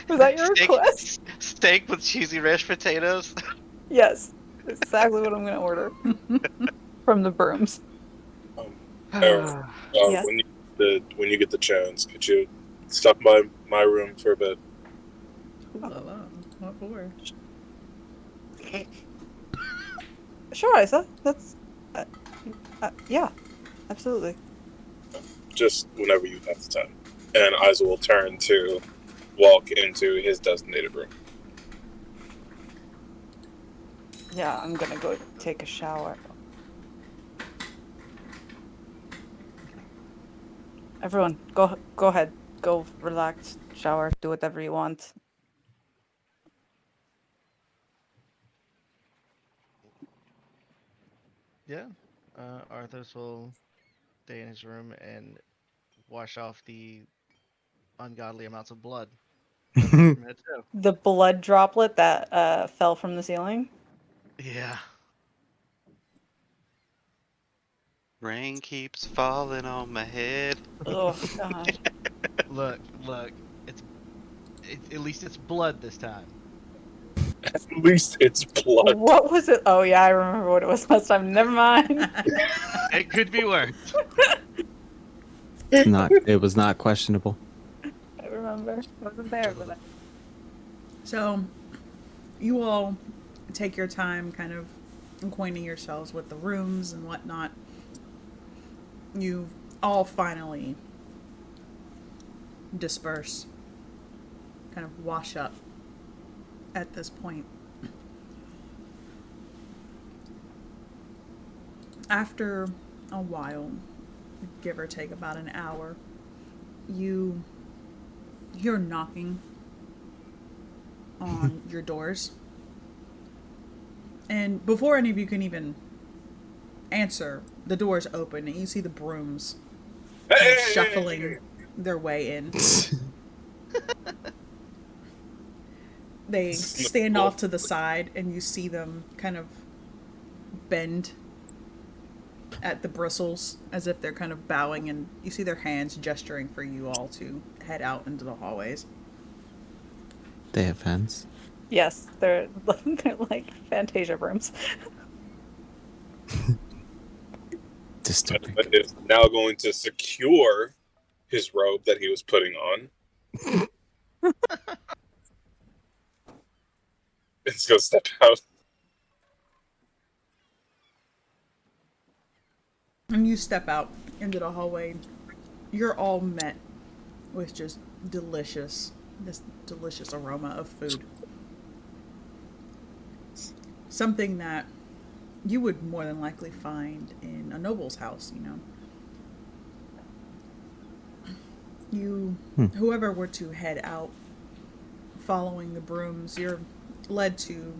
[SPEAKER 4] Was that your request?
[SPEAKER 6] Steak with cheesy ranch potatoes.
[SPEAKER 4] Yes, that's exactly what I'm gonna order from the brooms.
[SPEAKER 5] Aaron,
[SPEAKER 4] Yes.
[SPEAKER 5] when you get the chance, could you stop by my room for a bit?
[SPEAKER 2] Ooh la la. What for?
[SPEAKER 4] Sure, Isa. That's yeah, absolutely.
[SPEAKER 5] Just whenever you have the time. And Isa will turn to walk into his designated room.
[SPEAKER 4] Yeah, I'm gonna go take a shower. Everyone, go ahead. Go relax, shower, do whatever you want.
[SPEAKER 3] Yeah. Arthos will stay in his room and wash off the ungodly amounts of blood Me too.
[SPEAKER 4] The blood droplet that fell from the ceiling.
[SPEAKER 3] Yeah.
[SPEAKER 6] Rain keeps falling on my head.
[SPEAKER 4] Oh god.
[SPEAKER 3] Look. At least it's blood this time.
[SPEAKER 5] At least it's blood.
[SPEAKER 4] What was it? Oh yeah, I remember what it was last time. Never mind.
[SPEAKER 3] It could be worse.
[SPEAKER 1] It was not questionable.
[SPEAKER 4] I remember. I wasn't there, but
[SPEAKER 2] So, you all take your time kind of acquainting yourselves with the rooms and whatnot. You all finally disperse, kind of wash up at this point. After a while, give or take about an hour, you hear knocking on your doors. And before any of you can even answer, the doors open and you see the brooms kind of shuffling their way in. They stand off to the side and you see them kind of bend at the bristles as if they're kind of bowing, and you see their hands gesturing for you all to head out into the hallways.
[SPEAKER 1] They have hands.
[SPEAKER 4] yes, they're like Fantasia rooms.
[SPEAKER 1] Disturbing.
[SPEAKER 5] Is now going to secure his robe that he was putting on. It's gonna step out.
[SPEAKER 2] And you step out into the hallway. You're all met with just this delicious aroma of food. Something that you would more than likely find in a noble's house, you know. Whoever were to head out following the brooms, you're led to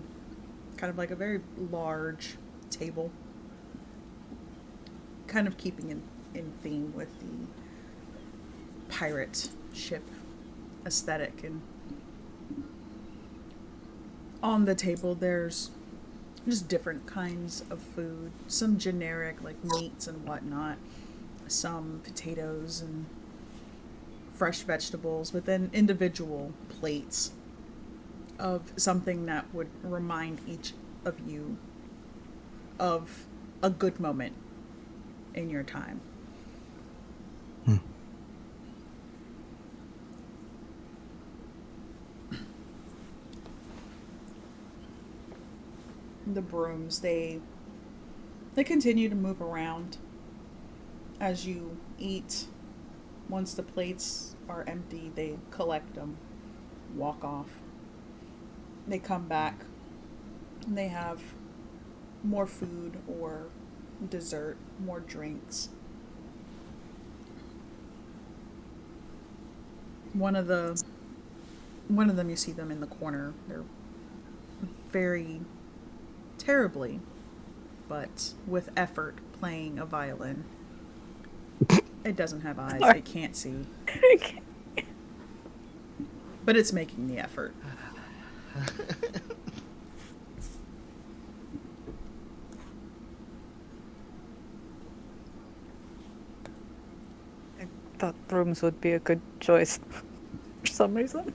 [SPEAKER 2] kind of like a very large table, kind of keeping in theme with the pirate ship aesthetic. And on the table there's just different kinds of food, some generic like meats and whatnot, some potatoes and fresh vegetables, but then individual plates of something that would remind each of you of a good moment in your time. The brooms, they continue to move around as you eat. Once the plates are empty, they collect them, walk off. They come back and they have more food or dessert, more drinks. One of them, you see them in the corner. They're very terribly, but with effort, playing a violin. It doesn't have eyes. It can't see. But it's making the effort.
[SPEAKER 4] I thought rooms would be a good choice for some reason.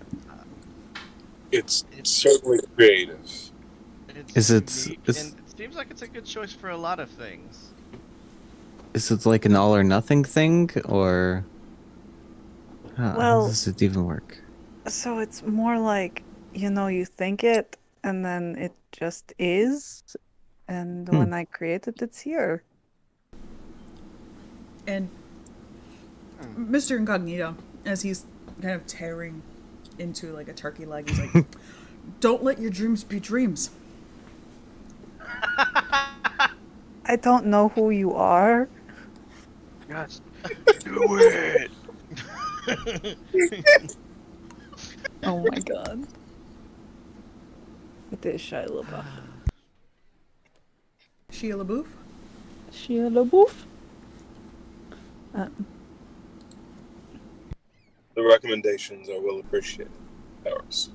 [SPEAKER 5] It's certainly creative.
[SPEAKER 1] Is it-
[SPEAKER 3] unique,
[SPEAKER 1] is-
[SPEAKER 3] and it seems like it's a good choice for a lot of things.
[SPEAKER 1] Is it like an all or nothing thing, or how
[SPEAKER 4] Well-
[SPEAKER 1] does it even work?
[SPEAKER 4] So it's more like, you think it and then it just is. And when I create it, it's here.
[SPEAKER 2] And Mr. Incognito, as he's kind of tearing into like a turkey leg, he's like, "Don't let your dreams be dreams."
[SPEAKER 4] I don't know who you are.
[SPEAKER 7] Just do it.
[SPEAKER 4] Oh my god. It is Shia LaBeouf.
[SPEAKER 2] Shia LaBeouf?
[SPEAKER 4] Shia LaBeouf?
[SPEAKER 5] The recommendations are well appreciated. powers.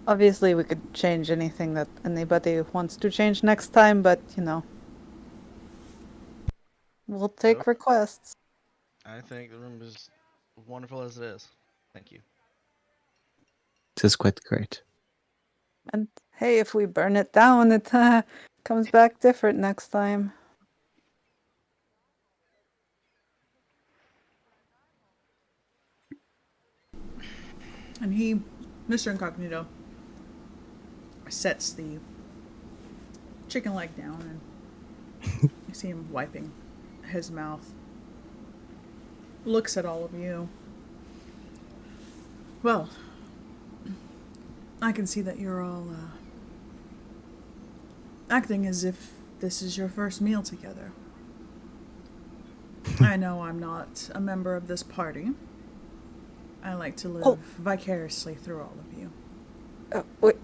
[SPEAKER 4] Obviously, we could change anything that anybody wants to change next time, but we'll take
[SPEAKER 3] Nope.
[SPEAKER 4] requests.
[SPEAKER 3] I think the room is wonderful as it is. Thank you.
[SPEAKER 1] It is quite great.
[SPEAKER 4] And hey, if we burn it down, it comes back different next time.
[SPEAKER 2] And Mr. Incognito, sets the chicken leg down, and you see him wiping his mouth. Looks at all of you. Well, I can see that you're all acting as if this is your first meal together. I know I'm not a member of this party. I like to live vicariously through all of you.
[SPEAKER 4] Wait,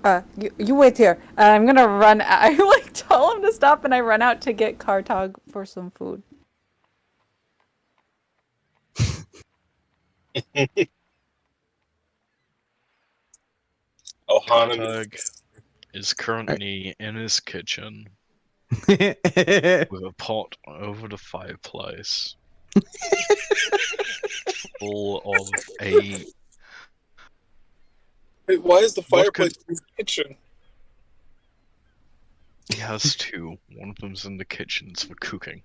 [SPEAKER 4] you wait here. I'm gonna run. I like tell him to stop, and I run out to get Kartog for some food.
[SPEAKER 7] Kartag is currently in his kitchen with a pot over the fireplace full of a.
[SPEAKER 5] Wait, why is the
[SPEAKER 7] What could-
[SPEAKER 5] fireplace in the kitchen?
[SPEAKER 7] He has two. One of them's in the kitchen for cooking.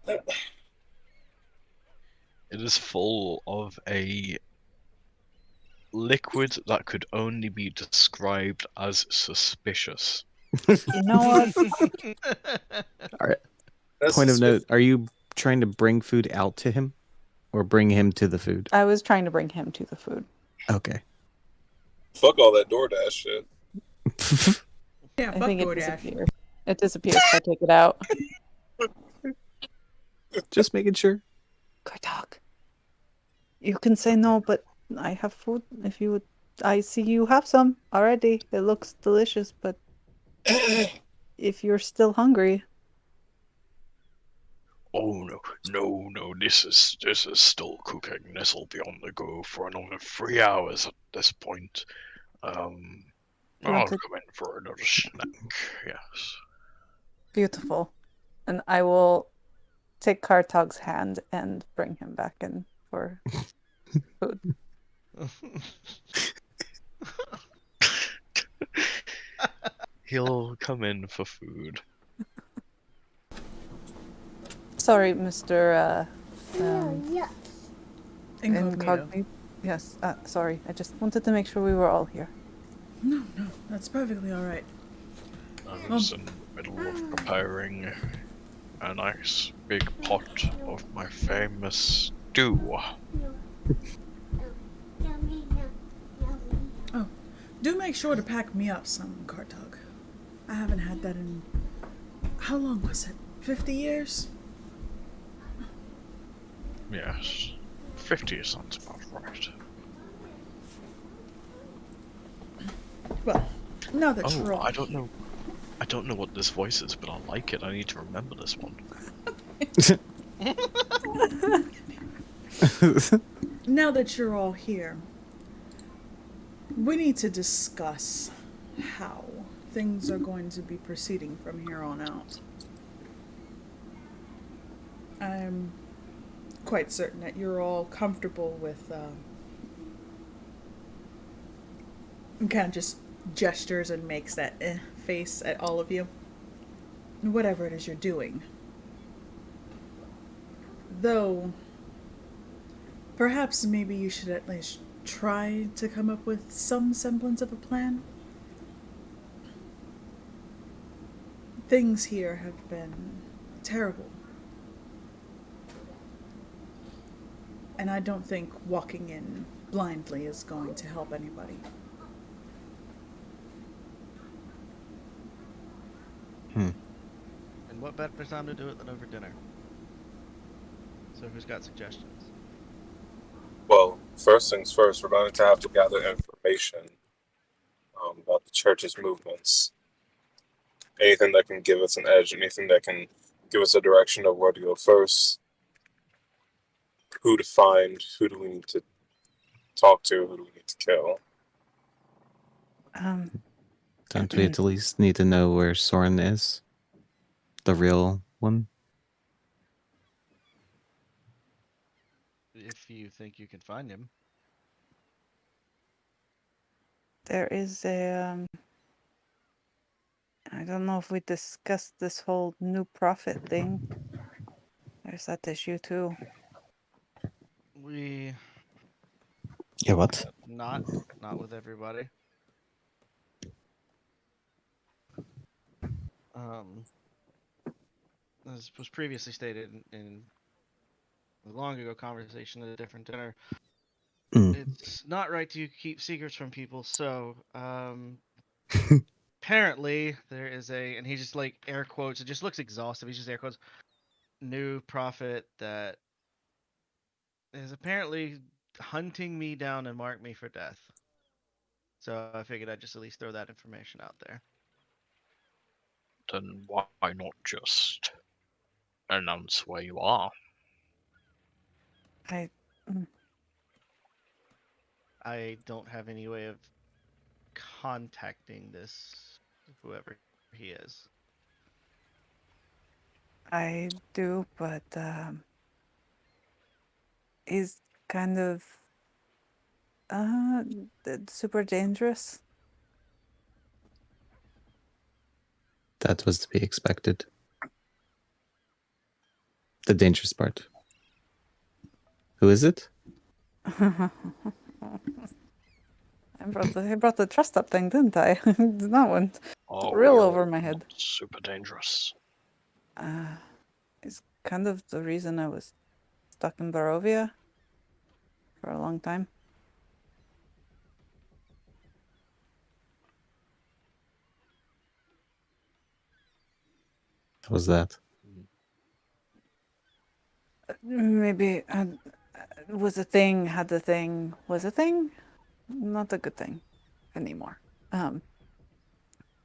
[SPEAKER 7] It is full of a liquid that could only be described as suspicious.
[SPEAKER 4] You know what?
[SPEAKER 5] That's
[SPEAKER 1] Point of
[SPEAKER 5] just-
[SPEAKER 1] note, are you trying to bring food out to him? Or bring him to the food?
[SPEAKER 4] I was trying to bring him to the food.
[SPEAKER 1] Okay.
[SPEAKER 5] Fuck all that DoorDash shit.
[SPEAKER 2] Yeah,
[SPEAKER 4] I
[SPEAKER 2] fuck
[SPEAKER 4] think it
[SPEAKER 2] DoorDash.
[SPEAKER 4] disappears. It disappears if I take it out.
[SPEAKER 1] Just making sure.
[SPEAKER 4] Kartog, you can say no, but I have food. If you would, I see you have some already. It looks delicious, but if you're still hungry,
[SPEAKER 7] Oh no! This is still cooking. This will be on the go for another 3 hours at this point.
[SPEAKER 4] You
[SPEAKER 7] I'll
[SPEAKER 4] want to-
[SPEAKER 7] come in for another snack. Yes.
[SPEAKER 4] beautiful. And I will take Kartog's hand and bring him back in for food.
[SPEAKER 7] He'll come in for food.
[SPEAKER 4] Sorry, Mr.
[SPEAKER 2] Incognito.
[SPEAKER 4] Yes, sorry. I just wanted to make sure we were all here.
[SPEAKER 2] No, that's perfectly alright.
[SPEAKER 7] I was in the middle of preparing a nice big pot of my famous stew.
[SPEAKER 2] Do make sure to pack me up some, Kartog. I haven't had that in... How long was it? 50 years?
[SPEAKER 7] Yes. 50 sounds about right.
[SPEAKER 2] Well, now that you're
[SPEAKER 7] Oh,
[SPEAKER 2] all
[SPEAKER 7] I don't know what this voice is, but I like it. I need to remember this one.
[SPEAKER 2] Now that you're all here, we need to discuss how things are going to be proceeding from here on out. I'm quite certain that you're all comfortable with kind of just gestures and makes that face at all of you. Whatever it is you're doing. Though, perhaps maybe you should at least try to come up with some semblance of a plan. Things here have been terrible. And I don't think walking in blindly is going to help anybody.
[SPEAKER 3] And what better time to do it than over dinner? So who's got suggestions?
[SPEAKER 5] Well, first things first, we're going to have to gather information about the church's movements. Anything that can give us an edge, anything that can give us a direction of where to go first, who to find, who do we need to talk to? Who do we need to kill?
[SPEAKER 1] Don't we at least need to know where Soren is? The real one?
[SPEAKER 3] If you think you can find him.
[SPEAKER 4] There is a I don't know if we discussed this whole new prophet thing. There's that issue too.
[SPEAKER 3] We
[SPEAKER 1] Yeah, what?
[SPEAKER 3] not with everybody. As was previously stated in a long ago conversation at a different dinner,
[SPEAKER 1] Mm.
[SPEAKER 3] it's not right to keep secrets from people. So, apparently there is and he just like air quotes. It just looks exhaustive. He just air quotes new prophet that is apparently hunting me down and mark me for death. So I figured I'd just at least throw that information out there.
[SPEAKER 7] Then why not just announce where you are?
[SPEAKER 4] I
[SPEAKER 3] I don't have any way of contacting this whoever he is.
[SPEAKER 4] I do, but he's kind of super dangerous.
[SPEAKER 1] That was to be expected. The dangerous part. Who is it?
[SPEAKER 4] I brought the trust up thing, didn't I? That one
[SPEAKER 7] Oh,
[SPEAKER 4] real
[SPEAKER 7] you're
[SPEAKER 4] over my head.
[SPEAKER 7] not super dangerous.
[SPEAKER 4] It's kind of the reason I was stuck in Barovia for a long time.
[SPEAKER 1] How was that?
[SPEAKER 4] Maybe was a thing, had the thing, was a thing, not a good thing anymore.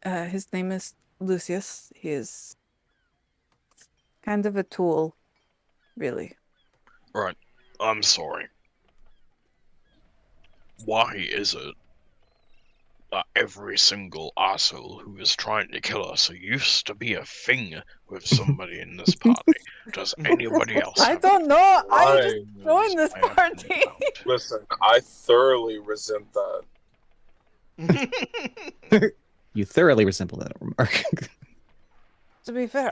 [SPEAKER 4] His name is Lucius. He is kind of a tool, really.
[SPEAKER 7] Right. I'm sorry. Why is it that every single asshole who is trying to kill us who used to be a thing with somebody in this party? Does anybody else
[SPEAKER 4] I
[SPEAKER 7] have
[SPEAKER 4] don't know. I just
[SPEAKER 5] I-
[SPEAKER 4] joined this
[SPEAKER 7] I have
[SPEAKER 4] party.
[SPEAKER 7] found?
[SPEAKER 5] Listen, I thoroughly resent that.
[SPEAKER 1] You thoroughly resemble that remark.
[SPEAKER 4] To be fair,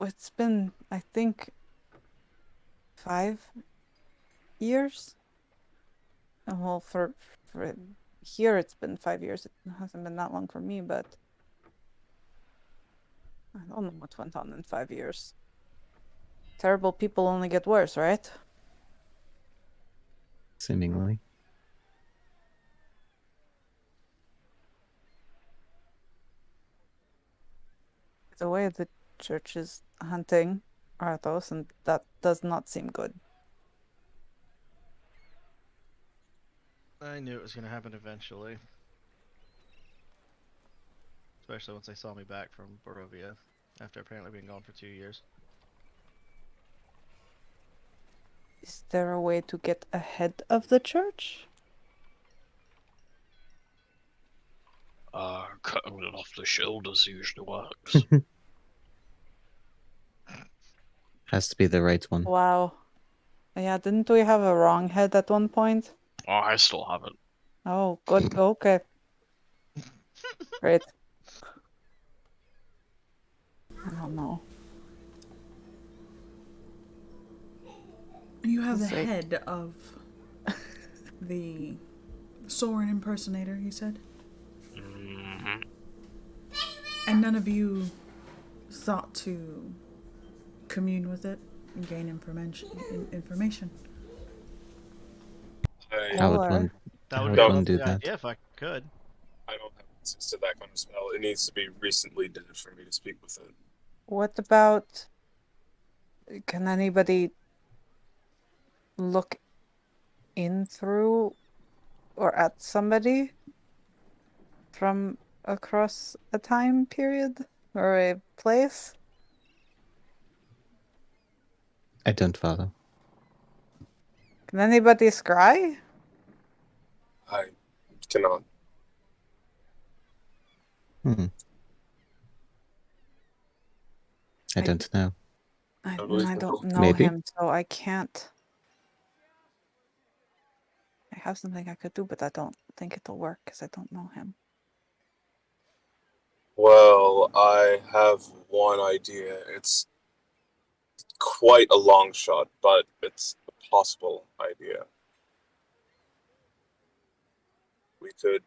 [SPEAKER 4] it's been, I think, 5 years. Well, for here it's been 5 years. It hasn't been that long for me, but I don't know what went on in 5 years. Terrible people only get worse, right?
[SPEAKER 1] Seemingly.
[SPEAKER 4] The way the church is hunting Arthos, and that does not seem good.
[SPEAKER 3] I knew it was going to happen eventually. Especially once they saw me back from Barovia after apparently being gone for 2 years.
[SPEAKER 4] Is there a way to get ahead of the church?
[SPEAKER 7] Cutting it off the shoulders usually works.
[SPEAKER 1] Has to be the right one.
[SPEAKER 4] Wow. Yeah, didn't we have a wrong head at one point?
[SPEAKER 7] Oh, I still have it.
[SPEAKER 4] Oh, good. Okay. Great. I don't know.
[SPEAKER 2] You have the
[SPEAKER 4] Sweet.
[SPEAKER 2] head of the Soren impersonator, you said?
[SPEAKER 7] hmm
[SPEAKER 2] And none of you thought to commune with it and gain information.
[SPEAKER 1] How would
[SPEAKER 4] Or-
[SPEAKER 1] one?
[SPEAKER 3] That
[SPEAKER 1] How
[SPEAKER 3] would
[SPEAKER 1] would
[SPEAKER 3] be a
[SPEAKER 1] one do
[SPEAKER 3] lovely
[SPEAKER 1] that?
[SPEAKER 3] idea if I could.
[SPEAKER 5] I don't have access to that kind of spell. It needs to be recently dead for me to speak with it.
[SPEAKER 4] What about... Can anybody look in through or at somebody from across a time period or a place?
[SPEAKER 1] I don't follow.
[SPEAKER 4] Can anybody scry?
[SPEAKER 5] cannot.
[SPEAKER 1] Hmm. I don't know.
[SPEAKER 4] I
[SPEAKER 5] believe
[SPEAKER 4] I
[SPEAKER 5] we
[SPEAKER 4] don't
[SPEAKER 5] will.
[SPEAKER 4] know
[SPEAKER 1] Maybe.
[SPEAKER 4] him, so I can't. I have something I could do, but I don't think it'll work because I don't know him.
[SPEAKER 5] Well, I have one idea. It's quite a long shot, but it's a possible idea. We could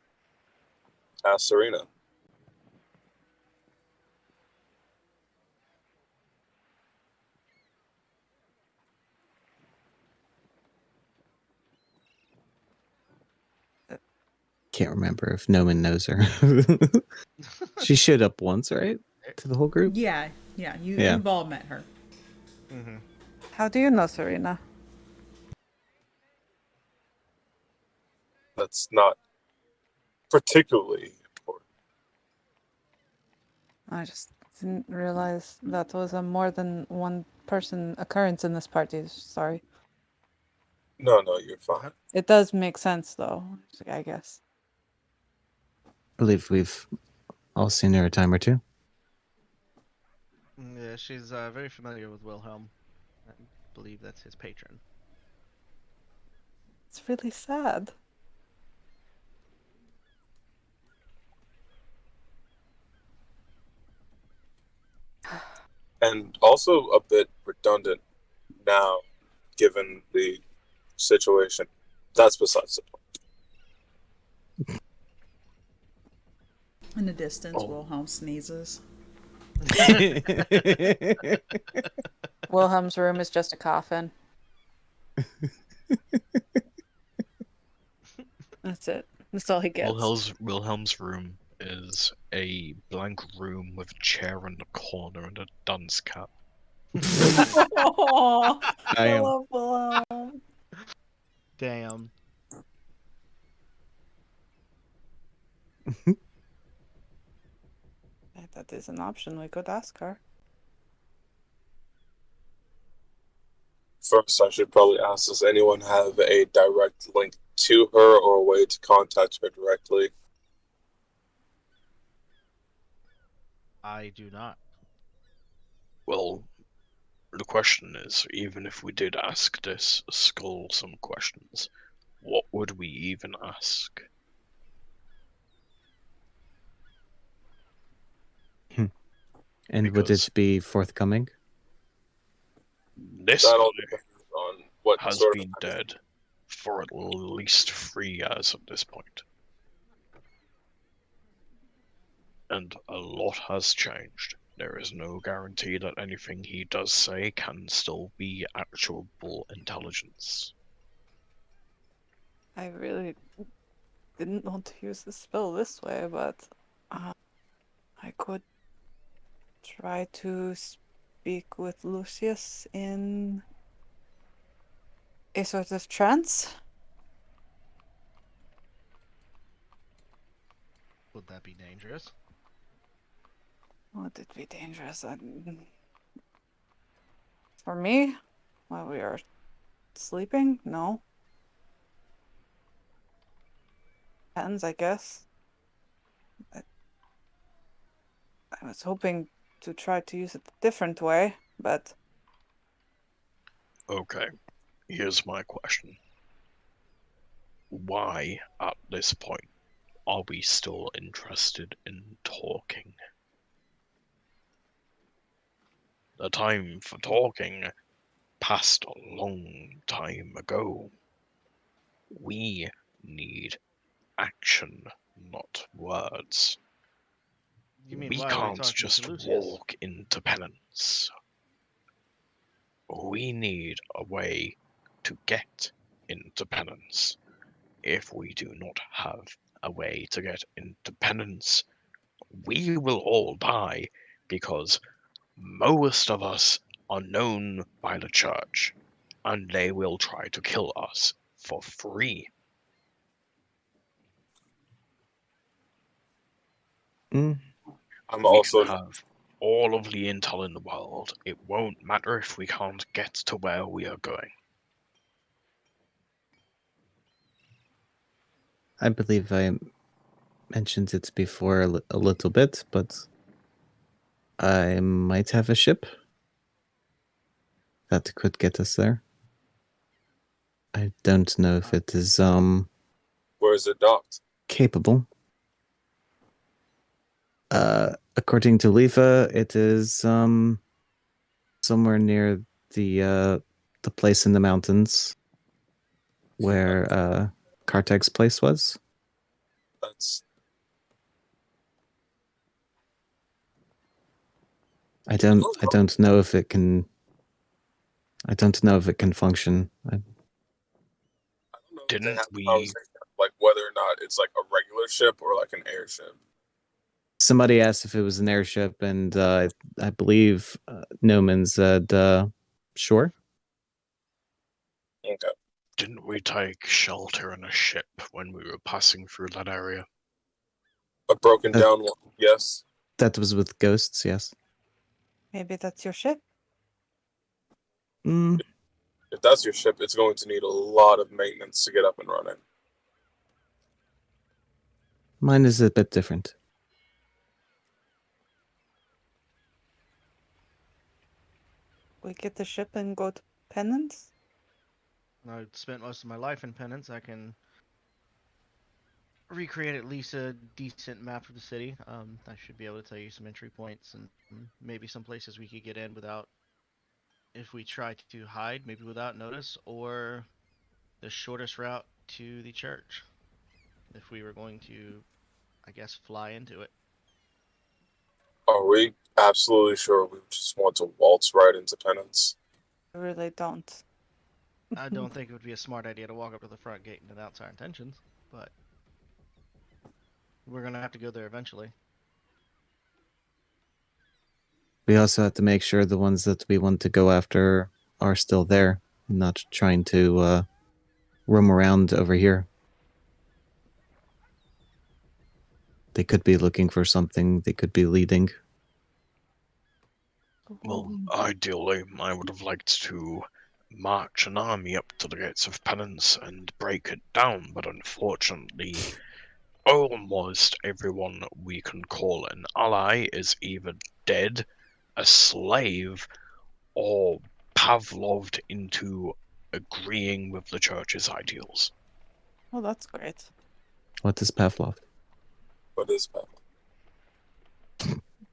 [SPEAKER 5] ask Serena.
[SPEAKER 1] Can't remember if Noman knows her. She showed up once, right? To the whole group?
[SPEAKER 2] Yeah,
[SPEAKER 1] Yeah.
[SPEAKER 2] you've all met her.
[SPEAKER 3] Mm-hmm.
[SPEAKER 4] How do you know Serena?
[SPEAKER 5] That's not particularly important.
[SPEAKER 4] I just didn't realize that was a more than one person occurrence in this party. Sorry.
[SPEAKER 5] No, you're fine.
[SPEAKER 4] It does make sense, though, I guess.
[SPEAKER 1] Believe we've all seen her a time or two.
[SPEAKER 3] Yeah, she's very familiar with Wilhelm. I believe that's his patron.
[SPEAKER 4] It's really sad.
[SPEAKER 5] And also a bit redundant now, given the situation. That's besides the point.
[SPEAKER 2] In the distance,
[SPEAKER 7] Oh.
[SPEAKER 2] Wilhelm sneezes.
[SPEAKER 4] Wilhelm's room is just a coffin. That's it. That's all he gets.
[SPEAKER 7] Wilhelm's room is a blank room with a chair in the corner and a dunce cap.
[SPEAKER 4] Oh,
[SPEAKER 1] I am.
[SPEAKER 4] love Wilhelm.
[SPEAKER 3] Damn.
[SPEAKER 4] That is an option. We could ask her.
[SPEAKER 5] First, I should probably ask, does anyone have a direct link to her or a way to contact her directly?
[SPEAKER 3] I do not.
[SPEAKER 7] Well, the question is, even if we did ask this skull some questions, what would we even ask?
[SPEAKER 1] And would
[SPEAKER 7] Because
[SPEAKER 1] it be forthcoming?
[SPEAKER 7] this
[SPEAKER 5] That all
[SPEAKER 7] guy
[SPEAKER 5] depends on what
[SPEAKER 7] has
[SPEAKER 5] sort
[SPEAKER 7] been
[SPEAKER 5] of.
[SPEAKER 7] dead for at least 3 years at this point. And a lot has changed. There is no guarantee that anything he does say can still be actual intelligence.
[SPEAKER 4] I really didn't want to use the spell this way, but I could try to speak with Lucius in a sort of trance.
[SPEAKER 3] Would that be dangerous?
[SPEAKER 4] Would it be dangerous? For me, while we are sleeping? No. Depends, I guess. I was hoping to try to use it a different way, but
[SPEAKER 7] Okay, here's my question. Why, at this point, are we still interested in talking? The time for talking passed a long time ago. We need action, not words.
[SPEAKER 3] You mean
[SPEAKER 7] We
[SPEAKER 3] why are we
[SPEAKER 7] can't
[SPEAKER 3] talking to
[SPEAKER 7] just
[SPEAKER 3] Lucius?
[SPEAKER 7] walk into penance. We need a way to get into penance. If we do not have a way to get into penance, we will all die because most of us are known by the church and they will try to kill us for free.
[SPEAKER 1] Mm.
[SPEAKER 5] I'm
[SPEAKER 7] We
[SPEAKER 5] also
[SPEAKER 7] can have all of the intel in the world. It won't matter if we can't get to where we are going.
[SPEAKER 1] I believe I mentioned it before a little bit, but I might have a ship that could get us there. I don't know if it is
[SPEAKER 5] Where is it docked?
[SPEAKER 1] capable. According to Lifa, it is somewhere near the place in the mountains where Karteg's place was.
[SPEAKER 5] That's
[SPEAKER 1] I don't know if it can. I don't know if it can function.
[SPEAKER 5] I don't know if they
[SPEAKER 7] Didn't
[SPEAKER 5] have a
[SPEAKER 7] we-
[SPEAKER 5] conversation like whether or not it's like a regular ship or like an airship.
[SPEAKER 1] Somebody asked if it was an airship, and I believe Noman said, "Sure."
[SPEAKER 5] Okay.
[SPEAKER 7] Didn't we take shelter in a ship when we were passing through that area?
[SPEAKER 5] A broken down one, yes.
[SPEAKER 1] That was with ghosts, yes.
[SPEAKER 4] Maybe that's your ship.
[SPEAKER 1] Mm,
[SPEAKER 5] If that's your ship, it's going to need a lot of maintenance to get up and running.
[SPEAKER 1] mine is a bit different.
[SPEAKER 4] We get the ship and go to Penance.
[SPEAKER 3] I spent most of my life in Penance. I can recreate at least a decent map of the city. I should be able to tell you some entry points and maybe some places we could get in without, if we try to hide, maybe without notice, or the shortest route to the church. If we were going to, I guess, fly into it.
[SPEAKER 5] Are we absolutely sure we just want to waltz right into Penance?
[SPEAKER 4] I really don't.
[SPEAKER 3] I don't think it would be a smart idea to walk up to the front gate and announce our intentions, but we're gonna have to go there eventually.
[SPEAKER 1] We also have to make sure the ones that we want to go after are still there, not trying to roam around over here. They could be looking for something. They could be leading.
[SPEAKER 7] Well, ideally, I would have liked to march an army up to the gates of Penance and break it down, but unfortunately, almost everyone we can call an ally is either dead, a slave, or Pavloved into agreeing with the church's ideals.
[SPEAKER 4] Oh, that's great.
[SPEAKER 1] What is Pavlov?
[SPEAKER 5] What is Pavlov?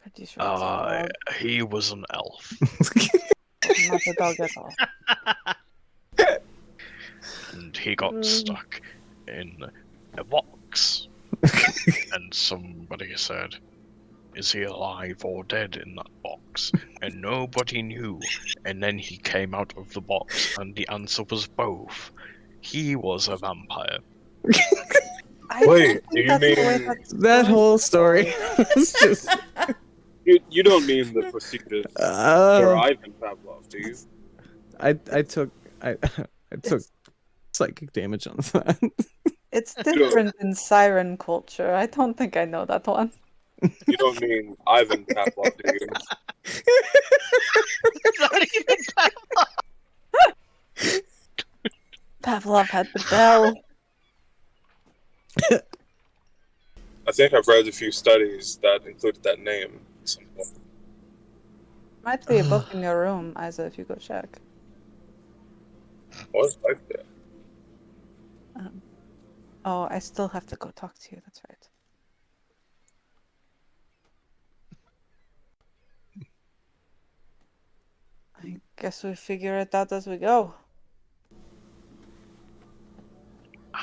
[SPEAKER 4] Pretty sure it's a dog.
[SPEAKER 7] He was an elf,
[SPEAKER 4] Not a dog at all.
[SPEAKER 7] and he got stuck in a box. And somebody said, "Is he alive or dead in that box?" And nobody knew. And then he came out of the box, and the answer was both. He was a vampire.
[SPEAKER 4] I
[SPEAKER 5] Wait,
[SPEAKER 4] don't
[SPEAKER 5] do you
[SPEAKER 4] think that's the way
[SPEAKER 5] mean-
[SPEAKER 4] that's
[SPEAKER 1] That
[SPEAKER 4] going
[SPEAKER 1] whole
[SPEAKER 4] to
[SPEAKER 1] story
[SPEAKER 4] go.
[SPEAKER 1] was just.
[SPEAKER 5] You don't mean the prestigious Sir Ivan Pavlov, do you?
[SPEAKER 1] I took I took psychic damage on that.
[SPEAKER 4] It's different in siren culture. I don't think I know that one.
[SPEAKER 5] You don't mean Ivan Pavlov, do you?
[SPEAKER 3] It's not even
[SPEAKER 4] Pavlov had the bell.
[SPEAKER 5] I think I've read a few studies that included that name at some point.
[SPEAKER 4] Might be a book in your room, Isa, if you go check.
[SPEAKER 5] What? Like that?
[SPEAKER 4] Oh, I still have to go talk to you. That's right. I guess we figure it out as we go.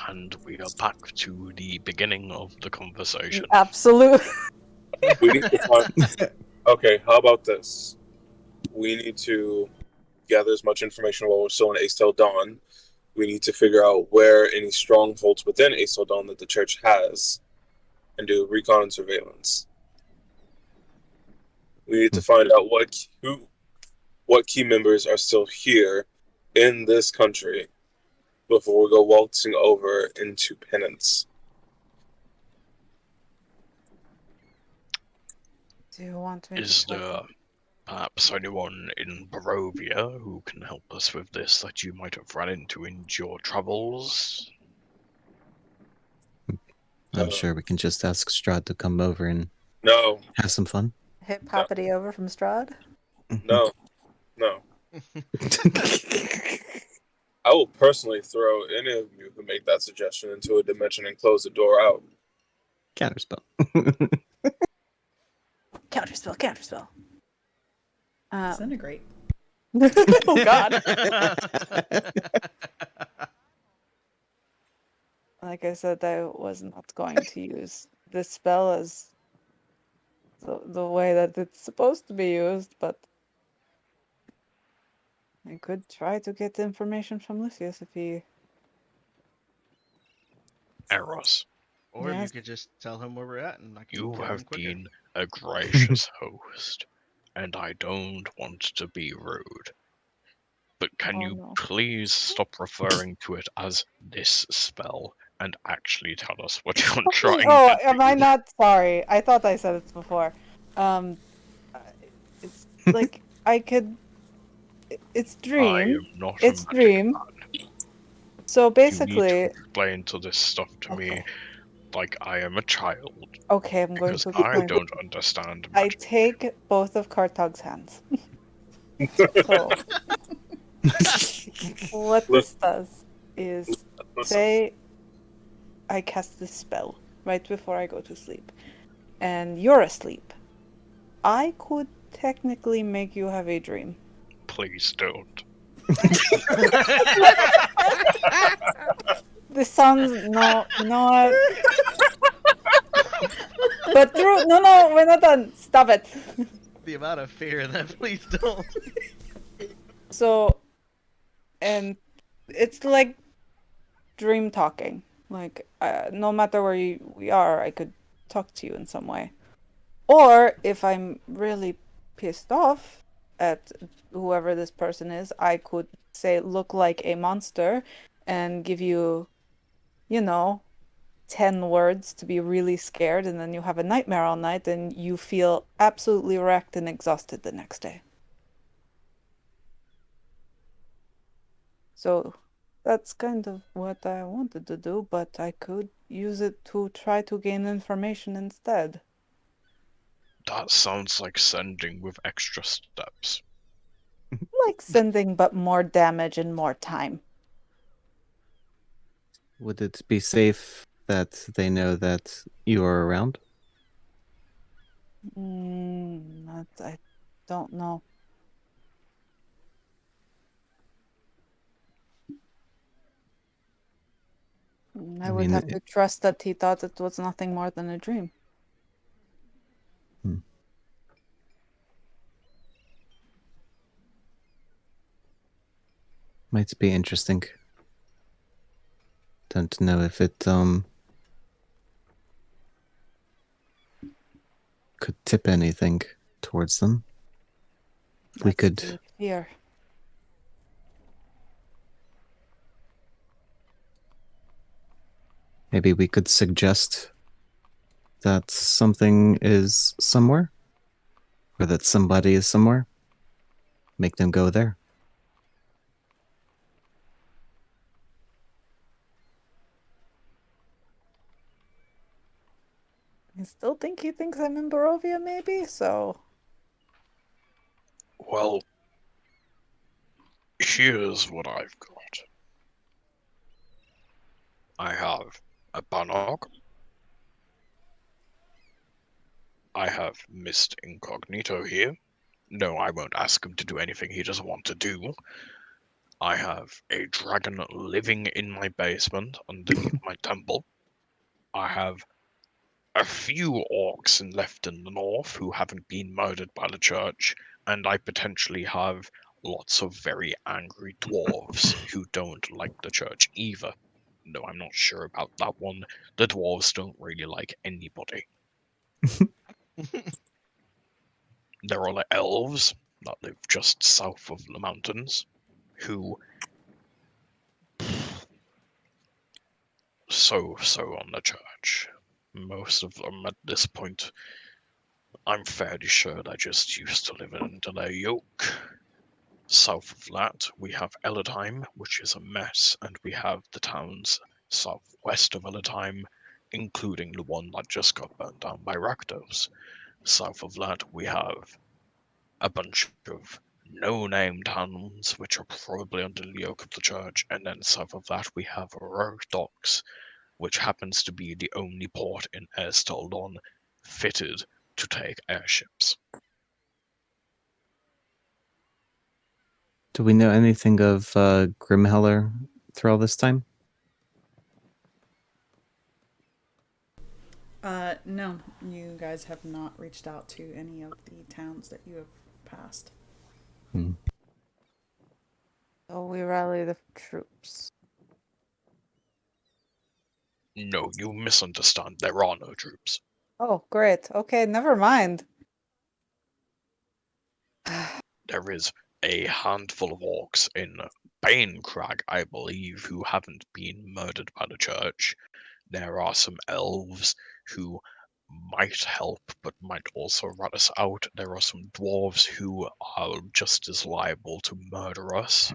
[SPEAKER 7] And we are back to the beginning of the conversation.
[SPEAKER 4] Absolute.
[SPEAKER 5] We need to find. Okay, how about this? We need to gather as much information while we're still in Aes'Taldon. We need to figure out where any strongholds within Aes'Taldon that the church has, and do recon and surveillance. We need to find out what key members are still here in this country before we go waltzing over into Penance.
[SPEAKER 4] Do you want me
[SPEAKER 7] Is
[SPEAKER 4] to tell
[SPEAKER 7] there perhaps anyone in Barovia who can help us with this that you might have run into in your travels?
[SPEAKER 1] I'm sure we can just ask Strahd to come over and
[SPEAKER 5] No,
[SPEAKER 1] have some fun.
[SPEAKER 4] Hit Poppity over from Strahd.
[SPEAKER 5] no, no. I will personally throw any of you who make that suggestion into a dimension and close the door out.
[SPEAKER 1] Counterspell.
[SPEAKER 4] Counterspell, counterspell.
[SPEAKER 2] Disintegrate.
[SPEAKER 4] Oh God! Like I said, I was not going to use this spell as the way that it's supposed to be used, but I could try to get information from Lucius if he.
[SPEAKER 7] Eros,
[SPEAKER 3] Or you
[SPEAKER 4] Yes.
[SPEAKER 3] could just tell him where we're at, and I can
[SPEAKER 7] you
[SPEAKER 3] get him
[SPEAKER 7] have
[SPEAKER 3] quicker.
[SPEAKER 7] been a gracious host, and I don't want to be rude. But can
[SPEAKER 4] Oh,
[SPEAKER 7] you
[SPEAKER 4] no.
[SPEAKER 7] please stop referring to it as this spell and actually tell us what you're trying
[SPEAKER 4] Oh,
[SPEAKER 7] to
[SPEAKER 4] am I
[SPEAKER 7] do?
[SPEAKER 4] not sorry? I thought I said it before. Uh, it's like I could. It's
[SPEAKER 7] I
[SPEAKER 4] dream.
[SPEAKER 7] am not
[SPEAKER 4] It's
[SPEAKER 7] a magic
[SPEAKER 4] dream.
[SPEAKER 7] man.
[SPEAKER 4] So
[SPEAKER 7] You need
[SPEAKER 4] basically,
[SPEAKER 7] to explain to this stuff to me
[SPEAKER 4] okay,
[SPEAKER 7] like I am a child,
[SPEAKER 4] okay, I'm going
[SPEAKER 7] because
[SPEAKER 4] to
[SPEAKER 7] I
[SPEAKER 4] explain.
[SPEAKER 7] don't understand
[SPEAKER 4] I
[SPEAKER 7] magic.
[SPEAKER 4] take both of Kartog's hands. So what this does is
[SPEAKER 5] Listen,
[SPEAKER 4] say I cast this spell right before I go to sleep, and you're asleep. I could technically make you have a dream.
[SPEAKER 7] Please don't.
[SPEAKER 4] This sounds no, you know what? But true, no, we're not done. Stop it.
[SPEAKER 3] The amount of fear in that, please don't.
[SPEAKER 4] So, and it's like dream talking. Like, no matter where we are, I could talk to you in some way. Or if I'm really pissed off at whoever this person is, I could say, look like a monster and give you, you know, 10 words to be really scared, and then you have a nightmare all night and you feel absolutely wrecked and exhausted the next day. So that's kind of what I wanted to do, but I could use it to try to gain information instead.
[SPEAKER 7] That sounds like sending with extra steps.
[SPEAKER 4] Like sending, but more damage and more time.
[SPEAKER 1] Would it be safe that they know that you are around?
[SPEAKER 4] I don't know. I would
[SPEAKER 1] mean,
[SPEAKER 4] have to trust that he thought it was nothing more than a dream.
[SPEAKER 1] Might be interesting. Don't know if it could tip anything towards them. We
[SPEAKER 4] That's
[SPEAKER 1] could
[SPEAKER 4] the fear.
[SPEAKER 1] maybe we could suggest that something is somewhere, or that somebody is somewhere. Make them go there.
[SPEAKER 4] I still think he thinks I'm in Barovia, maybe, so
[SPEAKER 7] Well, here's what I've got. I have a Bannog. I have Mr. Incognito here. No, I won't ask him to do anything he doesn't want to do. I have a dragon living in my basement underneath my temple. I have a few orcs left in the north who haven't been murdered by the church, and I potentially have lots of very angry dwarves who don't like the church either. No, I'm not sure about that one. The dwarves don't really like anybody. There are the elves that live just south of the mountains, who so on the church. Most of them at this point, I'm fairly sure they just used to live under their yoke. South of that, we have Eladheim, which is a mess, and we have the towns southwest of Eladheim, including the one that just got burned down by Rakdos. South of that, we have a bunch of no-name towns, which are probably under the yoke of the church, and then south of that we have Rogue Docks, which happens to be the only port in Aes'Taldon fitted to take airships.
[SPEAKER 1] Do we know anything of Grimheller through all this time?
[SPEAKER 2] No, you guys have not reached out to any of the towns that you have passed.
[SPEAKER 4] So we rally the troops.
[SPEAKER 7] No, you misunderstand. There are no troops.
[SPEAKER 4] Oh, great. Okay, never mind.
[SPEAKER 7] There is a handful of orcs in Banecrag, I believe, who haven't been murdered by the church. There are some elves who might help, but might also rat us out. There are some dwarves who are just as liable to murder us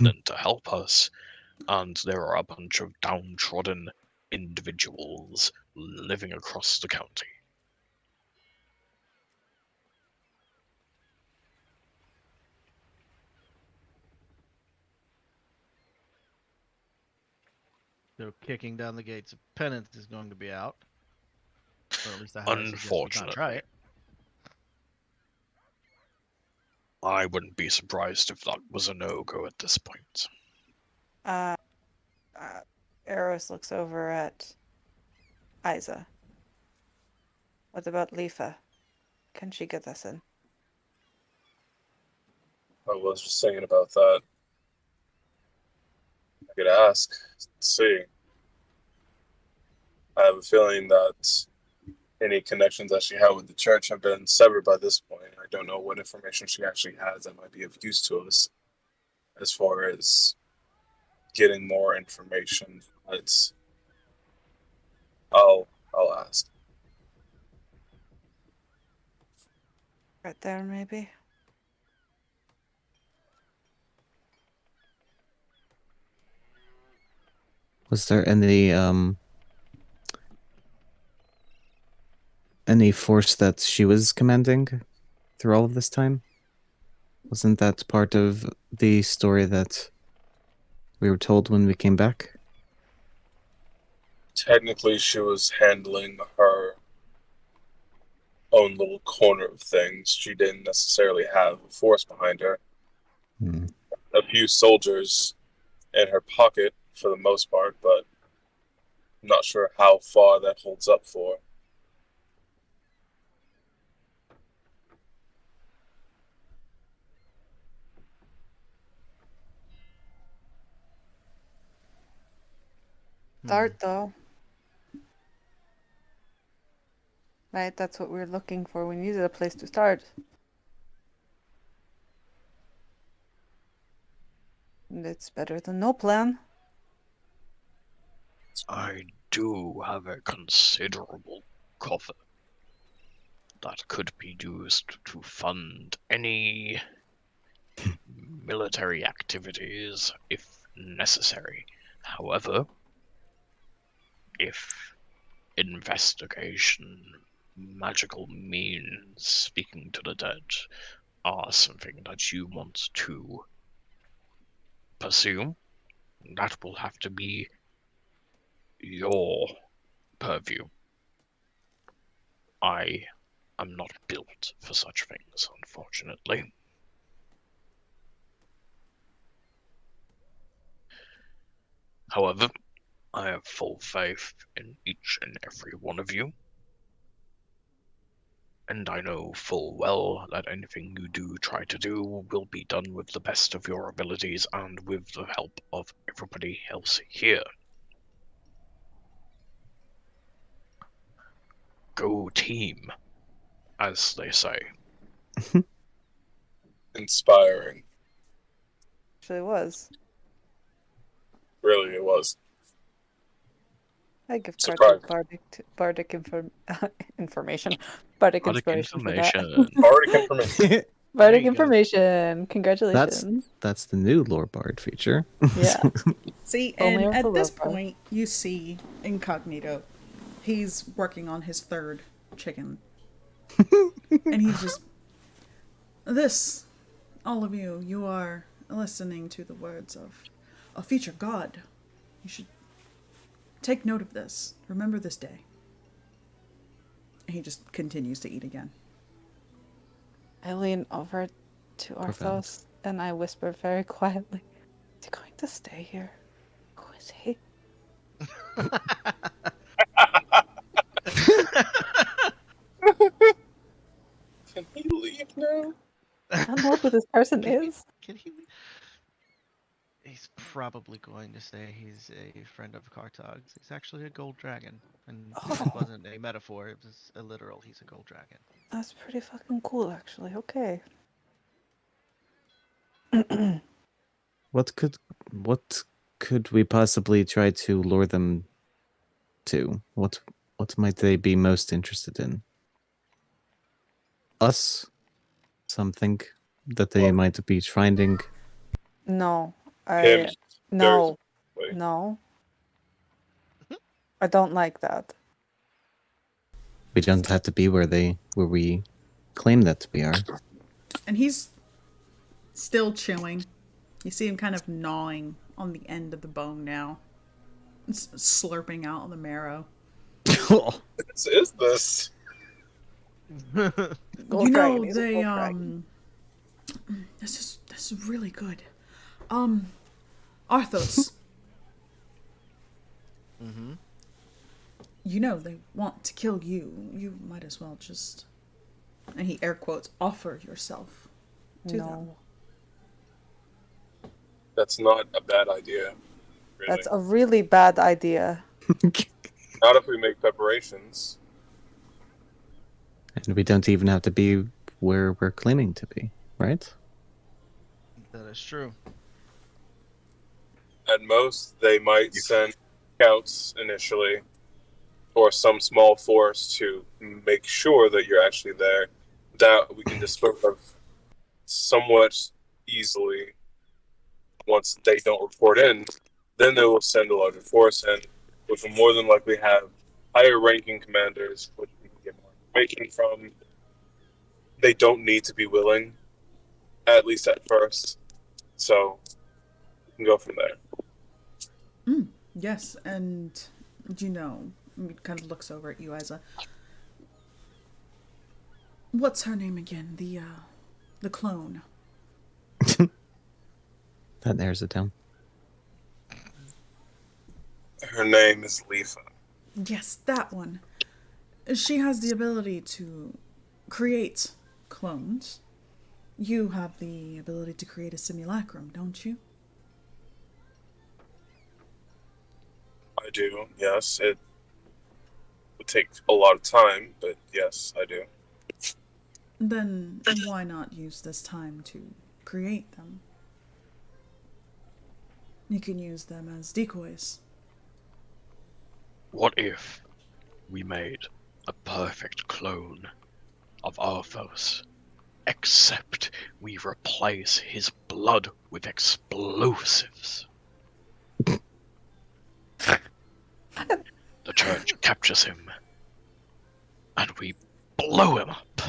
[SPEAKER 7] than to help us. And there are a bunch of downtrodden individuals living across the county.
[SPEAKER 3] So kicking down the gates of penance is going to be out. Or at least I highly suggest we not try
[SPEAKER 7] Unfortunately.
[SPEAKER 3] it.
[SPEAKER 7] I wouldn't be surprised if that was a no-go at this point.
[SPEAKER 4] Uh, Eros looks over at Isa. What about Lifa? Can she get us in?
[SPEAKER 5] I was just saying about that. I could ask, see. I have a feeling that any connections that she had with the church have been severed by this point. I don't know what information she actually has that might be of use to us as far as getting more information. But I'll ask.
[SPEAKER 4] Right there, maybe?
[SPEAKER 1] Was there any force that she was commanding through all of this time? Wasn't that part of the story that we were told when we came back?
[SPEAKER 5] Technically, she was handling her own little corner of things. She didn't necessarily have a force behind her. A few soldiers in her pocket for the most part, but I'm not sure how far that holds up for.
[SPEAKER 4] Start, though. Right, that's what we're looking for. We needed a place to start. And it's better than no plan.
[SPEAKER 7] I do have a considerable cover that could be used to fund any military activities if necessary. However, if investigation, magical means, speaking to the dead, are something that you want to pursue, that will have to be your purview. I am not built for such things, unfortunately. However, I have full faith in each and every one of you, and I know full well that anything you do try to do will be done with the best of your abilities and with the help of everybody else here. Go team, as they say.
[SPEAKER 5] Inspiring.
[SPEAKER 4] Actually was.
[SPEAKER 5] Really, it was.
[SPEAKER 4] I give
[SPEAKER 5] Surprising.
[SPEAKER 4] Kartik bardic information. Bardic
[SPEAKER 7] Bardic
[SPEAKER 4] inspiration for that.
[SPEAKER 7] information.
[SPEAKER 5] Bardic information.
[SPEAKER 4] Bardic
[SPEAKER 3] you go.
[SPEAKER 4] information. Congratulations.
[SPEAKER 1] That's the new lore bard feature.
[SPEAKER 4] Yeah.
[SPEAKER 2] See,
[SPEAKER 4] Only
[SPEAKER 2] and
[SPEAKER 4] of the
[SPEAKER 2] at this
[SPEAKER 4] lore part.
[SPEAKER 2] point, you see Incognito He's working on his third chicken. And he just... This, all of you, you are listening to the words of a future god. You should take note of this. Remember this day. And he just continues to eat again.
[SPEAKER 4] I lean over to
[SPEAKER 1] Profound.
[SPEAKER 4] Arthos and I whisper very quietly, "Is he going to stay here? Who is he?"
[SPEAKER 5] Can he leave now?
[SPEAKER 4] I don't know who this person is.
[SPEAKER 3] Can he? He's probably going to say he's a friend of Kartag's. He's actually a gold dragon, and it wasn't a metaphor; it was a literal. He's a gold dragon.
[SPEAKER 4] That's pretty fucking cool, actually. Okay.
[SPEAKER 1] What could we possibly try to lure them to? What might they be most interested in? Us? Something that they
[SPEAKER 5] Well-
[SPEAKER 1] might be finding?
[SPEAKER 4] No.
[SPEAKER 5] Him.
[SPEAKER 4] No.
[SPEAKER 5] Wait.
[SPEAKER 4] No. I don't like that.
[SPEAKER 1] We don't have to be where we claim that we are.
[SPEAKER 2] And he's still chewing. You see him kind of gnawing on the end of the bone now. Slurping out the marrow.
[SPEAKER 5] What is this?
[SPEAKER 4] Gold
[SPEAKER 2] You
[SPEAKER 4] dragon,
[SPEAKER 2] know,
[SPEAKER 4] he's a
[SPEAKER 2] they,
[SPEAKER 4] gold dragon.
[SPEAKER 2] This is really good. Arthos.
[SPEAKER 3] Mm-hmm.
[SPEAKER 2] You know they want to kill you. You might as well just... And he air quotes, offer yourself to them.
[SPEAKER 4] No.
[SPEAKER 5] That's not a bad idea. Really.
[SPEAKER 4] That's a really bad idea.
[SPEAKER 5] Not if we make preparations.
[SPEAKER 1] And we don't even have to be where we're claiming to be, right?
[SPEAKER 3] That is true.
[SPEAKER 5] At most, they might send scouts initially, or some small force to make sure that you're actually there. That we can dispose of somewhat easily once they don't report in. Then they will send a larger force in, which will more than likely have higher ranking commanders, which we can get more information from. They don't need to be willing, at least at first. So we can go from there.
[SPEAKER 2] Yes, and you know, he kind of looks over at you, Isa. What's her name again? The clone.
[SPEAKER 1] That narrows it down.
[SPEAKER 5] Her name is Leafa.
[SPEAKER 2] Yes, that one. She has the ability to create clones. You have the ability to create a simulacrum, don't you?
[SPEAKER 5] I do, yes. It would take a lot of time, but yes, I do.
[SPEAKER 2] Then why not use this time to create them? You can use them as decoys.
[SPEAKER 7] What if we made a perfect clone of Arthos, except we replace his blood with explosives? The church captures him, and we blow him up.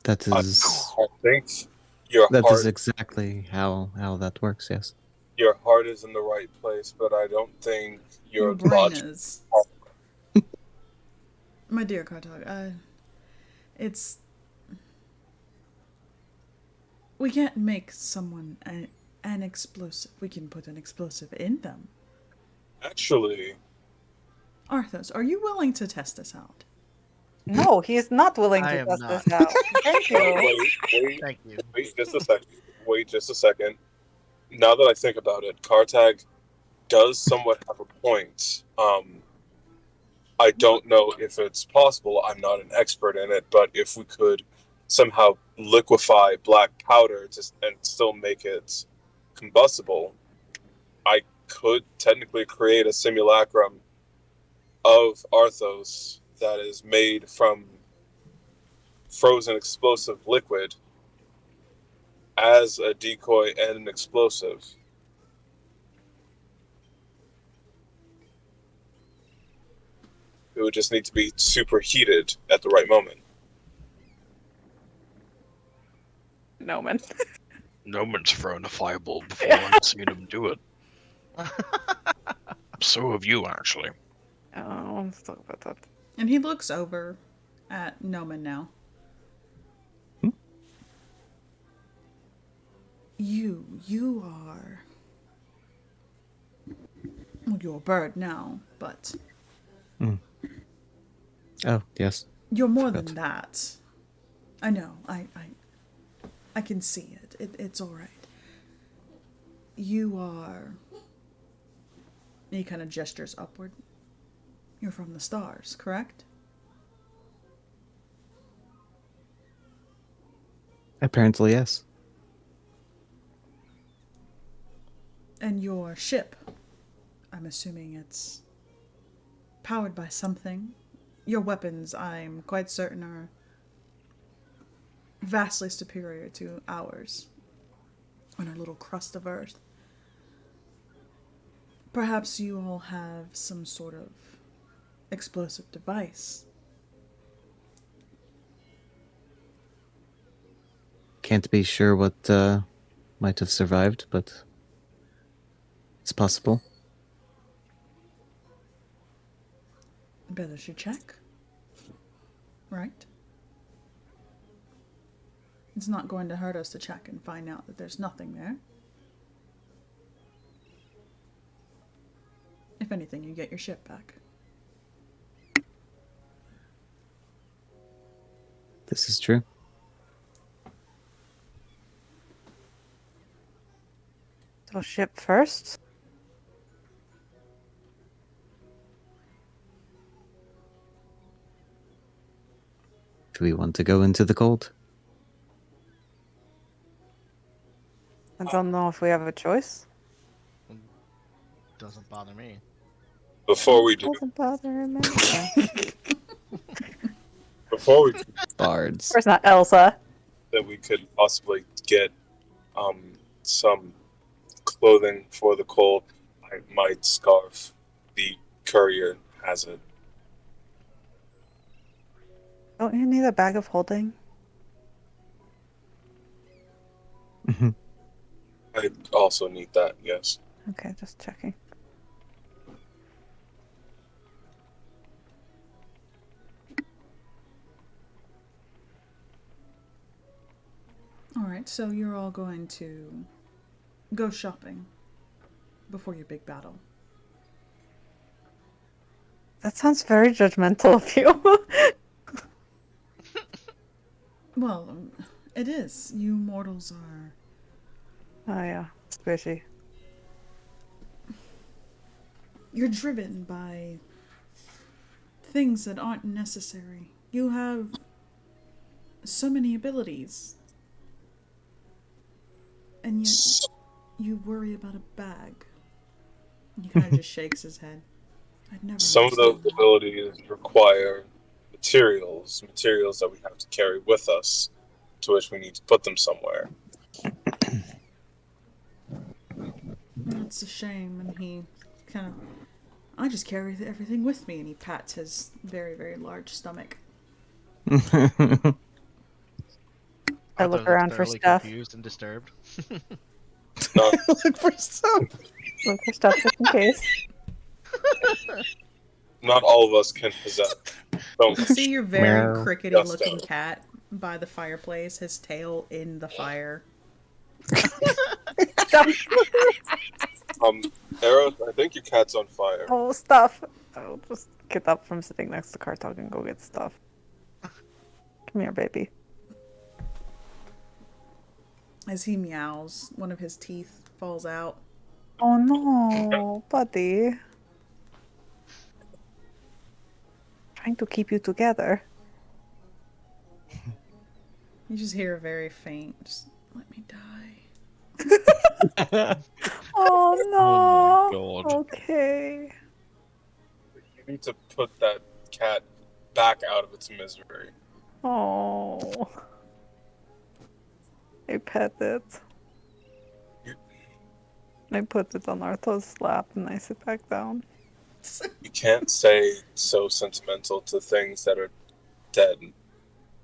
[SPEAKER 1] That is
[SPEAKER 5] I think your
[SPEAKER 1] that
[SPEAKER 5] heart
[SPEAKER 1] is exactly how that works. Yes.
[SPEAKER 5] your heart is in the right place, but I don't think
[SPEAKER 2] Your
[SPEAKER 5] your
[SPEAKER 2] brain
[SPEAKER 5] logic
[SPEAKER 2] is. My dear Kartag, it's... We can't make someone an explosive. We can put an explosive in them.
[SPEAKER 5] Actually,
[SPEAKER 2] Arthos, are you willing to test this out?
[SPEAKER 4] No, he is not willing
[SPEAKER 3] I
[SPEAKER 4] to
[SPEAKER 3] am
[SPEAKER 4] test
[SPEAKER 3] not.
[SPEAKER 4] this out. Thank you.
[SPEAKER 5] wait,
[SPEAKER 3] Thank you.
[SPEAKER 5] wait just a second. Wait just a second. Now that I think about it, Kartag does somewhat have a point. I don't know if it's possible. I'm not an expert in it, but if we could somehow liquefy black powder and still make it combustible, I could technically create a simulacrum of Arthos that is made from frozen explosive liquid as a decoy and an explosive. It would just need to be superheated at the right moment.
[SPEAKER 4] No, man.
[SPEAKER 7] No one's thrown a fireball before. I've seen him do it. So have you, actually.
[SPEAKER 4] Oh, let's talk about that.
[SPEAKER 2] And he looks over at Noman now.
[SPEAKER 1] Hmm?
[SPEAKER 2] You are. Well, you're a bird now, but
[SPEAKER 1] Oh, yes.
[SPEAKER 2] you're more
[SPEAKER 1] Forgot.
[SPEAKER 2] than that. I know. I can see it. It's all right. You are. He kind of gestures upward. You're from the stars, correct?
[SPEAKER 1] Apparently, yes.
[SPEAKER 2] And your ship, I'm assuming it's powered by something. Your weapons, I'm quite certain, are vastly superior to ours on our little crust of Earth. Perhaps you all have some sort of explosive device.
[SPEAKER 1] Can't be sure what might have survived, but it's possible.
[SPEAKER 2] Better should check. Right? It's not going to hurt us to check and find out that there's nothing there. If anything, you get your ship back.
[SPEAKER 1] This is true.
[SPEAKER 4] So ship first.
[SPEAKER 1] Do we want to go into the cold?
[SPEAKER 4] I don't know if we have a choice.
[SPEAKER 3] Doesn't bother me.
[SPEAKER 5] Before we do,
[SPEAKER 4] Doesn't bother me.
[SPEAKER 5] before we do,
[SPEAKER 1] Bards.
[SPEAKER 4] Of course not Elsa.
[SPEAKER 5] that we could possibly get some clothing for the cold. My scarf, the courier has it.
[SPEAKER 4] Don't you need a bag of holding?
[SPEAKER 5] I also need that, yes.
[SPEAKER 4] Okay, just checking.
[SPEAKER 2] Alright, so you're all going to go shopping before your big battle.
[SPEAKER 4] That sounds very judgmental of you.
[SPEAKER 2] Well, it is. You mortals are.
[SPEAKER 4] Oh yeah, squishy.
[SPEAKER 2] You're driven by things that aren't necessary. You have so many abilities. And yet you worry about a bag. He kind of just shakes his head. I'd never
[SPEAKER 5] Some of those
[SPEAKER 2] understand that.
[SPEAKER 5] abilities require materials that we have to carry with us, to which we need to put them somewhere.
[SPEAKER 2] That's a shame. And he kind of. I just carry everything with me. And he pats his very, very large stomach.
[SPEAKER 4] I
[SPEAKER 3] Arthur
[SPEAKER 4] look around
[SPEAKER 3] looks
[SPEAKER 4] for
[SPEAKER 3] thoroughly
[SPEAKER 4] stuff.
[SPEAKER 3] confused and disturbed.
[SPEAKER 5] Not,
[SPEAKER 1] Look for some.
[SPEAKER 4] Look for stuff just in case.
[SPEAKER 5] not all of us can possess so
[SPEAKER 2] You
[SPEAKER 5] much.
[SPEAKER 2] see your very
[SPEAKER 1] Meow.
[SPEAKER 2] crickety looking
[SPEAKER 5] Gusto.
[SPEAKER 2] cat by the fireplace, his tail in the fire.
[SPEAKER 5] Eros, I think your cat's on fire.
[SPEAKER 4] Oh, stuff. I'll just get up from sitting next to Kartog and go get stuff. Come here, baby.
[SPEAKER 2] As he meows, one of his teeth falls out.
[SPEAKER 4] Oh no, buddy. Trying to keep you together.
[SPEAKER 2] You just hear a very faint, just let me die.
[SPEAKER 4] Oh no.
[SPEAKER 7] Oh my god.
[SPEAKER 4] Okay.
[SPEAKER 5] You need to put that cat back out of its misery.
[SPEAKER 4] Oh. I pet it. I put it on Arthur's lap and I sit back down.
[SPEAKER 5] You can't say so sentimental to things that are dead.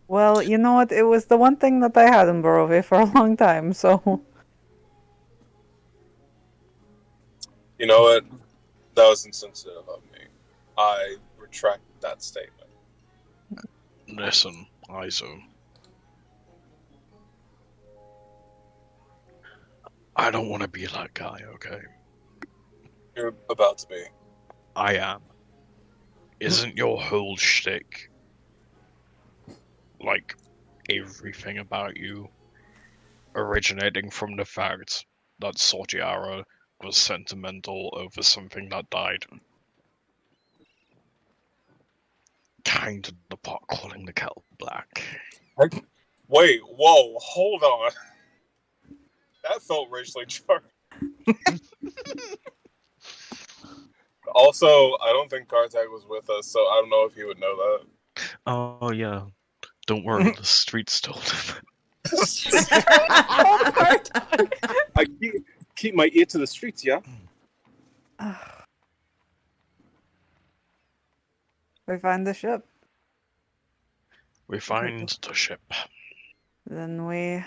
[SPEAKER 4] Well, you know what? It was the one thing that I had in Barovia for a long time, so
[SPEAKER 5] You know what? That was insensitive of me. I retract that statement.
[SPEAKER 7] Listen, Iso. I don't want to be that guy, okay?
[SPEAKER 5] You're about to be.
[SPEAKER 7] I am. Isn't your whole shtick like everything about you originating from the fact that Sortiara was sentimental over something that died? Kind to the pot calling the kettle black.
[SPEAKER 5] Wait, whoa, hold on. That felt racially charged. Also, I don't think Kartag was with us, so I don't know if he would know that.
[SPEAKER 7] Oh yeah. Don't worry, the streets told him.
[SPEAKER 8] I keep my ear to the streets, yeah?
[SPEAKER 4] we find the ship.
[SPEAKER 7] We find the ship.
[SPEAKER 4] Then we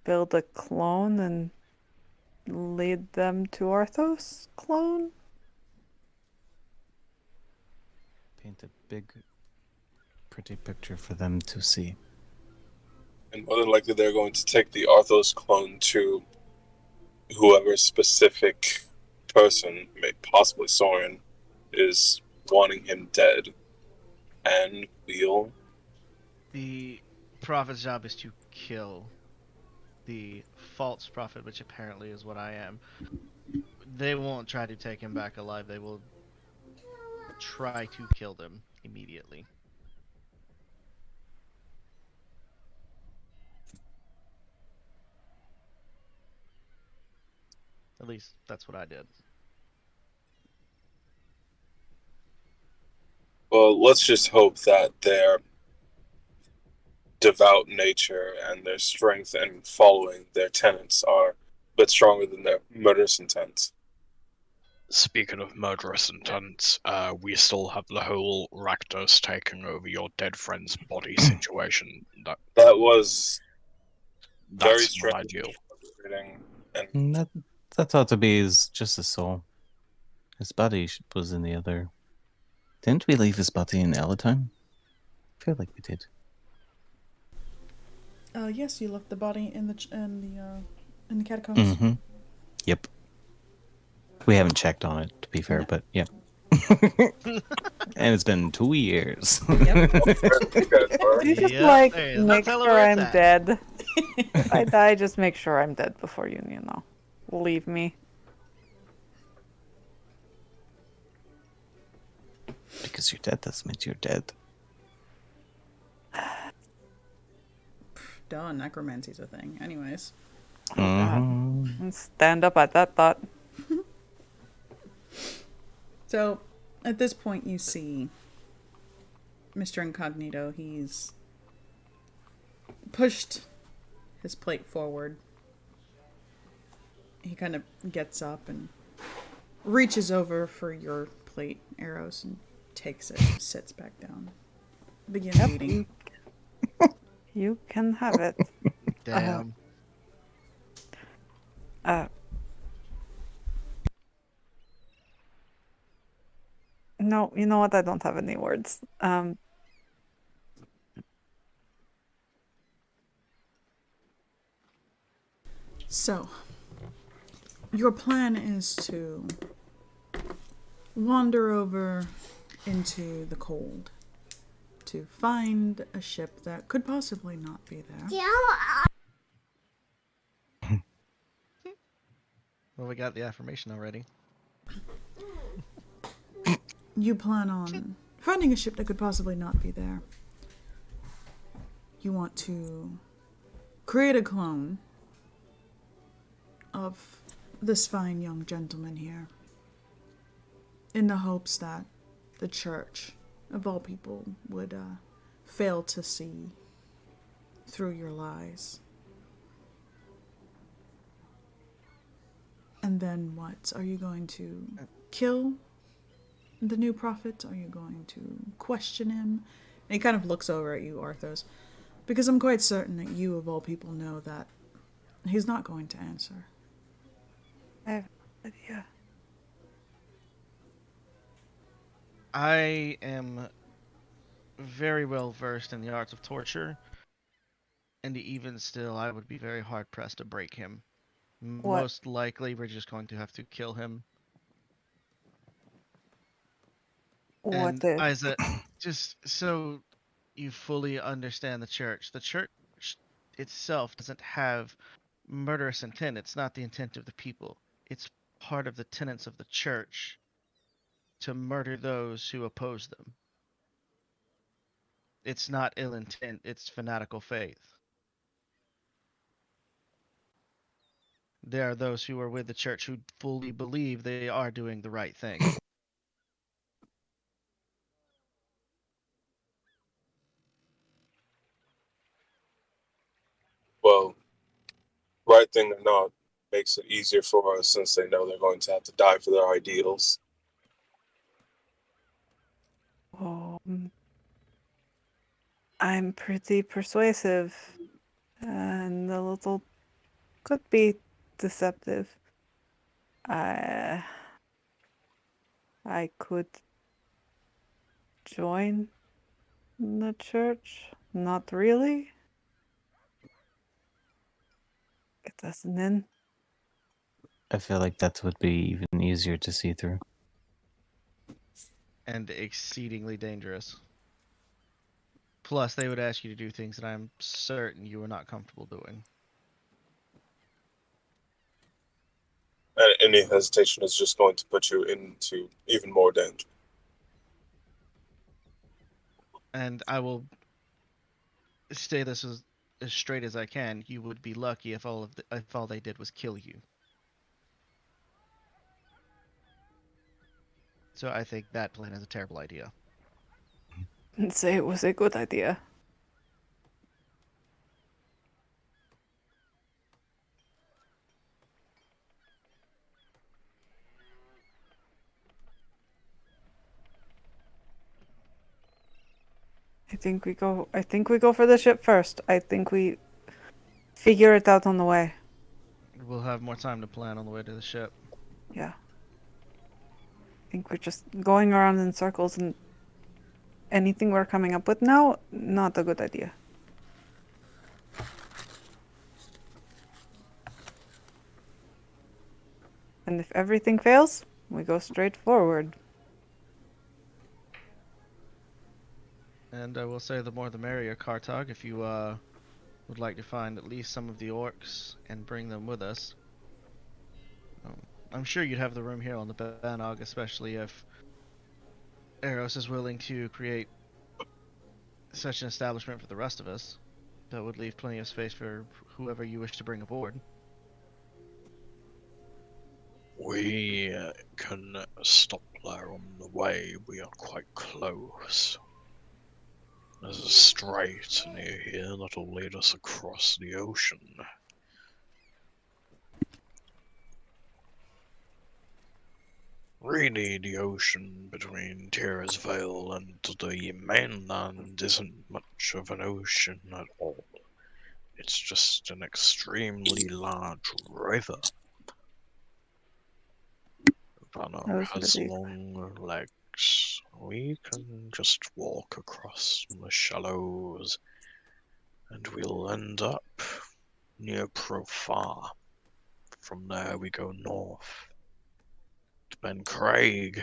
[SPEAKER 4] build a clone and lead them to Arthos clone.
[SPEAKER 1] Paint a big, pretty picture for them to see.
[SPEAKER 5] And more than likely, they're going to take the Arthos clone to whoever specific person, possibly Soren, is wanting him dead. And we'll.
[SPEAKER 3] The prophet's job is to kill the false prophet, which apparently is what I am. They won't try to take him back alive. They will try to kill them immediately. At least that's what I did.
[SPEAKER 5] Well, let's just hope that their devout nature and their strength in following their tenets are a bit stronger than their murderous intent.
[SPEAKER 7] Speaking of murderous intents, we still have the whole Rakdos taking over your dead friend's body situation.
[SPEAKER 5] That was very
[SPEAKER 7] That's not
[SPEAKER 5] strange.
[SPEAKER 7] ideal.
[SPEAKER 5] And
[SPEAKER 1] That ought to be just his soul. His body was in the other. Didn't we leave his body in Elatime? I feel like we did.
[SPEAKER 2] Yes, you left the body in the catacombs.
[SPEAKER 1] Mm-hmm. Yep. We haven't checked on it, to be fair, but yeah. And it's been 2 years.
[SPEAKER 2] Yep.
[SPEAKER 4] You just
[SPEAKER 3] Yep,
[SPEAKER 4] like
[SPEAKER 3] there is no
[SPEAKER 4] make
[SPEAKER 3] telling
[SPEAKER 4] sure
[SPEAKER 3] where
[SPEAKER 4] I'm
[SPEAKER 3] it's at.
[SPEAKER 4] dead. If I die, just make sure I'm dead before you know, leave me.
[SPEAKER 1] Because you're dead, that means you're dead.
[SPEAKER 2] Duh, necromancy's a thing. Anyways.
[SPEAKER 1] Mhm.
[SPEAKER 4] And stand up at that thought.
[SPEAKER 2] So, at this point, you see Mr. Incognito. He's pushed his plate forward. He kind of gets up and reaches over for your plate, arrows, and takes it, sits back down, begins eating.
[SPEAKER 4] You can have it.
[SPEAKER 3] Damn.
[SPEAKER 4] No, you know what? I don't have any words.
[SPEAKER 2] So, your plan is to wander over into the cold to find a ship that could possibly not be there.
[SPEAKER 3] Well, we got the affirmation already.
[SPEAKER 2] You plan on finding a ship that could possibly not be there. You want to create a clone of this fine young gentleman here in the hopes that the church, of all people, would fail to see through your lies. And then what? Are you going to kill the new prophet? Are you going to question him? And he kind of looks over at you, Arthos, because I'm quite certain that you, of all people, know that he's not going to answer.
[SPEAKER 4] I have no idea.
[SPEAKER 3] I am very well versed in the arts of torture, and even still, I would be very hard pressed to break him.
[SPEAKER 4] What?
[SPEAKER 3] Most likely, we're just going to have to kill him.
[SPEAKER 4] What
[SPEAKER 3] And
[SPEAKER 4] the?
[SPEAKER 3] Isa, just so you fully understand the church itself doesn't have murderous intent. It's not the intent of the people. It's part of the tenets of the church to murder those who oppose them. It's not ill intent, it's fanatical faith. There are those who are with the church who fully believe they are doing the right thing.
[SPEAKER 5] Well, right thing or not, makes it easier for us since they know they're going to have to die for their ideals.
[SPEAKER 4] I'm pretty persuasive, and a little could be deceptive. I could join the church. Not really. Get us an in.
[SPEAKER 1] I feel like that would be even easier to see through.
[SPEAKER 3] And exceedingly dangerous. Plus, they would ask you to do things that I'm certain you are not comfortable doing.
[SPEAKER 5] And any hesitation is just going to put you into even more danger.
[SPEAKER 3] And I will say this as straight as I can. You would be lucky if if all they did was kill you. So I think that plan is a terrible idea.
[SPEAKER 4] And say it was a good idea. I think we go for the ship first. I think we figure it out on the way.
[SPEAKER 3] We'll have more time to plan on the way to the ship.
[SPEAKER 4] Yeah. I think we're just going around in circles, and anything we're coming up with now, not a good idea. And if everything fails, we go straight forward.
[SPEAKER 3] And I will say the more the merrier, Kartag, if you would like to find at least some of the orcs and bring them with us. I'm sure you'd have the room here on the Banog, especially if Eros is willing to create such an establishment for the rest of us. That would leave plenty of space for whoever you wish to bring aboard.
[SPEAKER 7] We can stop there on the way. We are quite close. There's a strait near here that'll lead us across the ocean. Really, the ocean between Vale and the mainland isn't much of an ocean at all. It's just an extremely large river. Banner
[SPEAKER 4] That was
[SPEAKER 7] has
[SPEAKER 4] really
[SPEAKER 7] long legs. We can just walk across the shallows and we'll end up near Profar. From there we go north to Ben Craig.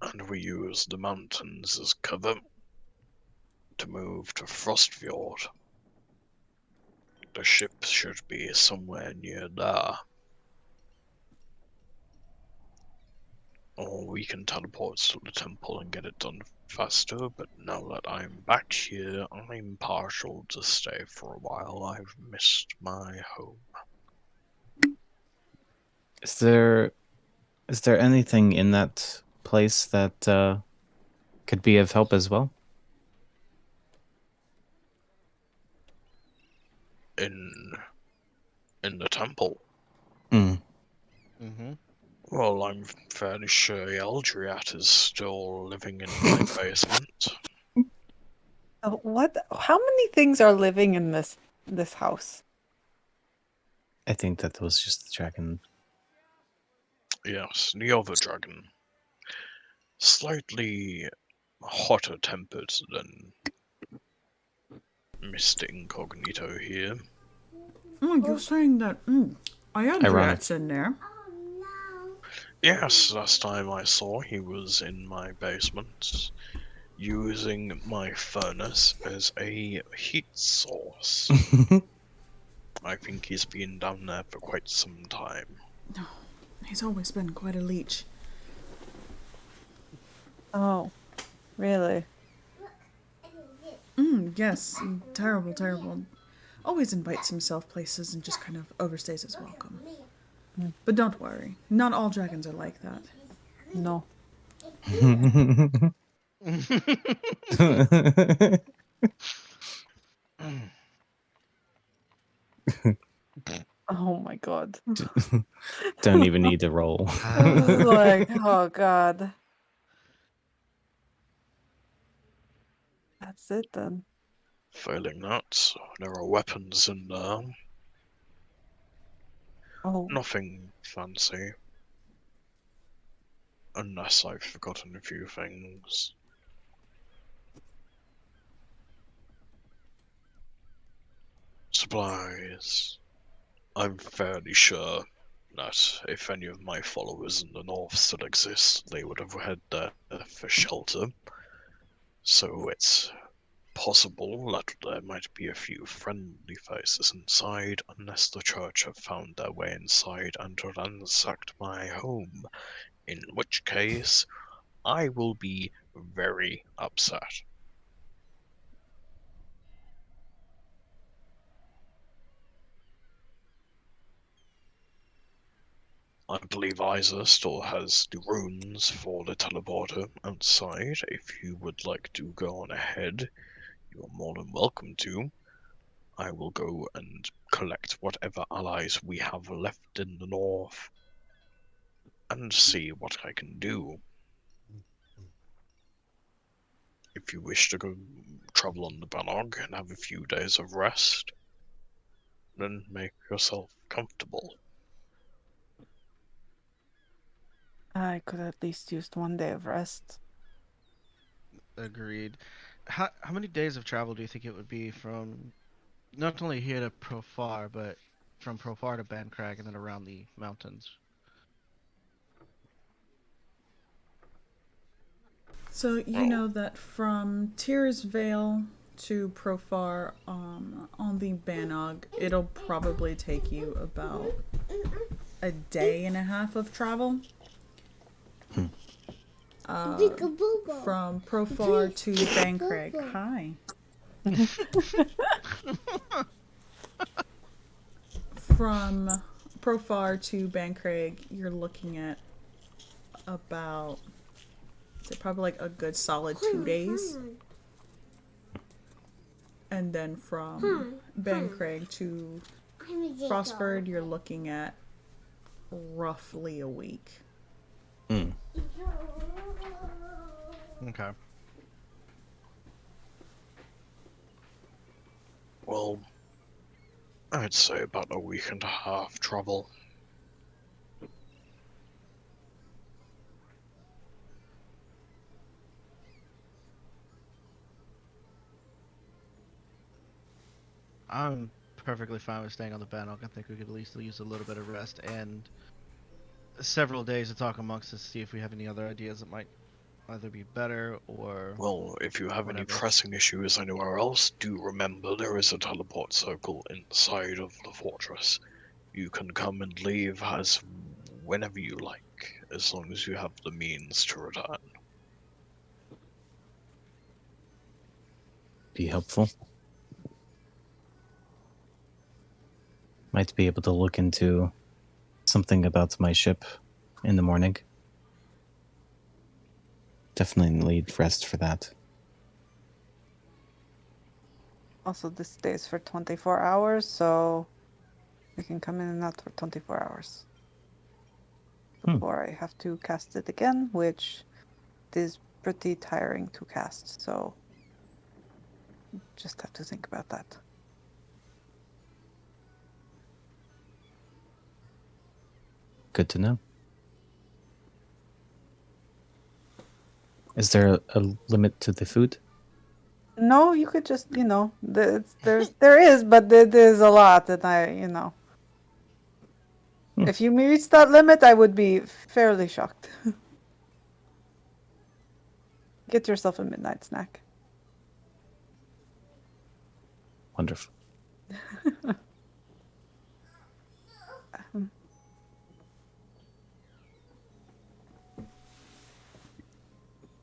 [SPEAKER 7] And we use the mountains as cover to move to Frostfjord. The ship should be somewhere near there. Or we can teleport to the temple and get it done faster, but now that I'm back here, I'm partial to stay for a while. I've missed my home.
[SPEAKER 1] Is there anything in that place that could be of help as well?
[SPEAKER 7] In In the temple.
[SPEAKER 1] Hmm.
[SPEAKER 3] Mm-hmm.
[SPEAKER 7] Well, I'm fairly sure Eldriat is still living in my basement.
[SPEAKER 4] What? How many things are living in this house?
[SPEAKER 1] I think that was just the dragon.
[SPEAKER 7] Yes, the other dragon. Slightly hotter tempered than Mr. Incognito here.
[SPEAKER 2] You're saying that
[SPEAKER 1] Ironic.
[SPEAKER 2] Iandriat's in there.
[SPEAKER 7] Yes, last time I saw he was in my basement, using my furnace as a heat source. I think he's been down there for quite some time.
[SPEAKER 2] He's always been quite a leech.
[SPEAKER 4] Oh, really?
[SPEAKER 2] Yes, terrible, terrible. Always invites himself places and just kind of overstays his welcome. But don't worry, not all dragons are like that.
[SPEAKER 4] No. Oh my god.
[SPEAKER 1] Don't even need to roll.
[SPEAKER 4] Like, oh god. That's it then.
[SPEAKER 7] Failing that, there are weapons in there.
[SPEAKER 4] Oh,
[SPEAKER 7] Nothing fancy. Unless I've forgotten a few things. Supplies. I'm fairly sure that if any of my followers in the north still exist, they would have had there for shelter. So it's possible that there might be a few friendly faces inside, unless the church have found their way inside and ransacked my home, in which case I will be very upset. I believe Isa still has the runes for the teleporter outside. If you would like to go on ahead, you are more than welcome to. I will go and collect whatever allies we have left in the north and see what I can do. If you wish to go travel on the Banog and have a few days of rest, then make yourself comfortable.
[SPEAKER 4] I could at least use 1 day of rest.
[SPEAKER 3] Agreed. How many days of travel do you think it would be from not only here to Profar, but from Profar to Bancrag and then around the mountains?
[SPEAKER 2] So you know that from Tears Vale to Profar on the Banog, it'll probably take you about a day and a half of travel. From Profar to Bancrag. Hi. From Profar to Bancrag, you're looking at about probably like a good solid 2 days. And then from Bancrag to Frostford, you're looking at roughly a week.
[SPEAKER 3] Okay.
[SPEAKER 7] Well, I'd say about a week and a half travel.
[SPEAKER 3] I'm perfectly fine with staying on the Banog. I think we could at least use a little bit of rest and several days to talk amongst us, see if we have any other ideas that might either be better or
[SPEAKER 7] Well, if you have any
[SPEAKER 3] whatever.
[SPEAKER 7] pressing issues anywhere else, do remember there is a teleport circle inside of the fortress. You can come and leave as whenever you like, as long as you have the means to return.
[SPEAKER 1] Be helpful. Might be able to look into something about my ship in the morning. Definitely need rest for that.
[SPEAKER 4] Also, this stays for 24 hours, so We can come in and out for 24 hours.
[SPEAKER 1] Hmm.
[SPEAKER 4] Before I have to cast it again, which is pretty tiring to cast, so just have to think about that.
[SPEAKER 1] Good to know. Is there a limit to the food?
[SPEAKER 4] No, you could just, there is, but there's a lot that
[SPEAKER 1] Hmm.
[SPEAKER 4] If you reach that limit, I would be fairly shocked. Get yourself a midnight snack.
[SPEAKER 1] Wonderful.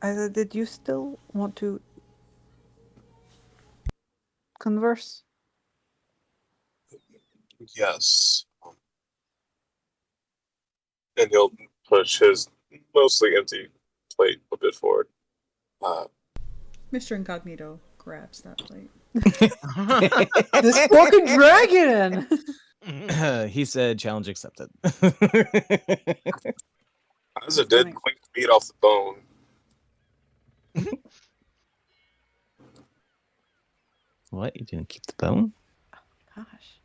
[SPEAKER 4] Did you still want to converse?
[SPEAKER 5] Yes. And he'll push his mostly empty plate a bit forward.
[SPEAKER 2] Mr. Incognito grabs that plate.
[SPEAKER 4] This fucking dragon!
[SPEAKER 1] He said challenge accepted.
[SPEAKER 5] As a dead queen meat off the bone.
[SPEAKER 1] What? You didn't keep the bone?
[SPEAKER 4] Gosh.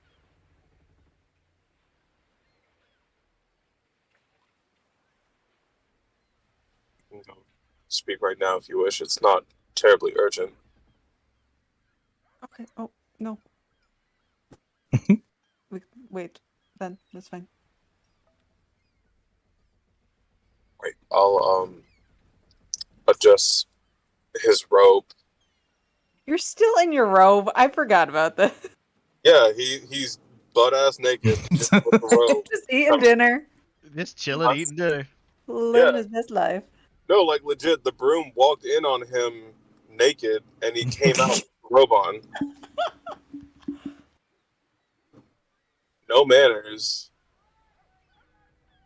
[SPEAKER 5] You can go speak right now if you wish. It's not terribly urgent.
[SPEAKER 4] Okay. Oh, no. Wait. Then, that's fine.
[SPEAKER 5] Right. I'll adjust his robe.
[SPEAKER 4] You're still in your robe. I forgot about this.
[SPEAKER 5] Yeah, he's butt ass naked just with the robe.
[SPEAKER 4] Just eating dinner.
[SPEAKER 3] Just chilling, eating dinner.
[SPEAKER 4] Living
[SPEAKER 5] Yeah.
[SPEAKER 4] his best life.
[SPEAKER 5] No, like legit, the broom walked in on him naked and he came out with the robe on. No manners.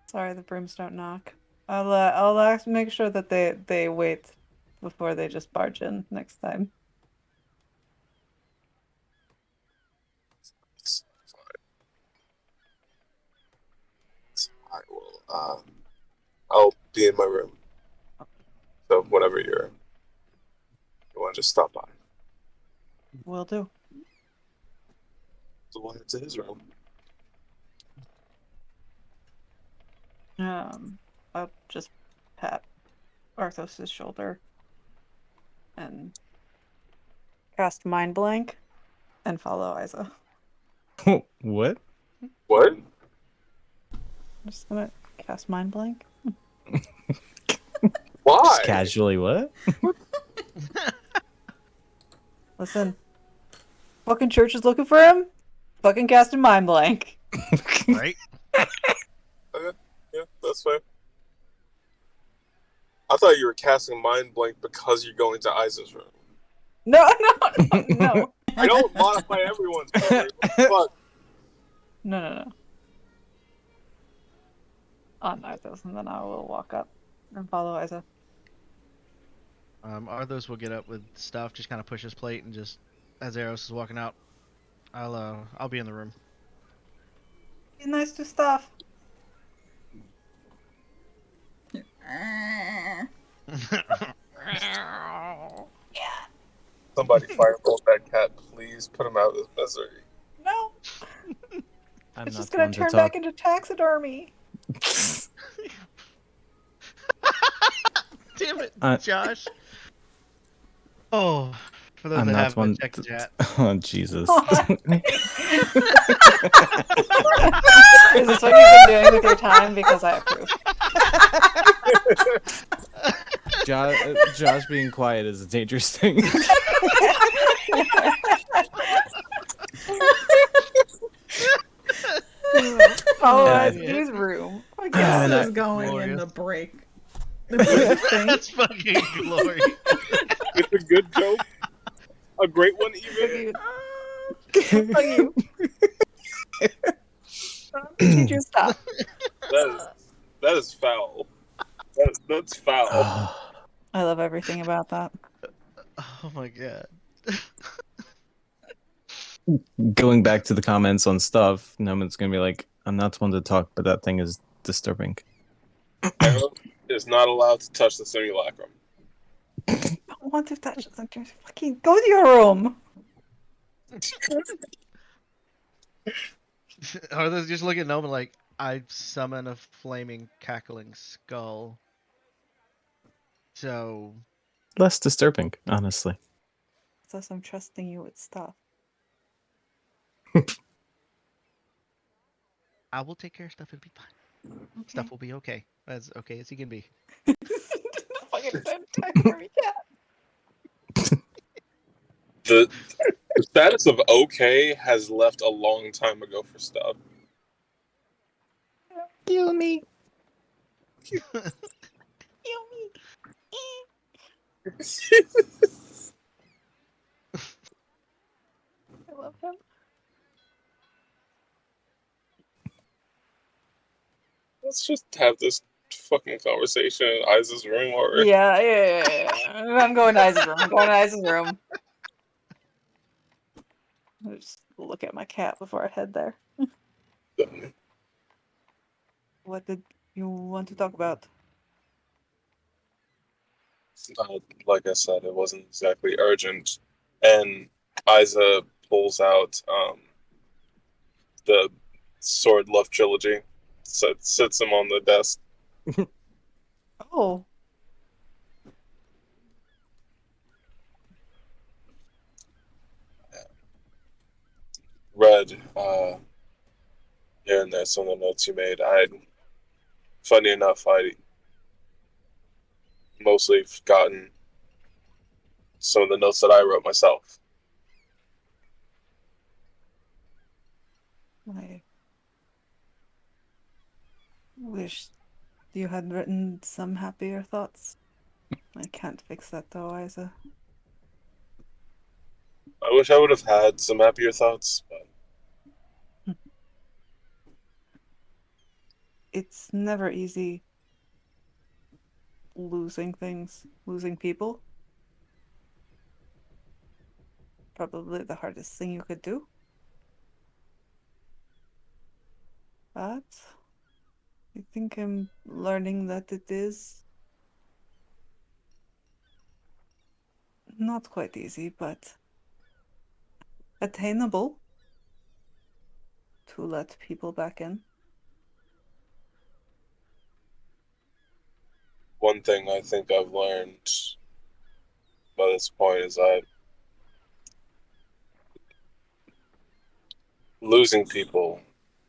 [SPEAKER 4] Sorry, the brooms don't knock. I'll make sure that they wait before they just barge in next time.
[SPEAKER 5] It's fine. I will I'll be in my room. So whenever you want to just stop by.
[SPEAKER 4] Will do.
[SPEAKER 5] So we'll head to his room.
[SPEAKER 4] I'll just pat Arthos's shoulder and cast Mind Blank and follow Isa.
[SPEAKER 1] What?
[SPEAKER 5] What?
[SPEAKER 4] I'm just gonna cast Mind Blank.
[SPEAKER 5] Why?
[SPEAKER 1] Just casually what?
[SPEAKER 4] Listen, fucking church is looking for him. Fucking casting Mind Blank.
[SPEAKER 3] Right?
[SPEAKER 5] Okay. Yeah, that's fair. I thought you were casting Mind Blank because you're going to Isa's room.
[SPEAKER 4] No.
[SPEAKER 5] I don't modify everyone's memory. Fuck.
[SPEAKER 4] No. On Arthos, and then I will walk up and follow Isa.
[SPEAKER 3] Arthos will get up with stuff, just kind of push his plate, and just as Eros is walking out, I'll be in the room.
[SPEAKER 4] Be nice to staff.
[SPEAKER 5] Somebody firebolt that cat, please. Put him out of his misery.
[SPEAKER 4] No.
[SPEAKER 1] I'm
[SPEAKER 4] It's
[SPEAKER 1] not
[SPEAKER 4] just
[SPEAKER 1] the
[SPEAKER 4] gonna
[SPEAKER 1] one to
[SPEAKER 4] turn
[SPEAKER 1] talk.
[SPEAKER 4] back into taxidermy.
[SPEAKER 3] Damn it,
[SPEAKER 1] Uh,
[SPEAKER 3] Josh. Oh, for those
[SPEAKER 1] I'm
[SPEAKER 3] that
[SPEAKER 1] not
[SPEAKER 3] haven't
[SPEAKER 1] one.
[SPEAKER 3] checked the chat.
[SPEAKER 1] Oh Jesus!
[SPEAKER 4] Is this what you've been doing with your time? Because I approve.
[SPEAKER 1] Josh being quiet is a dangerous thing.
[SPEAKER 4] Follow
[SPEAKER 1] Yeah,
[SPEAKER 4] us to his room.
[SPEAKER 2] I guess
[SPEAKER 1] and
[SPEAKER 2] this
[SPEAKER 1] I-
[SPEAKER 2] is going in
[SPEAKER 3] Glorious.
[SPEAKER 2] the break. The break thing.
[SPEAKER 3] That's fucking glory.
[SPEAKER 5] It's a good joke. A great one, even.
[SPEAKER 4] Fuck you. Teacher, stop.
[SPEAKER 5] That is foul. That's foul.
[SPEAKER 4] I love everything about that.
[SPEAKER 3] Oh my god.
[SPEAKER 1] Going back to the comments on stuff, Noman's gonna be like, I'm not the one to talk, but that thing is disturbing.
[SPEAKER 5] Arrow is not allowed to touch the simulacrum.
[SPEAKER 4] I don't want to touch it. Just fucking go to your room.
[SPEAKER 3] Are they just looking at Noman like, I summon a flaming, cackling skull. So,
[SPEAKER 1] Less disturbing, honestly.
[SPEAKER 4] Plus, I'm trusting you with stuff.
[SPEAKER 3] I will take care of stuff. It'll be fine.
[SPEAKER 4] Okay.
[SPEAKER 3] Stuff will be okay. As okay as he can be.
[SPEAKER 4] Fucking attack for me, cat.
[SPEAKER 5] The status of okay has left a long time ago for stuff.
[SPEAKER 1] Kill me.
[SPEAKER 4] Kill me. I love him.
[SPEAKER 5] Let's just have this fucking conversation in Isa's room or
[SPEAKER 4] Yeah. I'm going to Isa's room. I'm going to Isa's room. I'll just look at my cat before I head there. What did you want to talk about?
[SPEAKER 5] like I said, it wasn't exactly urgent. And Isa pulls out the Sword Love trilogy, sits him on the desk.
[SPEAKER 4] Oh,
[SPEAKER 5] Read here and there some of the notes you made. Funny enough, I mostly forgotten some of the notes that I wrote myself.
[SPEAKER 4] I wish you had written some happier thoughts. I can't fix that though, Isa.
[SPEAKER 5] I wish I would have had some happier thoughts, but
[SPEAKER 4] It's never easy losing things, losing people. Probably the hardest thing you could do. But I think I'm learning that it is not quite easy, but attainable to let people back in.
[SPEAKER 5] one thing I think I've learned by this point is that losing people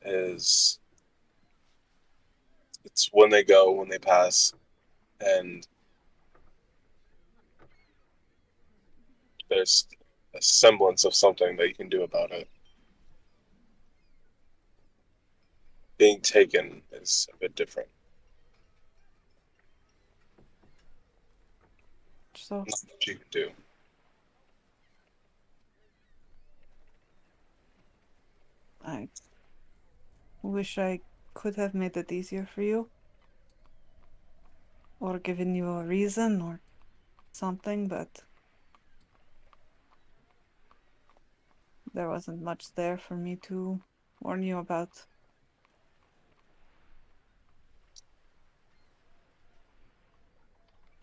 [SPEAKER 5] is it's when they go, when they pass, and there's a semblance of something that you can do about it. Being taken is a bit different.
[SPEAKER 4] So
[SPEAKER 5] Not much you can do.
[SPEAKER 4] I wish I could have made it easier for you. Or given you a reason or something, but there wasn't much there for me to warn you about.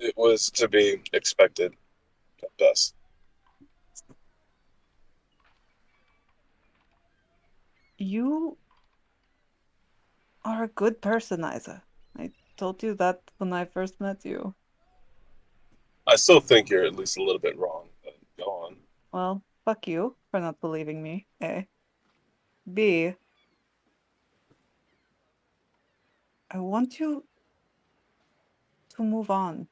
[SPEAKER 5] It was to be expected at best.
[SPEAKER 4] You are a good person, Isa. I told you that when I first met you.
[SPEAKER 5] I still think you're at least a little bit wrong, but go on.
[SPEAKER 4] Well, fuck you for not believing me, A. B. I want you to move on.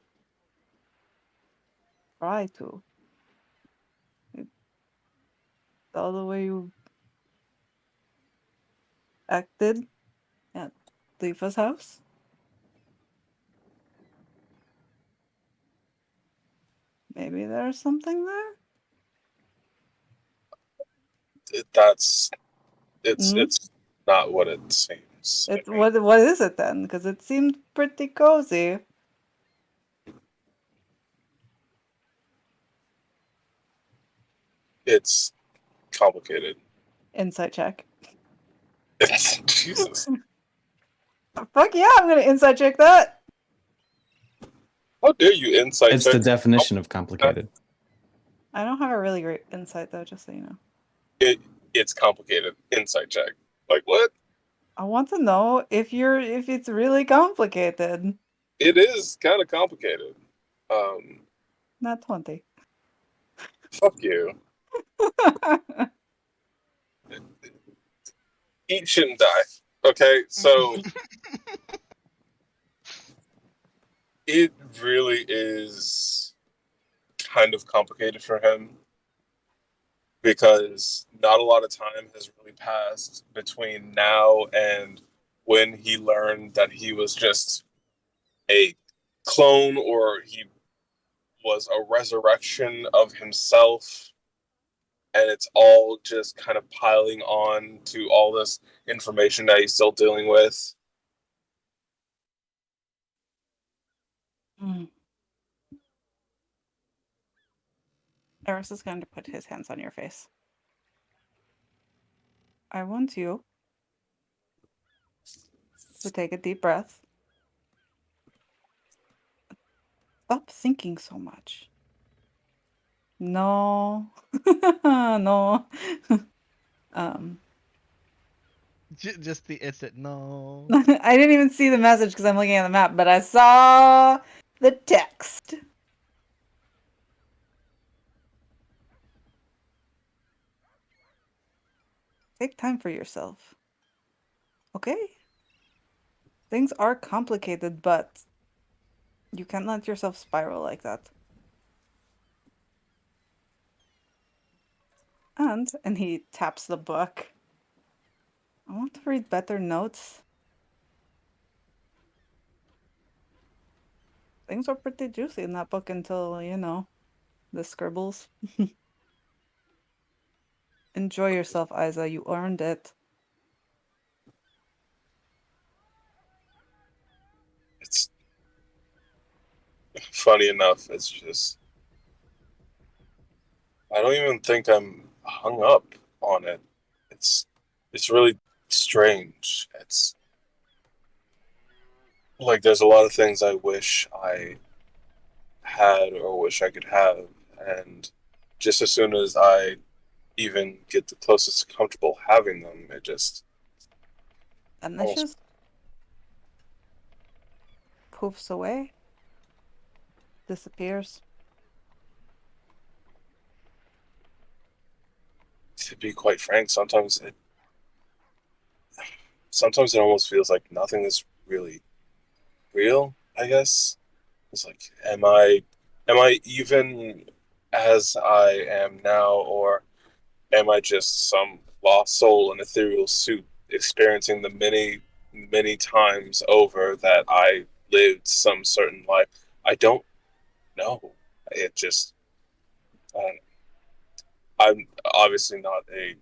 [SPEAKER 4] Try to. All the way you acted at Leafa's house. Maybe there's something there?
[SPEAKER 5] That's
[SPEAKER 4] Hmm?
[SPEAKER 5] it's not what it seems. I mean,
[SPEAKER 4] What is it then? Because it seemed pretty cozy.
[SPEAKER 5] it's complicated.
[SPEAKER 4] Insight check.
[SPEAKER 5] Jesus.
[SPEAKER 4] Fuck yeah, I'm gonna insight check that.
[SPEAKER 5] How dare you insight
[SPEAKER 1] It's the
[SPEAKER 5] check?
[SPEAKER 1] definition of complicated.
[SPEAKER 4] I don't have a really great insight though, just so you know.
[SPEAKER 5] It's complicated. Insight check. Like what?
[SPEAKER 4] I want to know if it's really complicated.
[SPEAKER 5] It is kind of complicated.
[SPEAKER 4] Not 20.
[SPEAKER 5] Fuck you. Eat shit and die. Okay, so it really is kind of complicated for him because not a lot of time has really passed between now and when he learned that he was just a clone or he was a resurrection of himself, and it's all just kind of piling on to all this information that he's still dealing with.
[SPEAKER 4] Eris is going to put his hands on your face. I want you to take a deep breath. Stop thinking so much. No. No. um
[SPEAKER 3] Just the instant no.
[SPEAKER 4] I didn't even see the message because I'm looking at the map, but I saw the text. Take time for yourself. Okay? Things are complicated, but you can't let yourself spiral like that. And he taps the book. I want to read better notes. Things were pretty juicy in that book until, you know, the scribbles. Enjoy yourself, Isa. You earned it.
[SPEAKER 5] It's funny enough, it's just I don't even think I'm hung up on it. It's really strange. It's like there's a lot of things I wish I had or wish I could have, and just as soon as I even get the closest to comfortable having them, it just almost
[SPEAKER 4] Vanishes. Poofs away. Disappears.
[SPEAKER 5] to be quite frank, sometimes it almost feels like nothing is really real, I guess. It's like am I even as I am now, or am I just some lost soul in ethereal suit experiencing the many times over that I lived some certain life? I don't know. It just I don't know. I'm obviously not a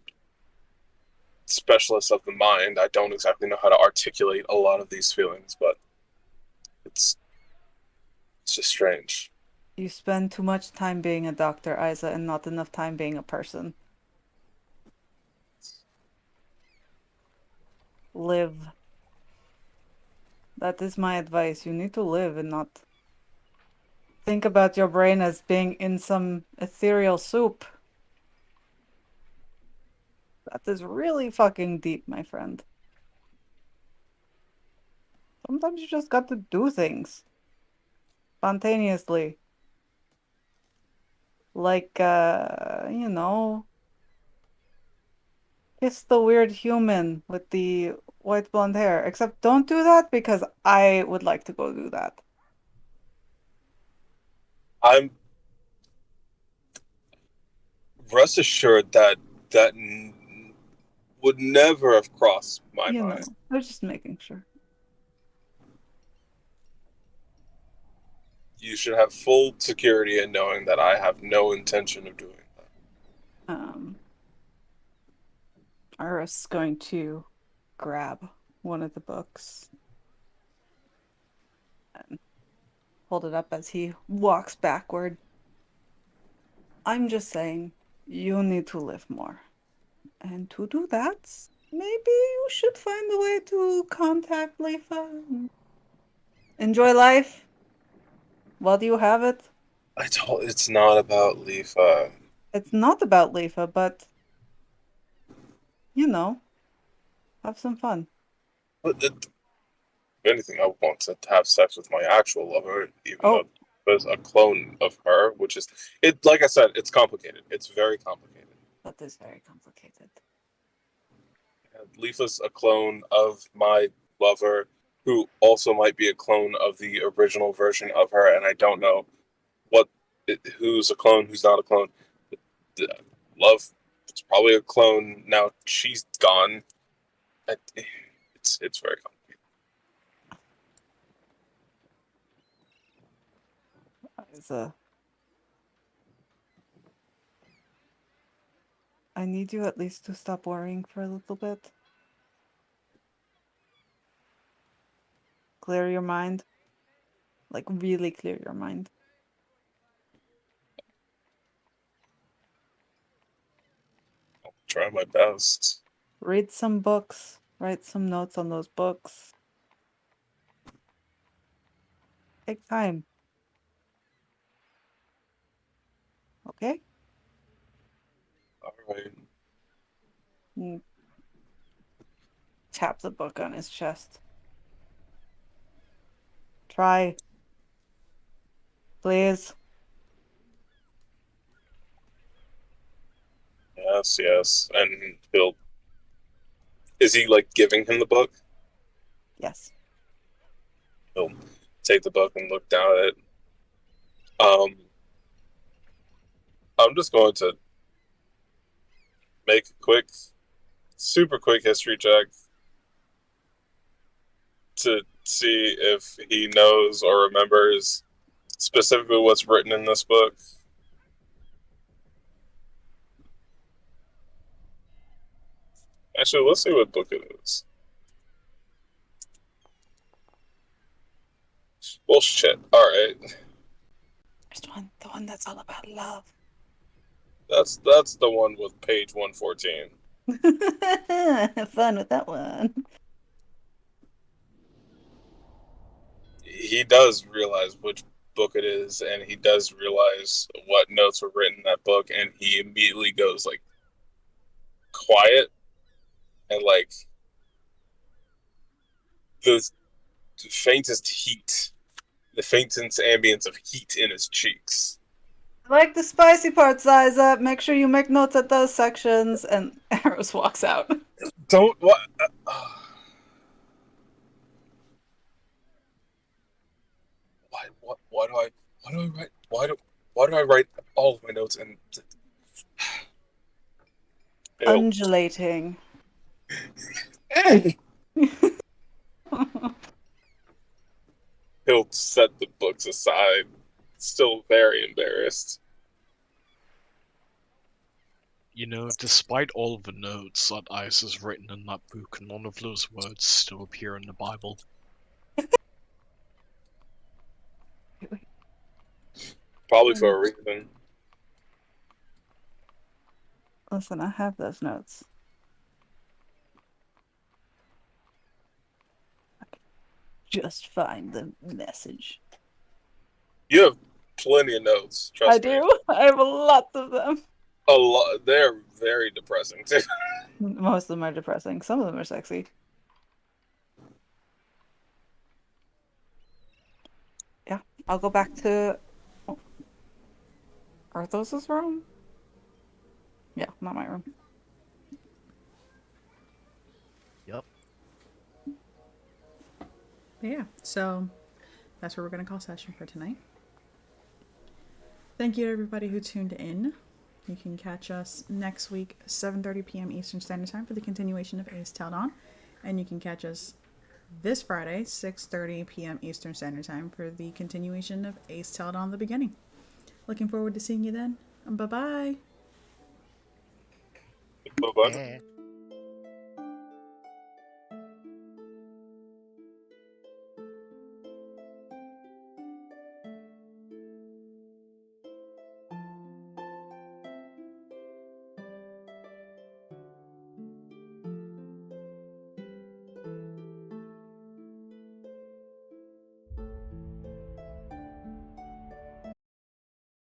[SPEAKER 5] specialist of the mind. I don't exactly know how to articulate a lot of these feelings, but it's it's just strange.
[SPEAKER 4] You spend too much time being a doctor, Isa, and not enough time being a person. Live. That is my advice. You need to live and not think about your brain as being in some ethereal soup. That is really fucking deep, my friend. Sometimes you just got to do things spontaneously. Like, you know, kiss the weird human with the white blonde hair. Except don't do that because I would like to go do that.
[SPEAKER 5] I'm rest assured that that would never have crossed my
[SPEAKER 4] You
[SPEAKER 5] mind.
[SPEAKER 4] know, I was just making sure.
[SPEAKER 5] You should have full security in knowing that I have no intention of doing that.
[SPEAKER 4] Iris is going to grab one of the books and hold it up as he walks backward. I'm just saying, you need to live more. And to do that, maybe you should find a way to contact Leifa. Enjoy life while you have it.
[SPEAKER 5] It's not about Leafa.
[SPEAKER 4] It's not about Leifa, but you know, have some fun.
[SPEAKER 5] But if anything, I want to have sex with my actual lover, even
[SPEAKER 4] Oh.
[SPEAKER 5] though there's a clone of her, which is it. Like I said, it's complicated. It's very complicated.
[SPEAKER 4] That is very complicated.
[SPEAKER 5] Leafa's a clone of my lover, who also might be a clone of the original version of her, and I don't know who's a clone, who's not a clone. Love is probably a clone. Now she's gone. It's very complicated.
[SPEAKER 4] Isa, I need you at least to stop worrying for a little bit. Clear your mind. Like, really clear your mind.
[SPEAKER 5] I'll try my best.
[SPEAKER 4] Read some books. Write some notes on those books. Take time. Okay?
[SPEAKER 5] All right.
[SPEAKER 4] Mm. Tap the book on his chest. Try. Please.
[SPEAKER 5] Yes, yes. And he'll. Is he like giving him the book?
[SPEAKER 4] Yes.
[SPEAKER 5] He'll take the book and look down at it. Um, I'm just going to make a quick, super quick history check to see if he knows or remembers specifically what's written in this book. Actually, let's see what book it is. Bullshit. All right,
[SPEAKER 4] First one, the one that's all about love.
[SPEAKER 5] that's the one with page 114.
[SPEAKER 4] Have fun with that one.
[SPEAKER 5] He does realize which book it is, and he does realize what notes were written in that book, and he immediately goes like quiet and like the faintest heat, the faintest ambience of heat in his cheeks.
[SPEAKER 4] I like the spicy parts, Isa. Make sure you make notes at those sections. And Arrows walks out.
[SPEAKER 5] Don't what? Why do I write? Why do I write all of my notes and?
[SPEAKER 4] Undulating.
[SPEAKER 5] He'll set the books aside, still very embarrassed.
[SPEAKER 7] You know, despite all the notes that Ice has written in that book, none of those words still appear in the Bible.
[SPEAKER 5] Probably for a reason.
[SPEAKER 4] Listen, I have those notes. Just find the message.
[SPEAKER 5] You have plenty of notes. Trust me.
[SPEAKER 4] I do. I have a lot of them.
[SPEAKER 5] A lot. They're very depressing too.
[SPEAKER 4] Most of them are depressing. Some of them are sexy. Yeah, I'll go back to Arthos's room. Yeah, not my room.
[SPEAKER 3] Yep.
[SPEAKER 2] But yeah, so that's what we're going to call session for tonight. Thank you to everybody who tuned in. You can catch us next week, 7:30 p.m. Eastern Standard Time for the continuation of Aes'Taldon. And you can catch us this Friday, 6:30 p.m. Eastern Standard Time for the continuation of Aes'Taldon: The Beginning. Looking forward to seeing you then. Bye-bye.
[SPEAKER 5] Bye-bye.
[SPEAKER 3] Yeah.